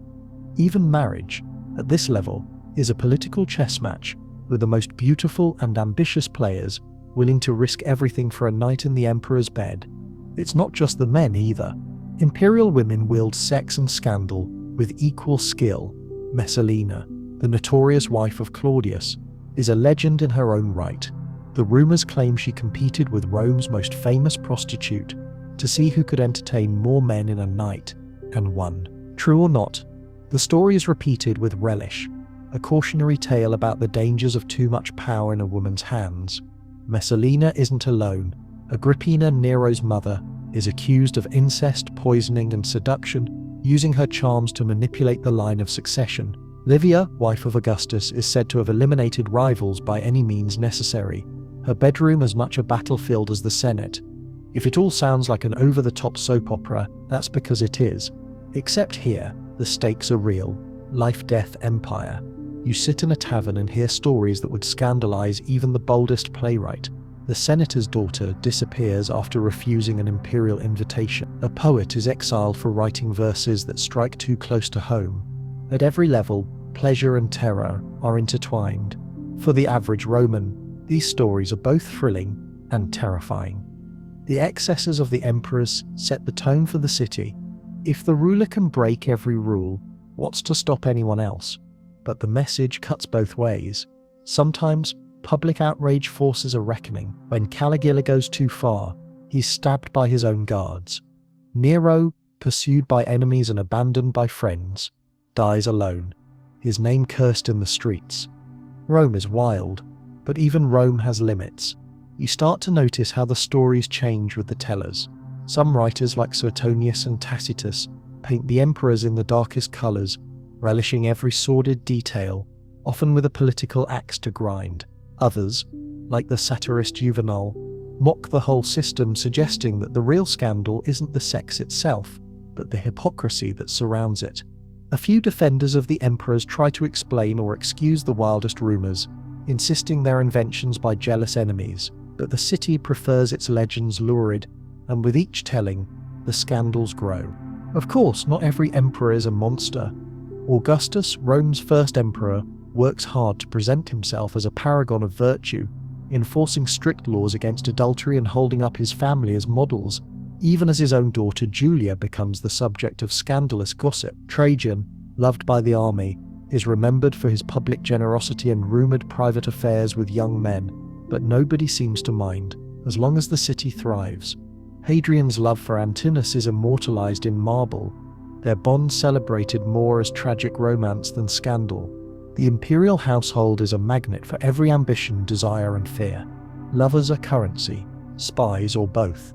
Even marriage, at this level, is a political chess match with the most beautiful and ambitious players willing to risk everything for a night in the emperor's bed. It's not just the men either. Imperial women wield sex and scandal with equal skill. Messalina, the notorious wife of Claudius, is a legend in her own right. The rumors claim she competed with Rome's most famous prostitute to see who could entertain more men in a night, and won. True or not, the story is repeated with relish, a cautionary tale about the dangers of too much power in a woman's hands. Messalina isn't alone. Agrippina, Nero's mother, is accused of incest, poisoning, and seduction, using her charms to manipulate the line of succession. Livia, wife of Augustus, is said to have eliminated rivals by any means necessary, her bedroom as much a battlefield as the Senate. If it all sounds like an over-the-top soap opera, that's because it is. Except here, the stakes are real. Life-death empire. You sit in a tavern and hear stories that would scandalize even the boldest playwright. The senator's daughter disappears after refusing an imperial invitation. A poet is exiled for writing verses that strike too close to home. At every level, pleasure and terror are intertwined. For the average Roman, these stories are both thrilling and terrifying. The excesses of the emperors set the tone for the city. If the ruler can break every rule, what's to stop anyone else? But the message cuts both ways. Sometimes, public outrage forces a reckoning. When Caligula goes too far, he's stabbed by his own guards. Nero, pursued by enemies and abandoned by friends, dies alone, his name cursed in the streets. Rome is wild, but even Rome has limits. You start to notice how the stories change with the tellers. Some writers like Suetonius and Tacitus paint the emperors in the darkest colours, relishing every sordid detail, often with a political axe to grind. Others, like the satirist Juvenal, mock the whole system, suggesting that the real scandal isn't the sex itself, but the hypocrisy that surrounds it. A few defenders of the emperors try to explain or excuse the wildest rumours, insisting their inventions by jealous enemies, but the city prefers its legends lurid, and with each telling, the scandals grow. Of course, not every emperor is a monster. Augustus, Rome's first emperor, works hard to present himself as a paragon of virtue, enforcing strict laws against adultery and holding up his family as models, even as his own daughter Julia becomes the subject of scandalous gossip. Trajan, loved by the army, is remembered for his public generosity and rumoured private affairs with young men, but nobody seems to mind, as long as the city thrives. Hadrian's love for Antinous is immortalised in marble, their bond celebrated more as tragic romance than scandal. The imperial household is a magnet for every ambition, desire and fear. Lovers are currency, spies or both.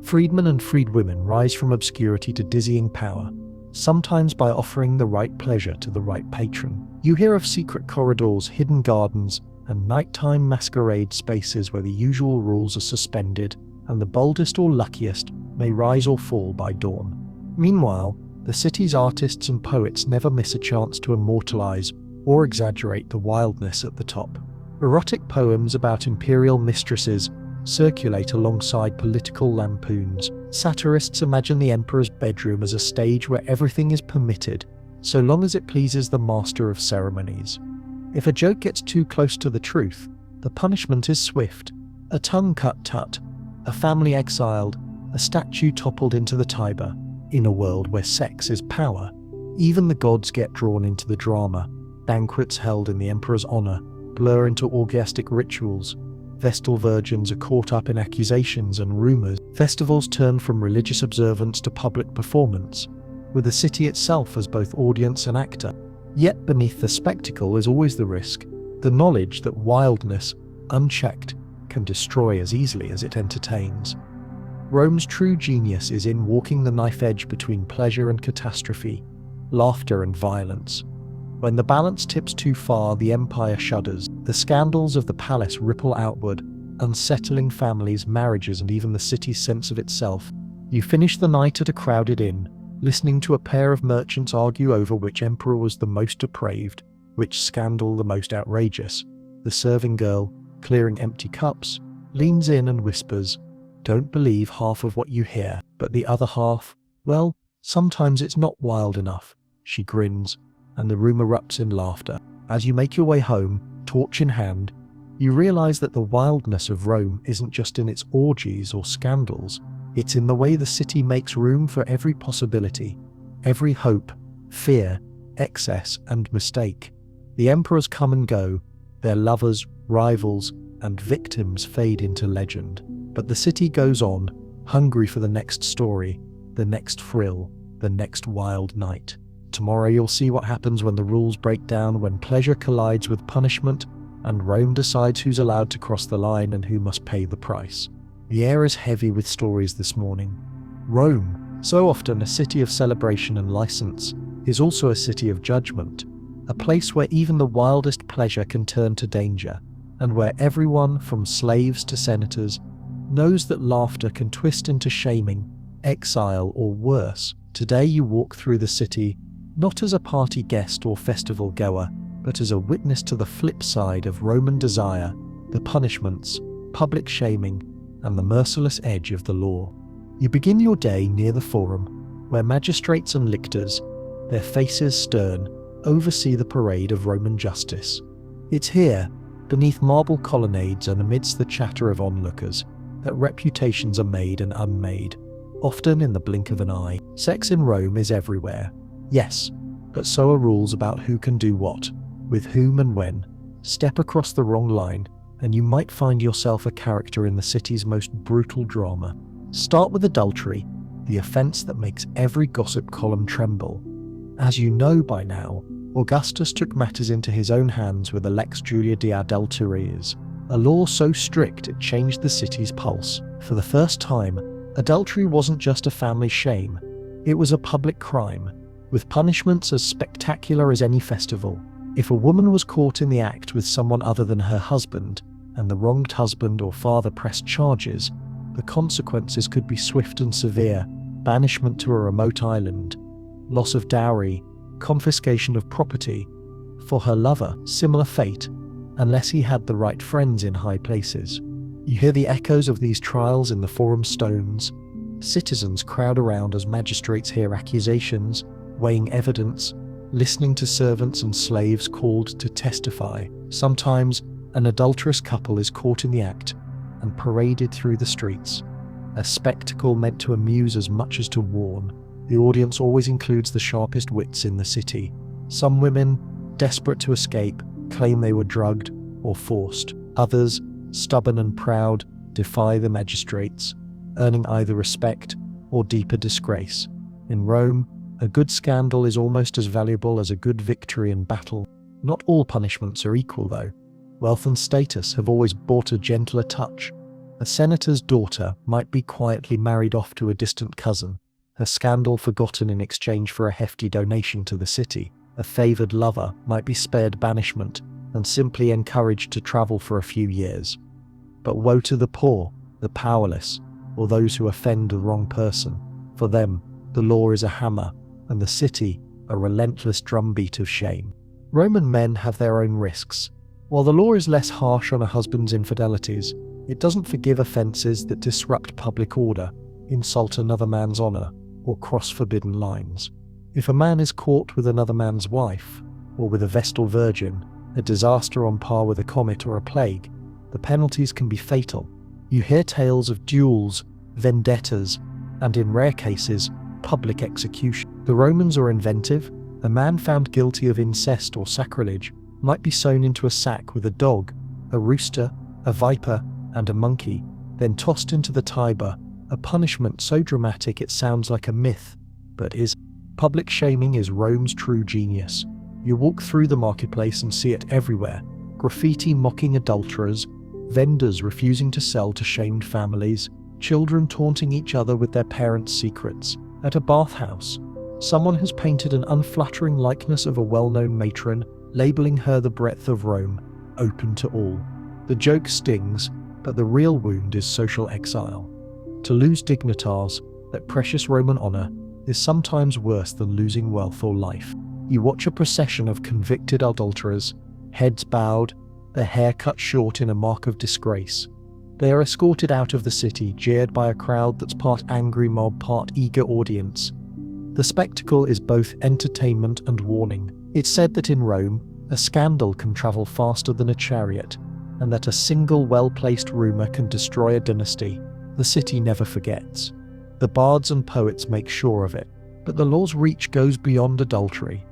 Freedmen and freedwomen rise from obscurity to dizzying power, sometimes by offering the right pleasure to the right patron. You hear of secret corridors, hidden gardens, and nighttime masquerade spaces where the usual rules are suspended, and the boldest or luckiest may rise or fall by dawn. Meanwhile, the city's artists and poets never miss a chance to immortalize or exaggerate the wildness at the top. Erotic poems about imperial mistresses circulate alongside political lampoons. Satirists imagine the emperor's bedroom as a stage where everything is permitted, so long as it pleases the master of ceremonies. If a joke gets too close to the truth, the punishment is swift. A tongue cut tut, a family exiled, a statue toppled into the Tiber. In a world where sex is power, even the gods get drawn into the drama. Banquets held in the emperor's honor blur into orgiastic rituals. Vestal virgins are caught up in accusations and rumors. Festivals turn from religious observance to public performance, with the city itself as both audience and actor. Yet beneath the spectacle is always the risk, the knowledge that wildness, unchecked, can destroy as easily as it entertains. Rome's true genius is in walking the knife edge between pleasure and catastrophe, laughter and violence. When the balance tips too far, the empire shudders. The scandals of the palace ripple outward, unsettling families, marriages, and even the city's sense of itself. You finish the night at a crowded inn, listening to a pair of merchants argue over which emperor was the most depraved, which scandal the most outrageous. The serving girl, clearing empty cups, leans in and whispers, "Don't believe half of what you hear, but the other half, well, sometimes it's not wild enough." She grins, and the room erupts in laughter. As you make your way home, torch in hand, you realize that the wildness of Rome isn't just in its orgies or scandals, it's in the way the city makes room for every possibility, every hope, fear, excess, and mistake. The emperors come and go, their lovers, rivals, and victims fade into legend. But the city goes on, hungry for the next story, the next thrill, the next wild night. Tomorrow you'll see what happens when the rules break down, when pleasure collides with punishment, and Rome decides who's allowed to cross the line and who must pay the price. The air is heavy with stories this morning. Rome, so often a city of celebration and license, is also a city of judgment, a place where even the wildest pleasure can turn to danger, and where everyone, from slaves to senators, knows that laughter can twist into shaming, exile, or worse. Today you walk through the city, not as a party guest or festival goer, but as a witness to the flip side of Roman desire, the punishments, public shaming, and the merciless edge of the law. You begin your day near the Forum, where magistrates and lictors, their faces stern, oversee the parade of Roman justice. It's here, beneath marble colonnades and amidst the chatter of onlookers, that reputations are made and unmade, often in the blink of an eye. Sex in Rome is everywhere. Yes, but so are rules about who can do what, with whom and when. Step across the wrong line, and you might find yourself a character in the city's most brutal drama. Start with adultery, the offense that makes every gossip column tremble. As you know by now, Augustus took matters into his own hands with the Lex Julia de Adulteriis, a law so strict it changed the city's pulse. For the first time, adultery wasn't just a family shame, it was a public crime, with punishments as spectacular as any festival. If a woman was caught in the act with someone other than her husband, and the wronged husband or father pressed charges, the consequences could be swift and severe: banishment to a remote island, loss of dowry, confiscation of property. For her lover, similar fate, unless he had the right friends in high places. You hear the echoes of these trials in the Forum stones. Citizens crowd around as magistrates hear accusations, weighing evidence, listening to servants and slaves called to testify. Sometimes, an adulterous couple is caught in the act and paraded through the streets, a spectacle meant to amuse as much as to warn. The audience always includes the sharpest wits in the city. Some women, desperate to escape, claim they were drugged or forced. Others, stubborn and proud, defy the magistrates, earning either respect or deeper disgrace. In Rome, a good scandal is almost as valuable as a good victory in battle. Not all punishments are equal, though. Wealth and status have always brought a gentler touch. A senator's daughter might be quietly married off to a distant cousin, her scandal forgotten in exchange for a hefty donation to the city. A favoured lover might be spared banishment and simply encouraged to travel for a few years. But woe to the poor, the powerless, or those who offend the wrong person. For them, the law is a hammer, and the city a relentless drumbeat of shame. Roman men have their own risks. While the law is less harsh on a husband's infidelities, it doesn't forgive offences that disrupt public order, insult another man's honour, or cross forbidden lines. If a man is caught with another man's wife, or with a Vestal Virgin, a disaster on par with a comet or a plague, the penalties can be fatal. You hear tales of duels, vendettas, and in rare cases, public execution. The Romans are inventive. A man found guilty of incest or sacrilege might be sewn into a sack with a dog, a rooster, a viper, and a monkey, then tossed into the Tiber, a punishment so dramatic it sounds like a myth, but is. Public shaming is Rome's true genius. You walk through the marketplace and see it everywhere: graffiti mocking adulterers, vendors refusing to sell to shamed families, children taunting each other with their parents' secrets. At a bathhouse, someone has painted an unflattering likeness of a well-known matron, labeling her the breadth of Rome. open to all. The joke stings, but the real wound is social exile. To lose dignitas, that precious Roman honor, is sometimes worse than losing wealth or life. You watch a procession of convicted adulterers, heads bowed, their hair cut short in a mark of disgrace. They are escorted out of the city, jeered by a crowd that's part angry mob, part eager audience. The spectacle is both entertainment and warning. It's said that in Rome, a scandal can travel faster than a chariot, and that a single well-placed rumor can destroy a dynasty. The city never forgets. The bards and poets make sure of it, but the law's reach goes beyond adultery.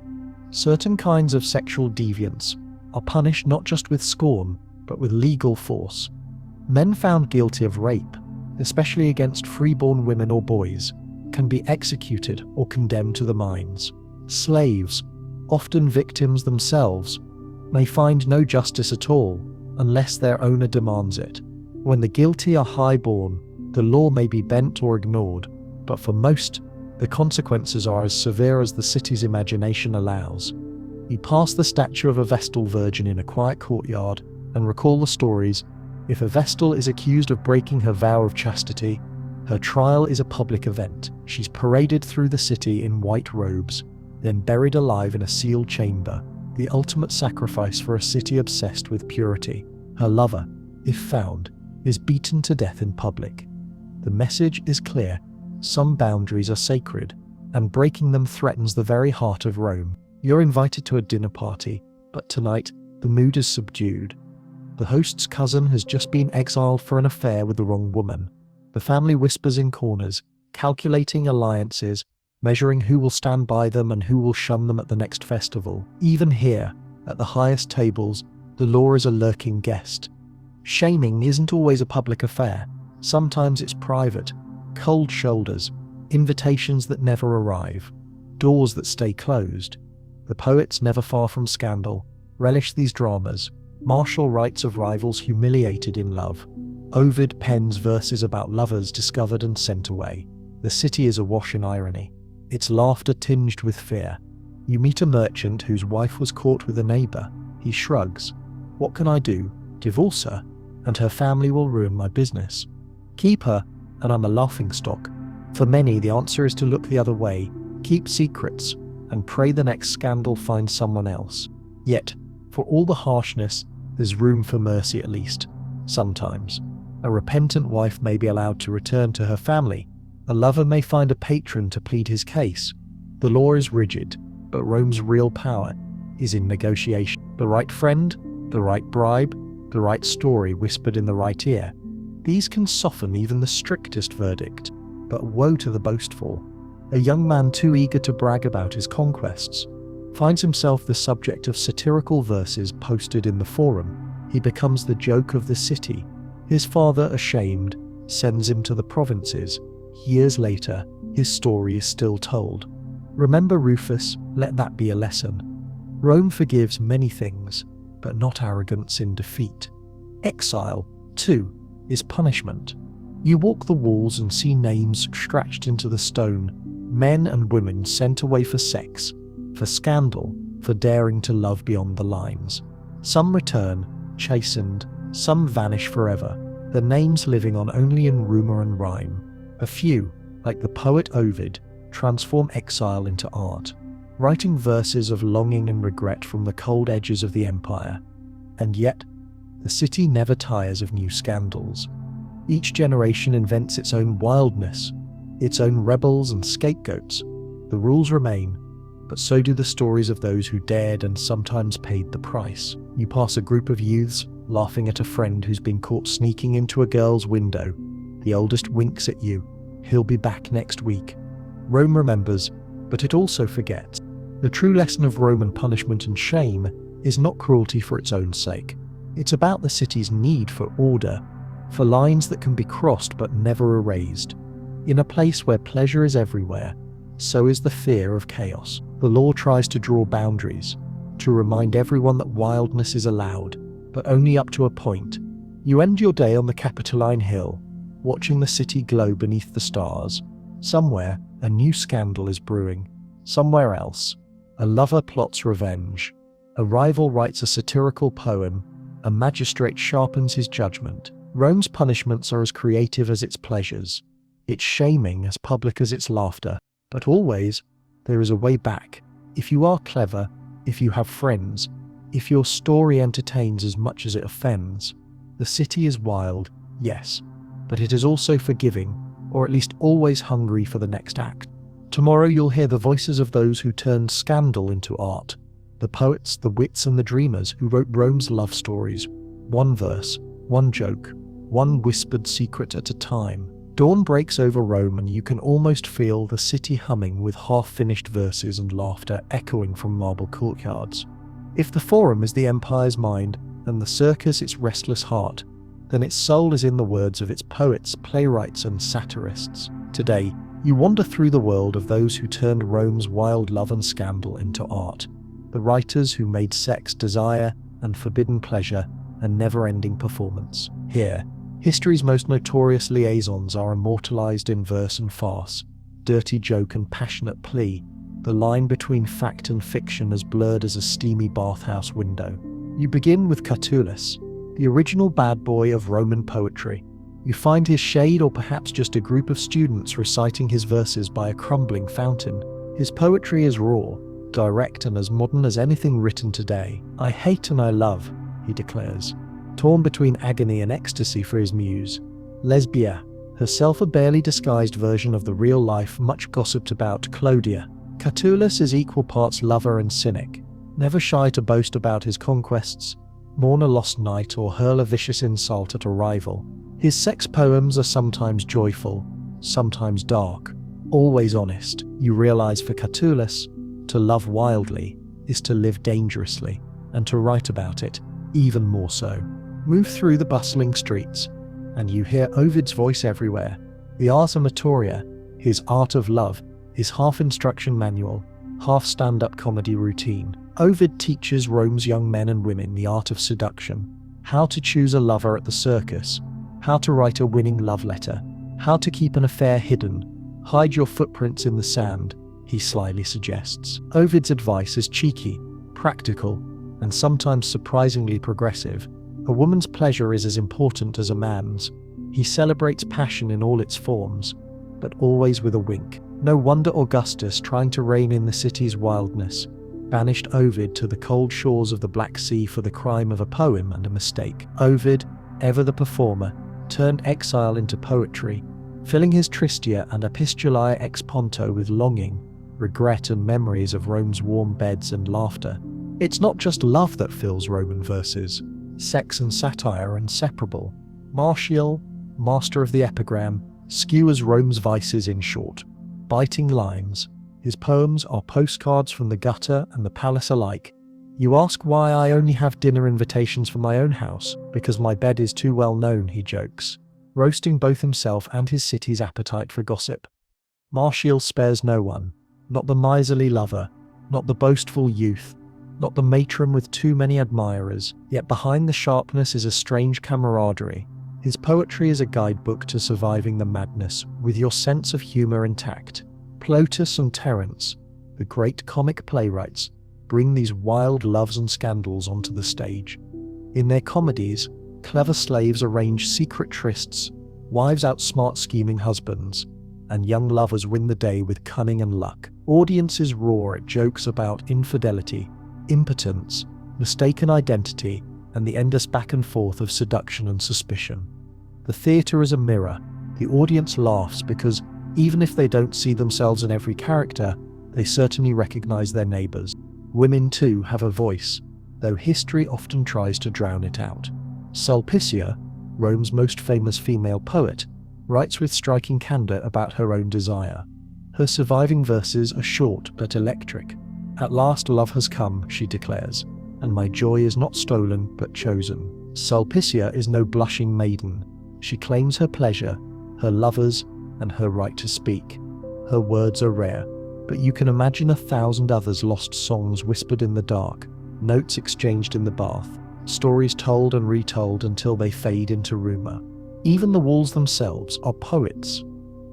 Certain kinds of sexual deviance are punished not just with scorn, but with legal force. Men found guilty of rape, especially against freeborn women or boys, can be executed or condemned to the mines. Slaves, often victims themselves, may find no justice at all unless their owner demands it. When the guilty are highborn, the law may be bent or ignored, but for most, the consequences are as severe as the city's imagination allows. You pass the statue of a Vestal Virgin in a quiet courtyard and recall the stories. If a Vestal is accused of breaking her vow of chastity, her trial is a public event. She's paraded through the city in white robes, then buried alive in a sealed chamber, the ultimate sacrifice for a city obsessed with purity. Her lover, if found, is beaten to death in public. The message is clear: some boundaries are sacred, and breaking them threatens the very heart of Rome. You're invited to a dinner party, but tonight, the mood is subdued. The host's cousin has just been exiled for an affair with the wrong woman. The family whispers in corners, calculating alliances, measuring who will stand by them and who will shun them at the next festival. Even here, at the highest tables, the law is a lurking guest. Shaming isn't always a public affair. Sometimes it's private. Cold shoulders, invitations that never arrive, doors that stay closed. The poets, never far from scandal, relish these dramas, martial rites of rivals humiliated in love. Ovid pens verses about lovers discovered and sent away. The city is awash in irony, its laughter tinged with fear. You meet a merchant whose wife was caught with a neighbor. He shrugs. What can I do? Divorce her, and her family will ruin my business. Keep her, and I'm a laughingstock. For many, the answer is to look the other way, keep secrets, and pray the next scandal finds someone else. Yet, for all the harshness, there's room for mercy at least. Sometimes, a repentant wife may be allowed to return to her family. A lover may find a patron to plead his case. The law is rigid, but Rome's real power is in negotiation. The right friend, the right bribe, the right story whispered in the right ear. These can soften even the strictest verdict, but woe to the boastful. A young man too eager to brag about his conquests finds himself the subject of satirical verses posted in the forum. He becomes the joke of the city. His father, ashamed, sends him to the provinces. Years later, his story is still told. Remember Rufus, let that be a lesson. Rome forgives many things, but not arrogance in defeat. Exile, too, is punishment. You walk the walls and see names scratched into the stone, men and women sent away for sex, for scandal, for daring to love beyond the lines. Some return, chastened, some vanish forever, their names living on only in rumor and rhyme. A few, like the poet Ovid, transform exile into art, writing verses of longing and regret from the cold edges of the empire. And yet, the city never tires of new scandals. Each generation invents its own wildness, its own rebels and scapegoats. The rules remain, but so do the stories of those who dared and sometimes paid the price. You pass a group of youths, laughing at a friend who's been caught sneaking into a girl's window. The oldest winks at you. He'll be back next week. Rome remembers, but it also forgets. The true lesson of Roman punishment and shame is not cruelty for its own sake. It's about the city's need for order, for lines that can be crossed but never erased. In a place where pleasure is everywhere, so is the fear of chaos. The law tries to draw boundaries, to remind everyone that wildness is allowed, but only up to a point. You end your day on the Capitoline Hill, watching the city glow beneath the stars. Somewhere, a new scandal is brewing. Somewhere else, a lover plots revenge. A rival writes a satirical poem. A magistrate sharpens his judgment. Rome's punishments are as creative as its pleasures. Its shaming as public as its laughter. But always, there is a way back. If you are clever, if you have friends, if your story entertains as much as it offends. The city is wild, yes, but it is also forgiving, or at least always hungry for the next act. Tomorrow you'll hear the voices of those who turned scandal into art. The poets, the wits and the dreamers who wrote Rome's love stories. One verse, one joke, one whispered secret at a time. Dawn breaks over Rome and you can almost feel the city humming with half-finished verses and laughter echoing from marble courtyards. If the Forum is the empire's mind and the circus its restless heart, then its soul is in the words of its poets, playwrights and satirists. Today, you wander through the world of those who turned Rome's wild love and scandal into art. The writers who made sex, desire, and forbidden pleasure a never-ending performance. Here, history's most notorious liaisons are immortalized in verse and farce, dirty joke and passionate plea, the line between fact and fiction as blurred as a steamy bathhouse window. You begin with Catullus, the original bad boy of Roman poetry. You find his shade or perhaps just a group of students reciting his verses by a crumbling fountain. His poetry is raw, direct and as modern as anything written today. I hate and I love, he declares, torn between agony and ecstasy for his muse. Lesbia, herself a barely disguised version of the real-life, much gossiped about Clodia. Catullus is equal parts lover and cynic, never shy to boast about his conquests, mourn a lost knight or hurl a vicious insult at a rival. His sex poems are sometimes joyful, sometimes dark, always honest. You realize for Catullus, to love wildly is to live dangerously, and to write about it even more so. Move through the bustling streets, and you hear Ovid's voice everywhere. The Ars Amatoria, his art of love, his half-instruction manual, half-stand-up comedy routine. Ovid teaches Rome's young men and women the art of seduction, how to choose a lover at the circus, how to write a winning love letter, how to keep an affair hidden, hide your footprints in the sand, he slyly suggests. Ovid's advice is cheeky, practical, and sometimes surprisingly progressive. A woman's pleasure is as important as a man's. He celebrates passion in all its forms, but always with a wink. No wonder Augustus, trying to rein in the city's wildness, banished Ovid to the cold shores of the Black Sea for the crime of a poem and a mistake. Ovid, ever the performer, turned exile into poetry, filling his Tristia and Epistulae ex Ponto with longing, regret and memories of Rome's warm beds and laughter. It's not just love that fills Roman verses. Sex and satire are inseparable. Martial, master of the epigram, skewers Rome's vices in short, biting lines. His poems are postcards from the gutter and the palace alike. You ask why I only have dinner invitations for my own house, because my bed is too well known, he jokes, roasting both himself and his city's appetite for gossip. Martial spares no one, not the miserly lover, not the boastful youth, not the matron with too many admirers, yet behind the sharpness is a strange camaraderie. His poetry is a guidebook to surviving the madness, with your sense of humour intact. Plautus and Terence, the great comic playwrights, bring these wild loves and scandals onto the stage. In their comedies, clever slaves arrange secret trysts, wives outsmart scheming husbands, and young lovers win the day with cunning and luck. Audiences roar at jokes about infidelity, impotence, mistaken identity, and the endless back and forth of seduction and suspicion. The theatre is a mirror. The audience laughs because, even if they don't see themselves in every character, they certainly recognize their neighbors. Women too have a voice, though history often tries to drown it out. Sulpicia, Rome's most famous female poet, writes with striking candor about her own desire. Her surviving verses are short but electric. At last love has come, she declares, and my joy is not stolen but chosen. Sulpicia is no blushing maiden. She claims her pleasure, her lovers, and her right to speak. Her words are rare, but you can imagine 1,000 others lost songs whispered in the dark, notes exchanged in the bath, stories told and retold until they fade into rumor. Even the walls themselves are poets.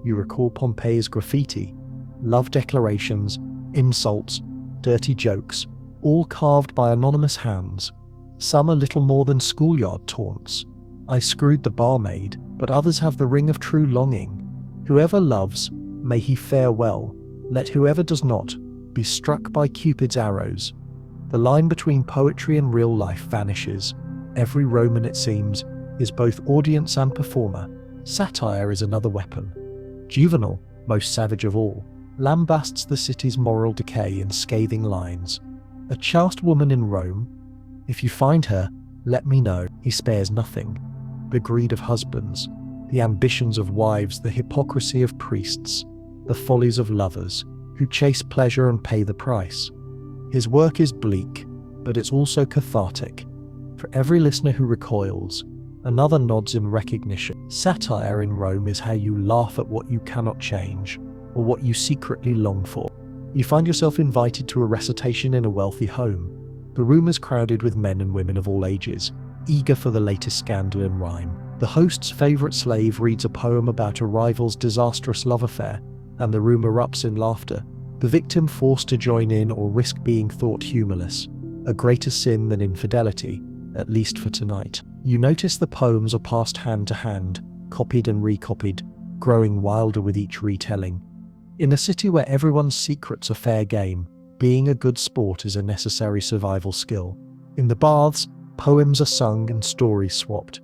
You recall Pompeii's graffiti, love declarations, insults, dirty jokes, all carved by anonymous hands. Some are little more than schoolyard taunts. I screwed the barmaid, but others have the ring of true longing. Whoever loves, may he fare well. Let whoever does not, be struck by Cupid's arrows. The line between poetry and real life vanishes. Every Roman, it seems, is both audience and performer. Satire is another weapon. Juvenal, most savage of all, lambasts the city's moral decay in scathing lines. A chaste woman in Rome, if you find her, let me know. He spares nothing. The greed of husbands, the ambitions of wives, the hypocrisy of priests, the follies of lovers, who chase pleasure and pay the price. His work is bleak, but it's also cathartic. For every listener who recoils, another nods in recognition. Satire in Rome is how you laugh at what you cannot change, or what you secretly long for. You find yourself invited to a recitation in a wealthy home. The room is crowded with men and women of all ages, eager for the latest scandal in rhyme. The host's favourite slave reads a poem about a rival's disastrous love affair, and the room erupts in laughter. The victim forced to join in or risk being thought humorless, a greater sin than infidelity, at least for tonight. You notice the poems are passed hand to hand, copied and recopied, growing wilder with each retelling. In a city where everyone's secrets are fair game, being a good sport is a necessary survival skill. In the baths, poems are sung and stories swapped.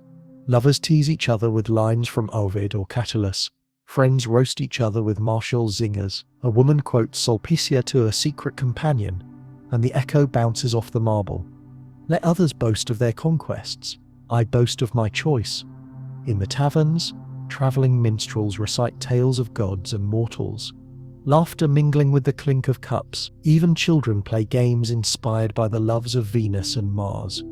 Lovers tease each other with lines from Ovid or Catullus. Friends roast each other with martial zingers. A woman quotes Sulpicia to a secret companion, and the echo bounces off the marble. Let others boast of their conquests. I boast of my choice. In the taverns, travelling minstrels recite tales of gods and mortals. Laughter mingling with the clink of cups. Even children play games inspired by the loves of Venus and Mars.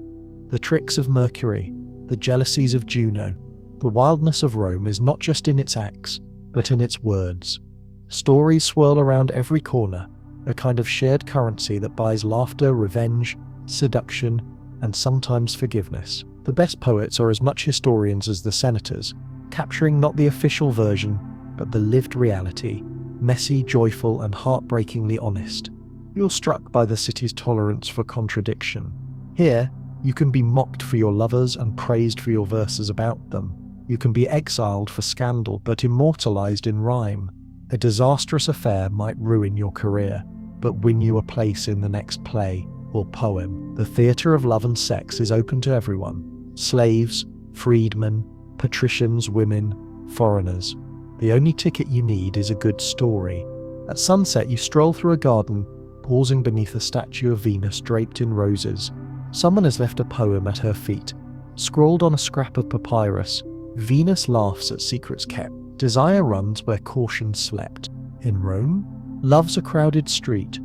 The tricks of Mercury, the jealousies of Juno. The wildness of Rome is not just in its acts, but in its words. Stories swirl around every corner, a kind of shared currency that buys laughter, revenge, seduction, and sometimes forgiveness. The best poets are as much historians as the senators, capturing not the official version, but the lived reality, messy, joyful, and heartbreakingly honest. You're struck by the city's tolerance for contradiction. Here, you can be mocked for your lovers and praised for your verses about them. You can be exiled for scandal, but immortalized in rhyme. A disastrous affair might ruin your career, but win you a place in the next play or poem. The theatre of love and sex is open to everyone. Slaves, freedmen, patricians, women, foreigners. The only ticket you need is a good story. At sunset, you stroll through a garden, pausing beneath a statue of Venus draped in roses. Someone has left a poem at her feet. Scrawled on a scrap of papyrus, Venus laughs at secrets kept. Desire runs where caution slept. In Rome, love's a crowded street.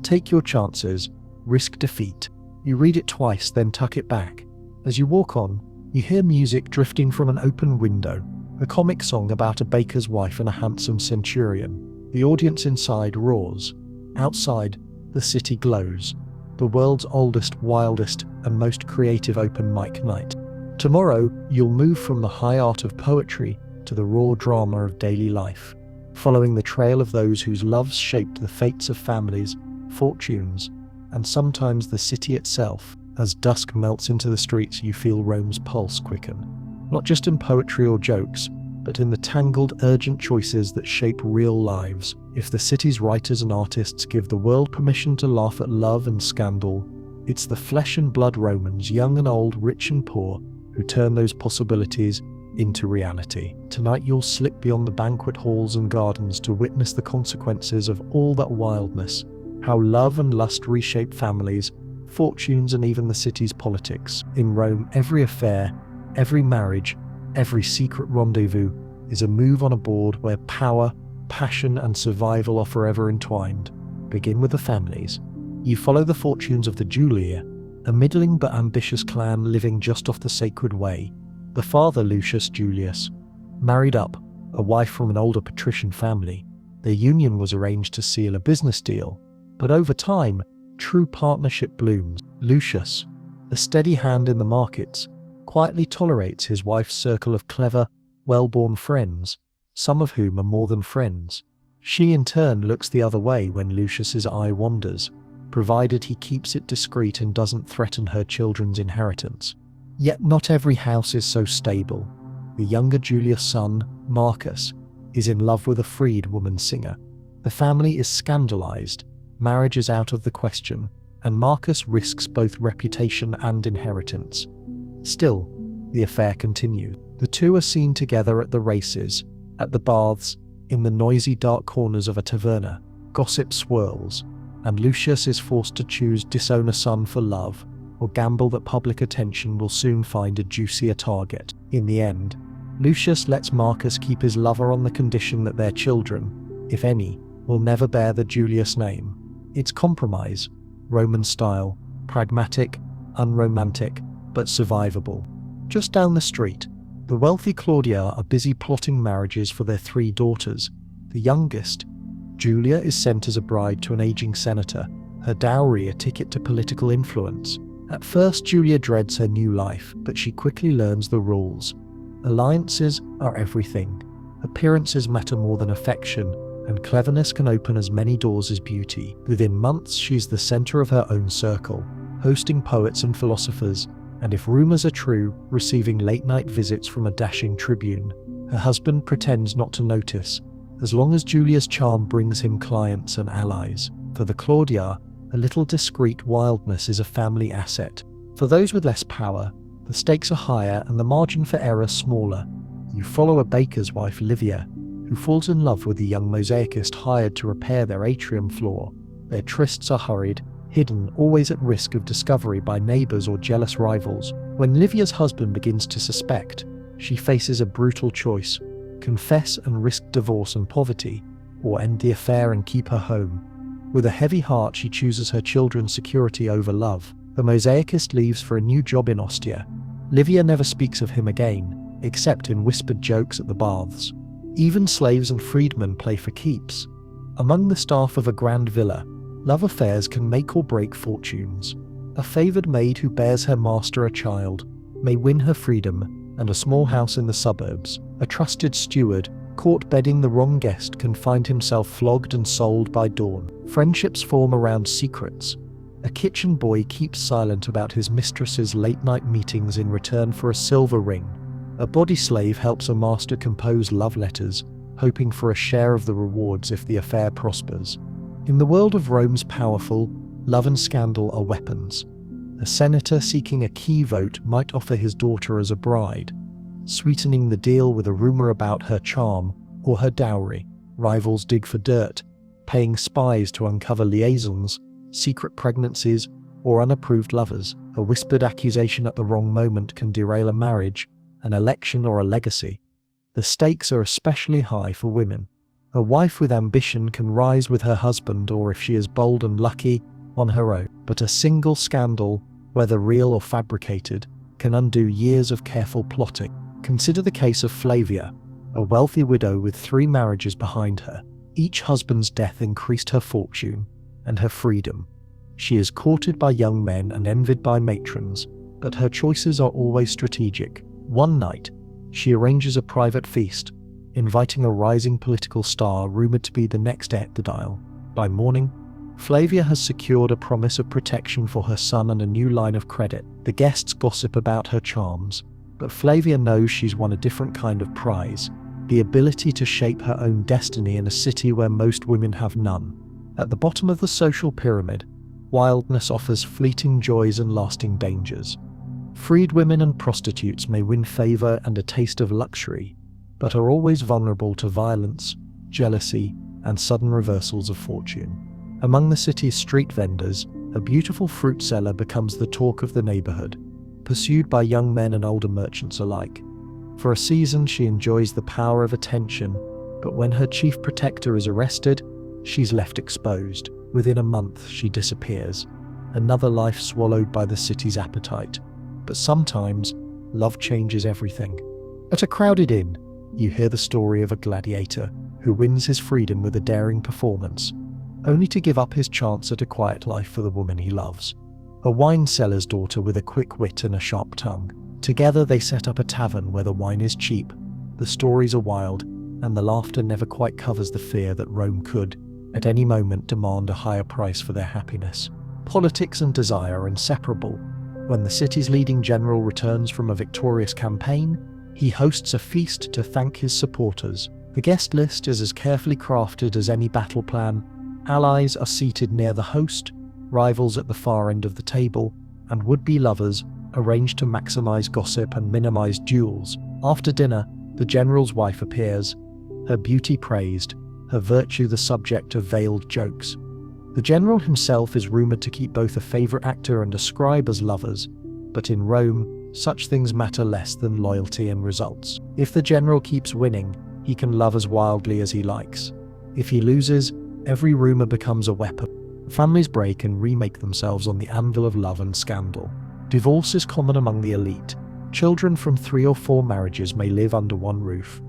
Take your chances, risk defeat. You read it twice, then tuck it back. As you walk on, you hear music drifting from an open window. A comic song about a baker's wife and a handsome centurion. The audience inside roars. Outside, the city glows. The world's oldest, wildest, and most creative open mic night. Tomorrow, you'll move from the high art of poetry to the raw drama of daily life, following the trail of those whose loves shaped the fates of families, fortunes, and sometimes the city itself. As dusk melts into the streets, you feel Rome's pulse quicken. Not just in poetry or jokes, but in the tangled, urgent choices that shape real lives. If the city's writers and artists give the world permission to laugh at love and scandal, it's the flesh and blood Romans, young and old, rich and poor, who turn those possibilities into reality. Tonight you'll slip beyond the banquet halls and gardens to witness the consequences of all that wildness, how love and lust reshape families, fortunes, and even the city's politics. In Rome, every affair, every marriage, every secret rendezvous is a move on a board where power, passion, and survival are forever entwined. Begin with the families. You follow the fortunes of the Julia, a middling but ambitious clan living just off the sacred way. The father, Lucius Julius, married up, a wife from an older patrician family. Their union was arranged to seal a business deal, but over time, true partnership blooms. Lucius, a steady hand in the markets, quietly tolerates his wife's circle of clever, well-born friends, some of whom are more than friends. She in turn looks the other way when Lucius's eye wanders. provided he keeps it discreet and doesn't threaten her children's inheritance. Yet not every house is so stable. The younger Julia's son, Marcus, is in love with a freed woman singer. The family is scandalized, marriage is out of the question, and Marcus risks both reputation and inheritance. Still, the affair continues. The two are seen together at the races, at the baths, in the noisy dark corners of a taverna. Gossip swirls, and Lucius is forced to choose disown a son for love, or gamble that public attention will soon find a juicier target. In the end, Lucius lets Marcus keep his lover on the condition that their children, if any, will never bear the Julius name. It's compromise, Roman style, pragmatic, unromantic, but survivable. Just down the street, the wealthy Claudia are busy plotting marriages for their 3 daughters. The youngest, Julia, is sent as a bride to an aging senator, her dowry a ticket to political influence. At first, Julia dreads her new life, but she quickly learns the rules. Alliances are everything. Appearances matter more than affection, and cleverness can open as many doors as beauty. Within months, she's the center of her own circle, hosting poets and philosophers, and if rumors are true, receiving late-night visits from a dashing tribune. Her husband pretends not to notice, as long as Julia's charm brings him clients and allies. For the Claudia, a little discreet wildness is a family asset. For those with less power, the stakes are higher and the margin for error smaller. You follow a baker's wife, Livia, who falls in love with the young mosaicist hired to repair their atrium floor. Their trysts are hurried, hidden, always at risk of discovery by neighbors or jealous rivals. When Livia's husband begins to suspect, she faces a brutal choice: confess and risk divorce and poverty, or end the affair and keep her home. With a heavy heart, she chooses her children's security over love. The mosaicist leaves for a new job in Ostia. Livia never speaks of him again, except in whispered jokes at the baths. Even slaves and freedmen play for keeps. Among the staff of a grand villa, love affairs can make or break fortunes. A favored maid who bears her master a child may win her freedom and a small house in the suburbs. A trusted steward, caught bedding the wrong guest, can find himself flogged and sold by dawn. Friendships form around secrets. A kitchen boy keeps silent about his mistress's late-night meetings in return for a silver ring. A body slave helps a master compose love letters, hoping for a share of the rewards if the affair prospers. In the world of Rome's powerful, love and scandal are weapons. A senator seeking a key vote might offer his daughter as a bride, sweetening the deal with a rumor about her charm or her dowry. Rivals dig for dirt, paying spies to uncover liaisons, secret pregnancies, or unapproved lovers. A whispered accusation at the wrong moment can derail a marriage, an election, or a legacy. The stakes are especially high for women. A wife with ambition can rise with her husband, or if she is bold and lucky, on her own. But a single scandal, whether real or fabricated, can undo years of careful plotting. Consider the case of Flavia, a wealthy widow with 3 marriages behind her. Each husband's death increased her fortune and her freedom. She is courted by young men and envied by matrons, but her choices are always strategic. One night, she arranges a private feast, inviting a rising political star rumored to be the next heir to dial. By morning, Flavia has secured a promise of protection for her son and a new line of credit. The guests gossip about her charms, but Flavia knows she's won a different kind of prize: the ability to shape her own destiny in a city where most women have none. At the bottom of the social pyramid, wildness offers fleeting joys and lasting dangers. Freed women and prostitutes may win favor and a taste of luxury, but are always vulnerable to violence, jealousy, and sudden reversals of fortune. Among the city's street vendors, a beautiful fruit seller becomes the talk of the neighborhood, pursued by young men and older merchants alike. For a season, she enjoys the power of attention, but when her chief protector is arrested, she's left exposed. Within a month, she disappears, another life swallowed by the city's appetite. But sometimes, love changes everything. At a crowded inn, you hear the story of a gladiator who wins his freedom with a daring performance, only to give up his chance at a quiet life for the woman he loves. A wine seller's daughter with a quick wit and a sharp tongue. Together they set up a tavern where the wine is cheap, the stories are wild, and the laughter never quite covers the fear that Rome could, at any moment, demand a higher price for their happiness. Politics and desire are inseparable. When the city's leading general returns from a victorious campaign, he hosts a feast to thank his supporters. The guest list is as carefully crafted as any battle plan. Allies are seated near the host, rivals at the far end of the table, and would-be lovers arranged to maximize gossip and minimize duels. After dinner, the general's wife appears, her beauty praised, her virtue the subject of veiled jokes. The general himself is rumored to keep both a favorite actor and a scribe as lovers, but in Rome, such things matter less than loyalty and results. If the general keeps winning, he can love as wildly as he likes. If he loses, every rumor becomes a weapon. Families break and remake themselves on the anvil of love and scandal. Divorce is common among the elite. Children from 3 or 4 marriages may live under one roof.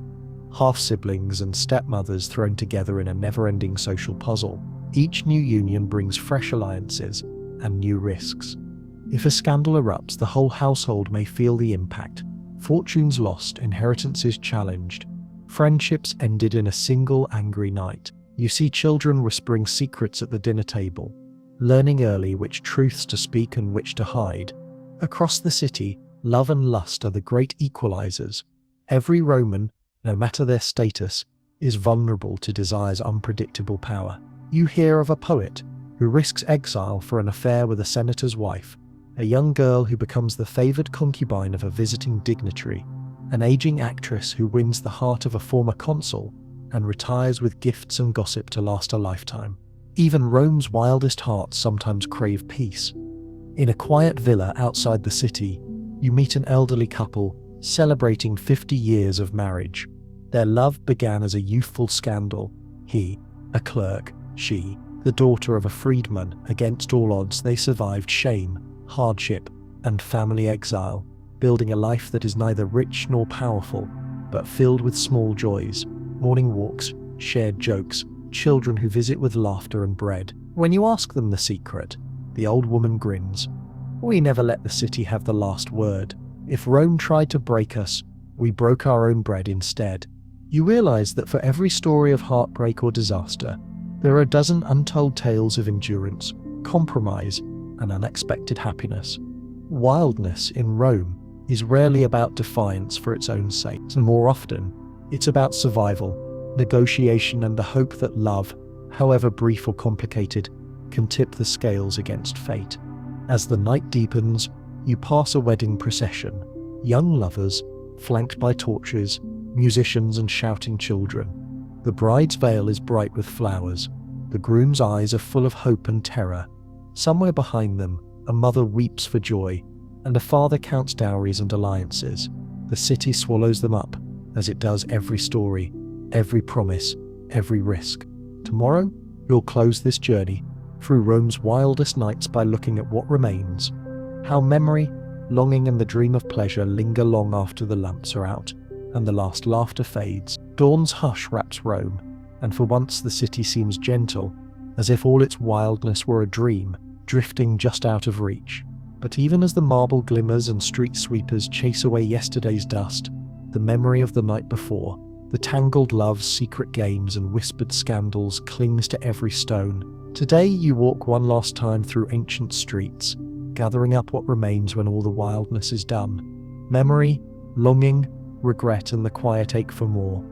Half-siblings and stepmothers thrown together in a never-ending social puzzle. Each new union brings fresh alliances and new risks. If a scandal erupts, the whole household may feel the impact. Fortunes lost, inheritances challenged. Friendships ended in a single angry night. You see children whispering secrets at the dinner table, learning early which truths to speak and which to hide. Across the city, love and lust are the great equalizers. Every Roman, no matter their status, is vulnerable to desire's unpredictable power. You hear of a poet who risks exile for an affair with a senator's wife, a young girl who becomes the favored concubine of a visiting dignitary, an aging actress who wins the heart of a former consul and retires with gifts and gossip to last a lifetime. Even Rome's wildest hearts sometimes crave peace. In a quiet villa outside the city, you meet an elderly couple celebrating 50 years of marriage. Their love began as a youthful scandal. He, a clerk, she, the daughter of a freedman. Against all odds, they survived shame, hardship, and family exile, building a life that is neither rich nor powerful, but filled with small joys, morning walks, shared jokes, children who visit with laughter and bread. When you ask them the secret, the old woman grins. We never let the city have the last word. If Rome tried to break us, we broke our own bread instead. You realize that for every story of heartbreak or disaster, there are a dozen untold tales of endurance, compromise, and unexpected happiness. Wildness in Rome is rarely about defiance for its own sake, and more often, it's about survival, negotiation, and the hope that love, however brief or complicated, can tip the scales against fate. As the night deepens, you pass a wedding procession. Young lovers, flanked by torches, musicians, and shouting children. The bride's veil is bright with flowers. The groom's eyes are full of hope and terror. Somewhere behind them, a mother weeps for joy, and a father counts dowries and alliances. The city swallows them up, as it does every story, every promise, every risk. Tomorrow, you'll close this journey through Rome's wildest nights by looking at what remains. How memory, longing, and the dream of pleasure linger long after the lamps are out, and the last laughter fades. Dawn's hush wraps Rome, and for once the city seems gentle, as if all its wildness were a dream, drifting just out of reach. But even as the marble glimmers and street sweepers chase away yesterday's dust, the memory of the night before, the tangled loves, secret games, and whispered scandals clings to every stone. Today you walk one last time through ancient streets, gathering up what remains when all the wildness is done. Memory, longing, regret, and the quiet ache for more.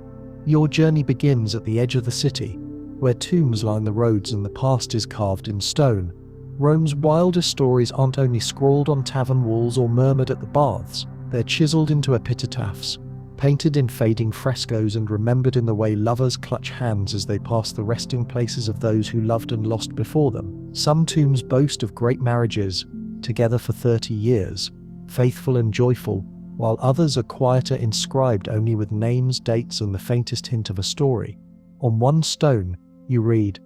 Your journey begins at the edge of the city, where tombs line the roads and the past is carved in stone. Rome's wildest stories aren't only scrawled on tavern walls or murmured at the baths, they're chiseled into epitaphs, painted in fading frescoes and remembered in the way lovers clutch hands as they pass the resting places of those who loved and lost before them. Some tombs boast of great marriages, together for 30 years, faithful and joyful, while others are quieter, inscribed only with names, dates, and the faintest hint of a story. On one stone, you read,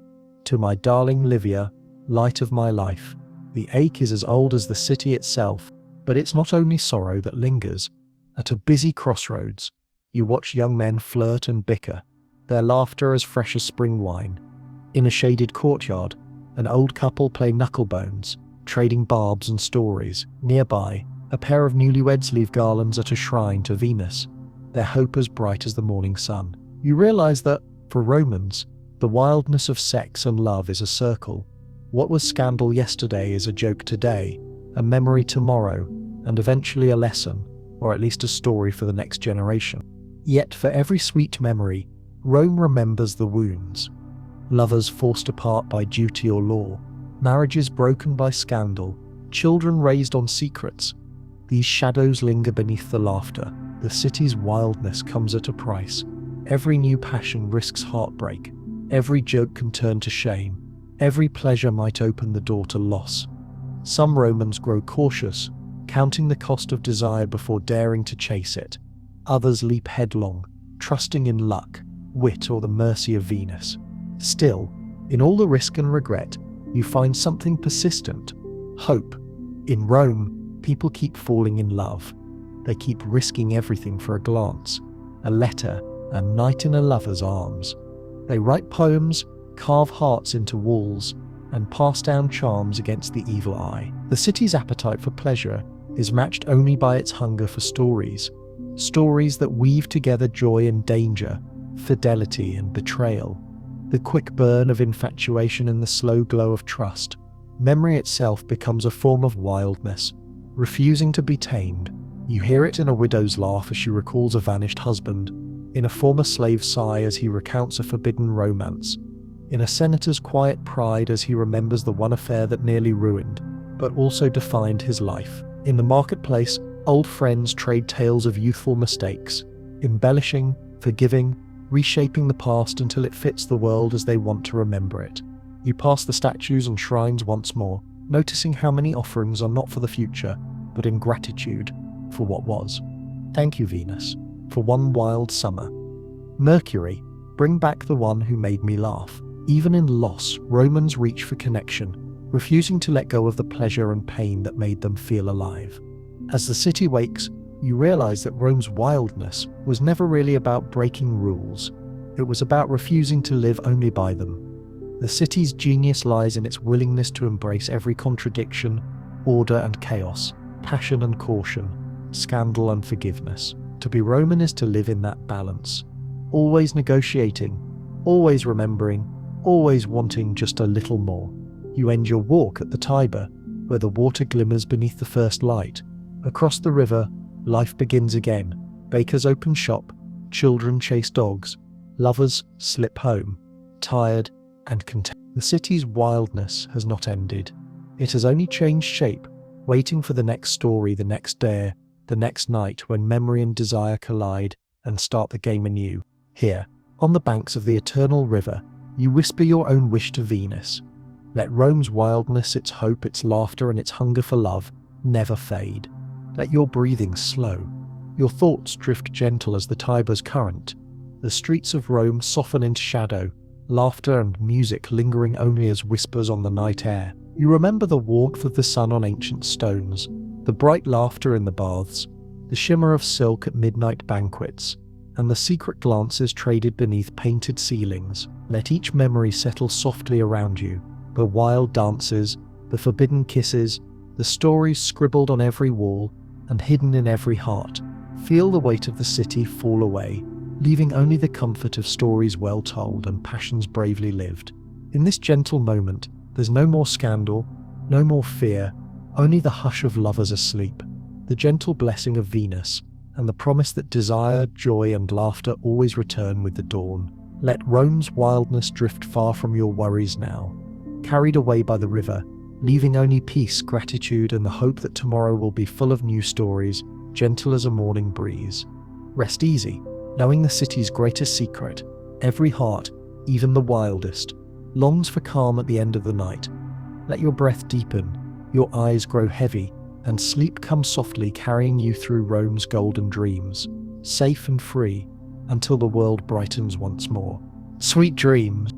"To my darling Livia, light of my life." The ache is as old as the city itself, but it's not only sorrow that lingers. At a busy crossroads, you watch young men flirt and bicker, their laughter as fresh as spring wine. In a shaded courtyard, an old couple play knucklebones, trading barbs and stories. Nearby, a pair of newlyweds leave garlands at a shrine to Venus, their hope as bright as the morning sun. You realize that, for Romans, the wildness of sex and love is a circle. What was scandal yesterday is a joke today, a memory tomorrow, and eventually a lesson, or at least a story for the next generation. Yet for every sweet memory, Rome remembers the wounds. Lovers forced apart by duty or law, marriages broken by scandal, children raised on secrets. These shadows linger beneath the laughter. The city's wildness comes at a price. Every new passion risks heartbreak. Every joke can turn to shame. Every pleasure might open the door to loss. Some Romans grow cautious, counting the cost of desire before daring to chase it. Others leap headlong, trusting in luck, wit, or the mercy of Venus. Still, in all the risk and regret, you find something persistent: hope. In Rome, people keep falling in love. They keep risking everything for a glance, a letter, a night in a lover's arms. They write poems, carve hearts into walls, and pass down charms against the evil eye. The city's appetite for pleasure is matched only by its hunger for stories. Stories that weave together joy and danger, fidelity and betrayal. The quick burn of infatuation and the slow glow of trust. Memory itself becomes a form of wildness, refusing to be tamed. You hear it in a widow's laugh as she recalls a vanished husband, in a former slave's sigh as he recounts a forbidden romance, in a senator's quiet pride as he remembers the one affair that nearly ruined, but also defined his life. In the marketplace, old friends trade tales of youthful mistakes, embellishing, forgiving, reshaping the past until it fits the world as they want to remember it. You pass the statues and shrines once more, noticing how many offerings are not for the future, but in gratitude for what was. Thank you, Venus, for one wild summer. Mercury, bring back the one who made me laugh. Even in loss, Romans reach for connection, refusing to let go of the pleasure and pain that made them feel alive. As the city wakes, you realize that Rome's wildness was never really about breaking rules. It was about refusing to live only by them. The city's genius lies in its willingness to embrace every contradiction, order and chaos, passion and caution, scandal and forgiveness. To be Roman is to live in that balance, always negotiating, always remembering, always wanting just a little more. You end your walk at the Tiber, where the water glimmers beneath the first light. Across the river, life begins again. Bakers open shop, children chase dogs, lovers slip home, tired and content. The city's wildness has not ended. It has only changed shape, waiting for the next story, the next day, the next night when memory and desire collide and start the game anew. Here, on the banks of the eternal river, you whisper your own wish to Venus. Let Rome's wildness, its hope, its laughter, and its hunger for love never fade. Let your breathing slow, your thoughts drift gentle as the Tiber's current. The streets of Rome soften into shadow, laughter and music lingering only as whispers on the night air. You remember the warmth of the sun on ancient stones, the bright laughter in the baths, the shimmer of silk at midnight banquets, and the secret glances traded beneath painted ceilings. Let each memory settle softly around you. The wild dances, the forbidden kisses, the stories scribbled on every wall and hidden in every heart. Feel the weight of the city fall away, leaving only the comfort of stories well told and passions bravely lived. In this gentle moment, there's no more scandal, no more fear, only the hush of lovers asleep, the gentle blessing of Venus, and the promise that desire, joy, and laughter always return with the dawn. Let Rome's wildness drift far from your worries now, carried away by the river, leaving only peace, gratitude, and the hope that tomorrow will be full of new stories, gentle as a morning breeze. Rest easy, knowing the city's greatest secret. Every heart, even the wildest, longs for calm at the end of the night. Let your breath deepen, your eyes grow heavy, and sleep come softly, carrying you through Rome's golden dreams, safe and free, until the world brightens once more. Sweet dreams.